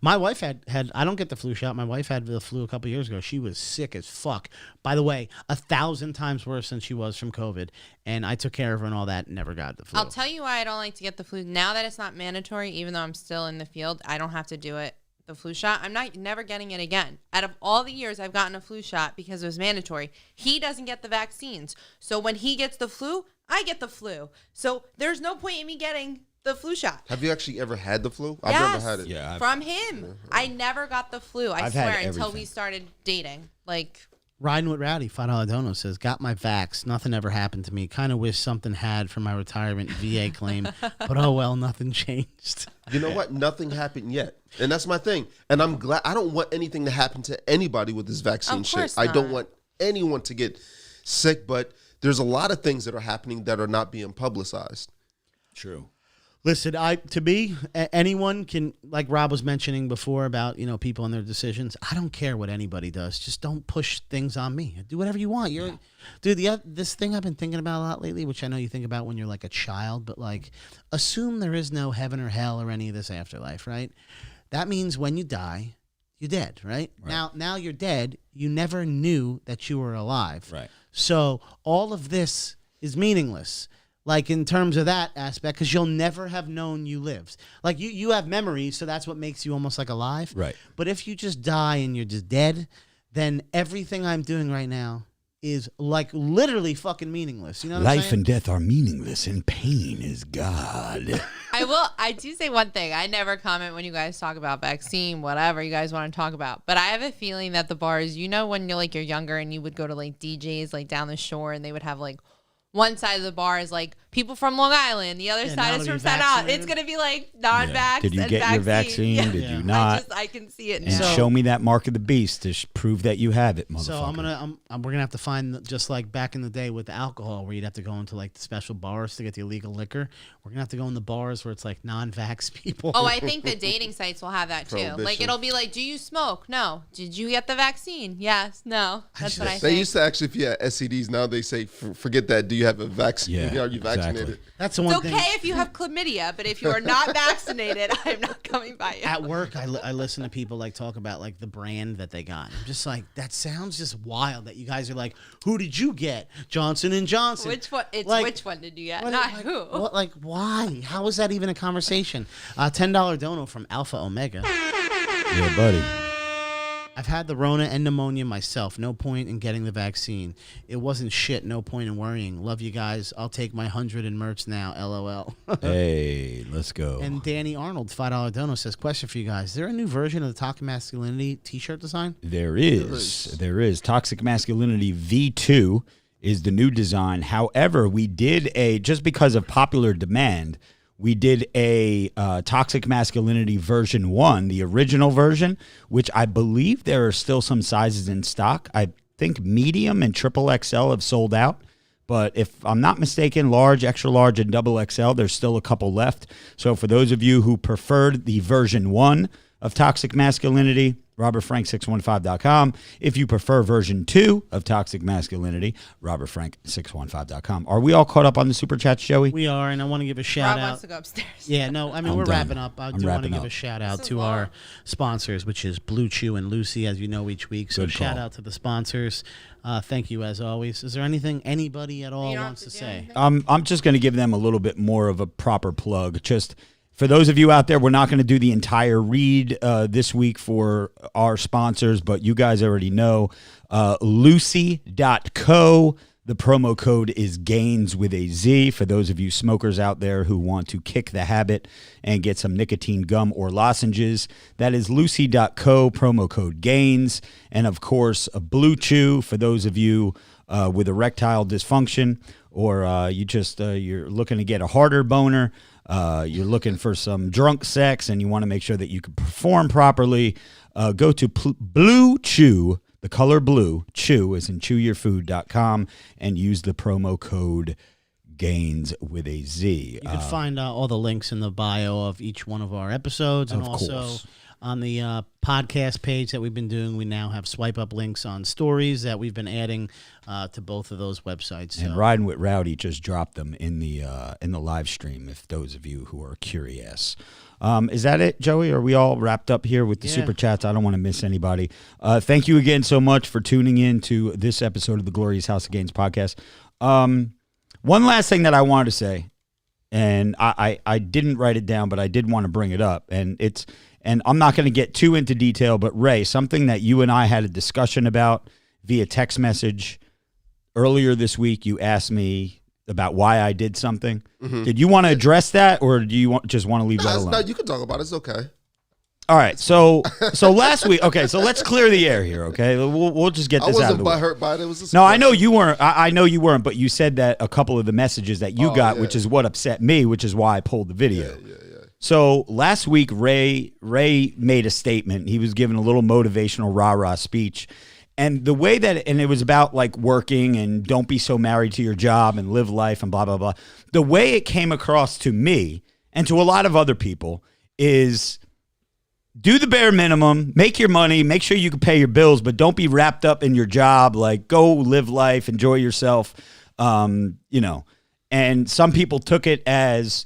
S3: My wife had I don't get the flu shot. My wife had the flu a couple years ago. She was sick as fuck. By the way, 1,000 times worse than she was from COVID. And I took care of her and all that. Never got the flu.
S1: I'll tell you why I don't like to get the flu. Now that it's not mandatory, even though I'm still in the field, I don't have to do it. The flu shot, I'm never getting it again. Out of all the years I've gotten a flu shot because it was mandatory, he doesn't get the vaccines. So when he gets the flu, I get the flu. So there's no point in me getting the flu shot.
S4: Have you actually ever had the flu? I've
S1: Yes,
S4: never had it.
S2: Yeah,
S1: from him. I never got the flu. I
S2: I've
S1: swear
S2: had
S1: until we
S2: everything.
S1: started dating. Like,
S3: Riding with Rowdy, $5 dono, says, got my vax. Nothing ever happened to me. Kind of wish something had for my retirement VA claim. But oh well, nothing changed.
S4: You know what? Nothing happened yet. And that's my thing. And I'm glad. I don't want anything to happen to anybody with this vaccine
S1: Of
S4: shit.
S1: course
S4: I don't
S1: not.
S4: want anyone to get sick, but there's a lot of things that are happening that are not being publicized.
S2: True.
S3: Listen, anyone can, like Rob was mentioning before about, people and their decisions. I don't care what anybody does. Just don't push things on me. Do whatever you want. Dude, this thing I've been thinking about a lot lately, which I know you think about when you're like a child, but like, assume there is no heaven or hell or any of this afterlife, right? That means when you die, you're dead, right? Now you're dead. You never knew that you were alive.
S2: Right.
S3: So all of this is meaningless. Like in terms of that aspect, because you'll never have known you lived. Like you have memories, so that's what makes you almost like alive.
S2: Right.
S3: But if you just die and you're just dead, then everything I'm doing right now is like literally fucking meaningless. You know what I'm
S2: Life
S3: saying?
S2: and death are meaningless, and pain is God.
S1: I do say one thing. I never comment when you guys talk about vaccine, whatever you guys want to talk about. But I have a feeling that the bars, when you're younger and you would go to like DJs like down the shore and they would have like one side of the bar is like people from Long Island, the other
S3: Yeah,
S1: side
S3: now
S1: is
S3: to
S1: from
S3: be
S1: Staten Island.
S3: vaccinated.
S1: It's gonna be like non-vax.
S2: Did you
S1: and
S2: get your vaccine?
S1: Yeah.
S2: Did you not?
S1: I can see it
S2: And
S1: now.
S2: show me that mark of the beast to prove that you have it, motherfucker.
S3: So we're gonna have to find, just like back in the day with the alcohol, where you'd have to go into like the special bars to get the illegal liquor. We're gonna have to go in the bars where it's like non-vax people.
S1: Oh, I think the dating sites will have that too. Like
S4: Prohibition.
S1: it'll be like, do you smoke? No. Did you get the vaccine? Yes. No. That's what I
S4: They
S1: think.
S4: used to actually, if you had STDs, now they say, forget that. Do you have a vaccine?
S2: Yeah,
S4: Are you vaccinated?
S2: exactly.
S3: That's the
S1: It's
S3: one
S1: okay
S3: thing.
S1: if you have chlamydia, but if you are not vaccinated, I'm not coming by you.
S3: At work, I listen to people like talk about like the brand that they got. I'm just like, that sounds just wild that you guys are like, who did you get? Johnson and Johnson.
S1: Which one? It's
S3: Like,
S1: which one did you get?
S3: What-
S1: Not
S3: like,
S1: who.
S3: What, like, why? How is that even a conversation? $10 dono from Alpha Omega.
S2: Yeah, buddy.
S3: I've had the Rona and pneumonia myself. No point in getting the vaccine. It wasn't shit. No point in worrying. Love you guys. I'll take my 100 in merch now. LOL.
S2: Hey, let's go.
S3: And Danny Arnold, $5 dono, says, question for you guys. Is there a new version of the Toxic Masculinity t-shirt design?
S2: There is. Toxic Masculinity V2 is the new design. However, we did just because of popular demand, we did a Toxic Masculinity version 1, the original version, which I believe there are still some sizes in stock. I think medium and triple XL have sold out. But if I'm not mistaken, large, extra large, and double XL, there's still a couple left. So for those of you who preferred the version 1 of Toxic Masculinity, RobertFrank615.com. If you prefer version 2 of Toxic Masculinity, RobertFrank615.com. Are we all caught up on the Super Chats, Joey?
S3: We are, and I want to give a shout
S1: Rob
S3: out.
S1: wants to go upstairs.
S3: Yeah, no, I mean,
S2: I'm
S3: we're
S2: done.
S3: wrapping up. I
S2: I'm
S3: do want to
S2: wrapping
S3: give
S2: up.
S3: a shout out
S1: This is
S3: to
S1: long.
S3: our sponsors, which is Blue Chew and Lucy, as you know, each week. So
S2: Good
S3: shout
S2: call.
S3: out to the sponsors. Thank you, as always. Is there anything anybody at all
S1: You don't
S3: wants
S1: have
S3: to
S1: to do
S3: say?
S1: anything?
S2: I'm just going to give them a little bit more of a proper plug. Just for those of you out there, we're not going to do the entire read this week for our sponsors, but you guys already know Lucy.co. The promo code is Gainz with a Z for those of you smokers out there who want to kick the habit and get some nicotine gum or lozenges. That is Lucy.co, promo code Gainz. And of course, a Blue Chew for those of you with erectile dysfunction, or you're looking to get a harder boner. You're looking for some drunk sex and you want to make sure that you can perform properly. Go to Blue Chew. The color blue, chew, is in chewyourfood.com, and use the promo code Gainz with a Z.
S3: You can find all the links in the bio of each one of our episodes, and
S2: Of
S3: also
S2: course.
S3: on the podcast page that we've been doing, we now have swipe up links on stories that we've been adding to both of those websites. So.
S2: And Riding with Rowdy just dropped them in the live stream, if those of you who are curious. Is that it, Joey? Are we all wrapped up here with the Super Chats? I don't want to miss anybody. Thank you again so much for tuning in to this episode of the Glorious House of Gainz podcast. One last thing that I wanted to say, and I didn't write it down, but I did want to bring it up, and I'm not going to get too into detail, but Ray, something that you and I had a discussion about via text message earlier this week, you asked me about why I did something. Mm-hmm. Did you want to address that, or do you just want to leave that alone?
S4: No, you can talk about it. It's okay.
S2: All right, so last week, okay, so let's clear the air here, okay? We'll just get this out of the way.
S4: I wasn't butthurt by it. It was just
S2: No, I know you weren't. I know you weren't, but you said that a couple of the messages that you got,
S4: yeah.
S2: which is what upset me, which is why I pulled the video.
S4: Yeah.
S2: So last week, Ray made a statement. He was giving a little motivational rah-rah speech. And the way that, and it was about like working and don't be so married to your job and live life and blah, blah, blah. The way it came across to me and to a lot of other people is do the bare minimum, make your money, make sure you can pay your bills, but don't be wrapped up in your job. Like go live life, enjoy yourself, And some people took it as,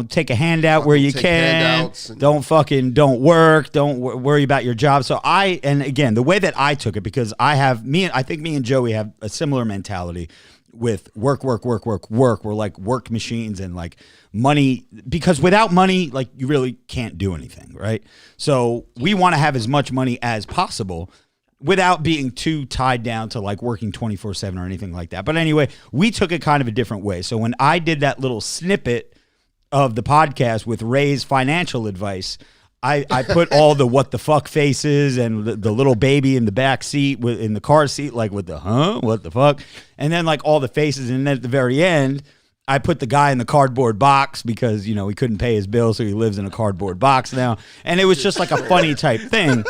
S2: take a handout where you can. Don't work. Don't worry about your job. So and again, the way that I took it, because I think me and Joey have a similar mentality with work. We're like work machines and like money, because without money, like you really can't do anything, right? So we want to have as much money as possible without being too tied down to like working 24/7 or anything like that. But anyway, we took it kind of a different way. So when I did that little snippet of the podcast with Ray's financial advice, I put all the what the fuck faces and the little baby in the back seat in the car seat, like with the what the fuck, and then like all the faces, and then at the very end, I put the guy in the cardboard box because he couldn't pay his bill, so he lives in a cardboard box now, and it was just like a funny type thing.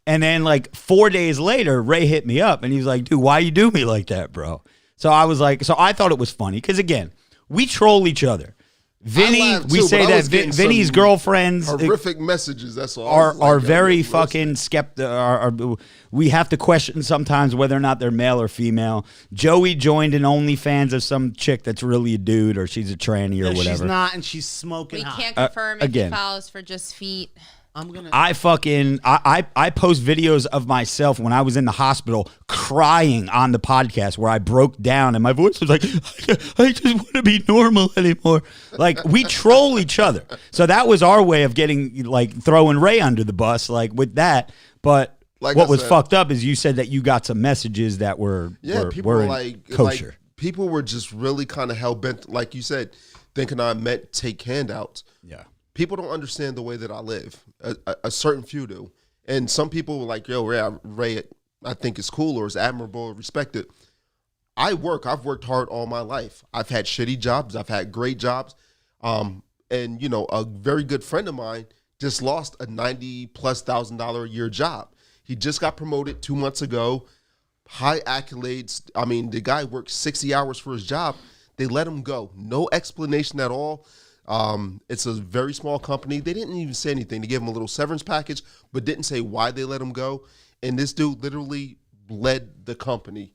S2: And then like 4 days later, Ray hit me up and he was like, "Dude, why you do me like that, bro?" So I was like, so I thought it was funny because again, we troll each other. Vinny, we say that Vinny's girlfriends
S4: horrific messages. That's all.
S2: Are very fucking skeptical. We have to question sometimes whether or not they're male or female. Joey joined an OnlyFans of some chick that's really a dude, or she's a tranny or whatever.
S3: She's not, and she's smoking.
S1: We
S3: hot.
S1: can't confirm if
S2: again.
S1: he follows for just feet.
S2: I post videos of myself when I was in the hospital crying on the podcast where I broke down and my voice was like, I just want to be normal anymore. Like, we troll each other. So that was our way of getting, like, throwing Ray under the bus, like, with that. But like what was fucked up is you said that you got some messages that were
S4: people were like
S2: kosher.
S4: Like, people were just really kind of hell-bent, like you said, thinking I meant take handouts.
S2: Yeah.
S4: People don't understand the way that I live. A certain few do. And some people were like, yo, Ray, I think is cool or is admirable or respected. I've worked hard all my life. I've had shitty jobs. I've had great jobs. And, a very good friend of mine just lost a $90,000+ a year job. He just got promoted 2 months ago. High accolades. I mean, the guy worked 60 hours for his job. They let him go. No explanation at all. It's a very small company. They didn't even say anything. They gave him a little severance package, but didn't say why they let him go. And this dude literally led the company.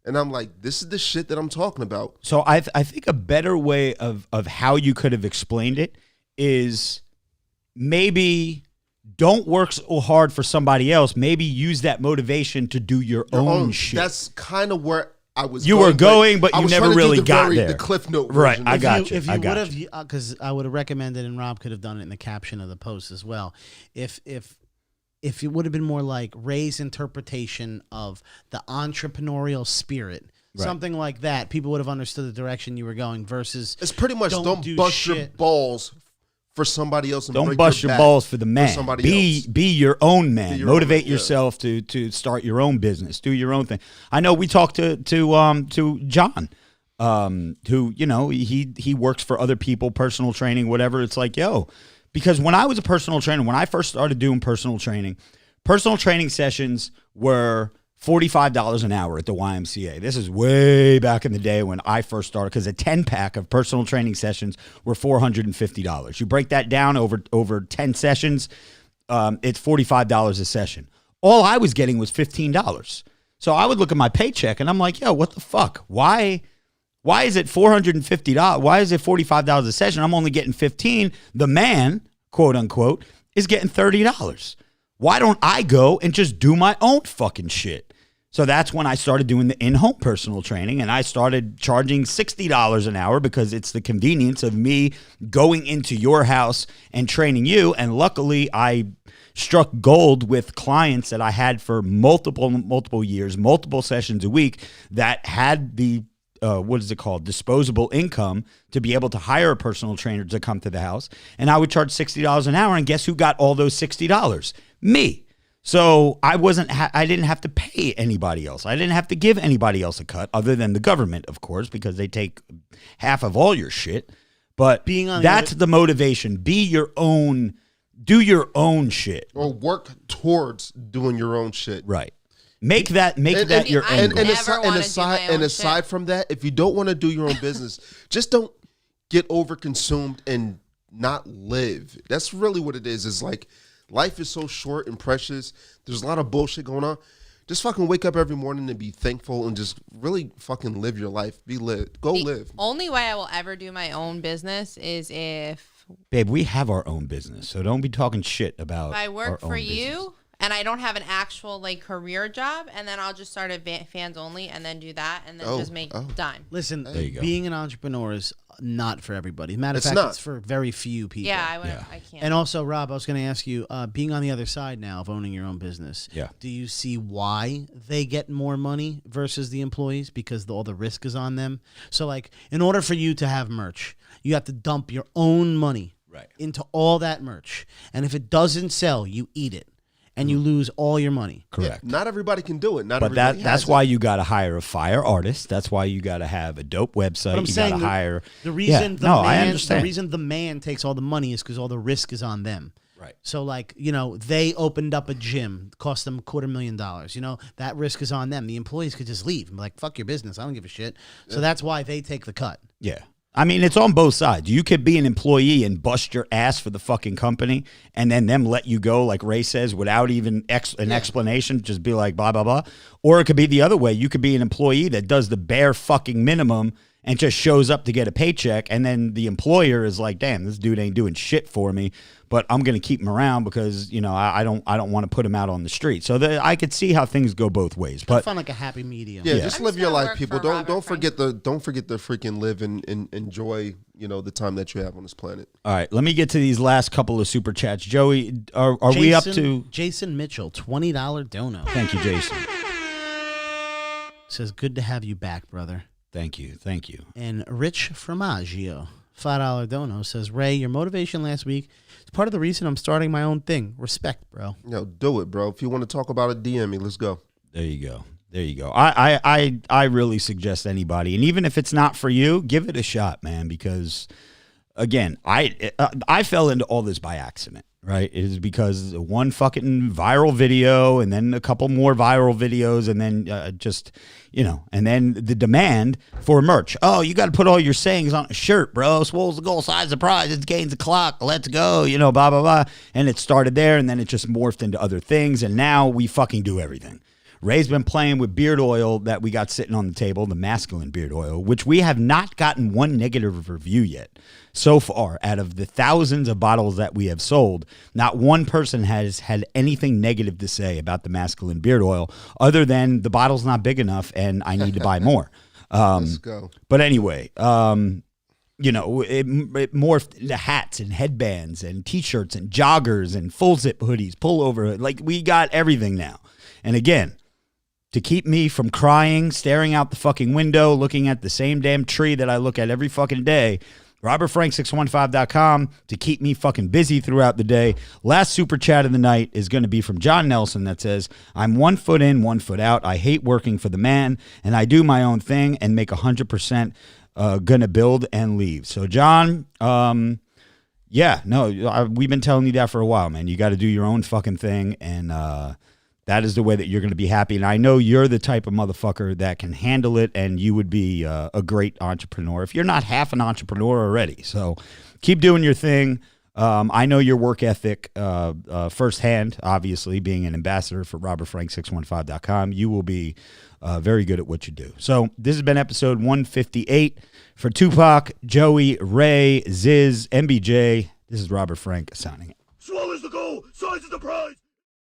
S4: And I'm like, this is the shit that I'm talking about.
S2: So I think a better way of how you could have explained it is maybe don't work so hard for somebody else. Maybe use that motivation to do your own shit.
S4: That's kind of where I was.
S2: You were going, but you never really got there.
S4: The Cliff Note
S2: Right,
S4: version.
S2: I got you.
S3: If you would have, because I would have recommended, and Rob could have done it in the caption of the post as well. If it would have been more like Ray's interpretation of the entrepreneurial spirit, something like that, people would have understood the direction you were going. Versus,
S4: it's pretty much don't bust your balls for somebody else. And
S2: don't bust your balls for the man.
S4: Be
S2: your own man. Motivate yourself to start your own business. Do your own thing. I know we talked to John, who he works for other people, personal training, whatever. It's like, because when I was a personal trainer, when I first started doing personal training sessions were $45 an hour at the YMCA. This is way back in the day when I first started, because a 10-pack of personal training sessions were $450. You break that down over 10 sessions, it's $45 a session. All I was getting was $15. So I would look at my paycheck and I'm like, what the fuck? Why is it $450? Why is it $45 a session? I'm only getting $15. The man, quote unquote, is getting $30. Why don't I go and just do my own fucking shit? So that's when I started doing the in-home personal training, and I started charging $60 an hour because it's the convenience of me going into your house and training you. And luckily, I struck gold with clients that I had for multiple years, multiple sessions a week that had the disposable income to be able to hire a personal trainer to come to the house. And I would charge $60 an hour, and guess who got all those $60? Me. So I didn't have to pay anybody else. I didn't have to give anybody else a cut other than the government, of course, because they take half of all your shit. But that's the motivation. Be your own, do your own shit.
S4: Or work towards doing your own shit.
S2: Right. Make that your end goal.
S4: And aside from that, if you don't want to do your own business, just don't get over consumed and not live. That's really what it is. It's like, life is so short and precious. There's a lot of bullshit going on. Just fucking wake up every morning and be thankful and just really fucking live your life. Live. The
S1: only way I will ever do my own business is if...
S2: Babe, we have our own business, so don't be talking shit about
S1: if I work for you
S2: business.
S1: And I don't have an actual career job, and then I'll just start a fans only and then do that and then just make dime.
S3: Listen,
S2: There you go.
S3: Being an entrepreneur is not for everybody. Matter of fact, it's for very few people.
S1: Yeah, I can't.
S3: And also, Rob, I was going to ask you, being on the other side now of owning your own business, do you see why they get more money versus the employees? Because all the risk is on them. So, in order for you to have merch, you have to dump your own money into all that merch. And if it doesn't sell, you eat it. And you lose all your money.
S2: Correct.
S4: Not everybody can do it. Not
S2: But
S4: everybody
S2: that's
S4: has
S2: why
S4: it.
S2: you got to hire a fire artist. That's why you got to have a dope website.
S3: But I'm
S2: You got
S3: saying
S2: to hire.
S3: the reason
S2: I understand.
S3: the reason the man takes all the money is because all the risk is on them.
S2: Right.
S3: So like, they opened up a gym, cost them $250,000. That risk is on them. The employees could just leave. I'm like, fuck your business. I don't give a shit. So that's why they take the cut.
S2: Yeah. I mean, it's on both sides. You could be an employee and bust your ass for the fucking company and then them let you go, like Ray says, without even an explanation, just be like, blah, blah, blah. Or it could be the other way. You could be an employee that does the bare fucking minimum and just shows up to get a paycheck. And then the employer is like, damn, this dude ain't doing shit for me, but I'm going to keep him around because, I don't want to put him out on the street. So I could see how things go both ways.
S3: I
S2: But
S3: found like a happy medium.
S4: Yeah, just
S1: I'm
S4: live
S1: just
S4: your
S1: gonna
S4: life,
S1: work
S4: people.
S1: for
S4: Don't
S1: Robert
S4: forget the freaking live and enjoy the time that you have on this planet.
S2: all right, let me get to these last couple of super chats. Joey, are we up to?
S3: Jason Mitchell, $20 dono.
S2: Thank you, Jason.
S3: Says, good to have you back, brother.
S2: Thank you.
S3: And Rich Formaggio, $5 dono, says, Ray, your motivation last week is part of the reason I'm starting my own thing. Respect, bro.
S4: Do it, bro. If you want to talk about it, DM me. Let's go.
S2: There you go. I really suggest anybody, and even if it's not for you, give it a shot, man. Because again, I fell into all this by accident. Right? It is because one fucking viral video and then a couple more viral videos and then and then the demand for merch. Oh, you got to put all your sayings on a shirt, bro. Swole's the goal, size the prize. It's Gainz the clock. Let's go. Blah, blah, blah. And it started there and then it just morphed into other things. And now we fucking do everything. Ray's been playing with beard oil that we got sitting on the table, the masculine beard oil, which we have not gotten one negative review yet. So far, out of the thousands of bottles that we have sold, not one person has had anything negative to say about the masculine beard oil other than the bottle's not big enough and I need to buy more.
S4: Let's go.
S2: But anyway, it morphed into hats and headbands and T-shirts and joggers and full zip hoodies, pullover. Like, we got everything now. And again, to keep me from crying, staring out the fucking window, looking at the same damn tree that I look at every fucking day, RobertFrank615.com to keep me fucking busy throughout the day. Last super chat of the night is going to be from John Nelson that says, I'm 1 foot in, 1 foot out. I hate working for the man, and I do my own thing and make 100% gonna build and leave. So, John, we've been telling you that for a while, man. You got to do your own fucking thing, and that is the way that you're going to be happy. And I know you're the type of motherfucker that can handle it, and you would be a great entrepreneur if you're not half an entrepreneur already. So keep doing your thing. I know your work ethic firsthand, obviously, being an ambassador for RobertFrank615.com. You will be very good at what you do. So this has been episode 158 for Tupac, Joey, Ray, Ziz, MBJ. This is Robert Frank signing out.
S6: Swallow is the goal, size is the prize.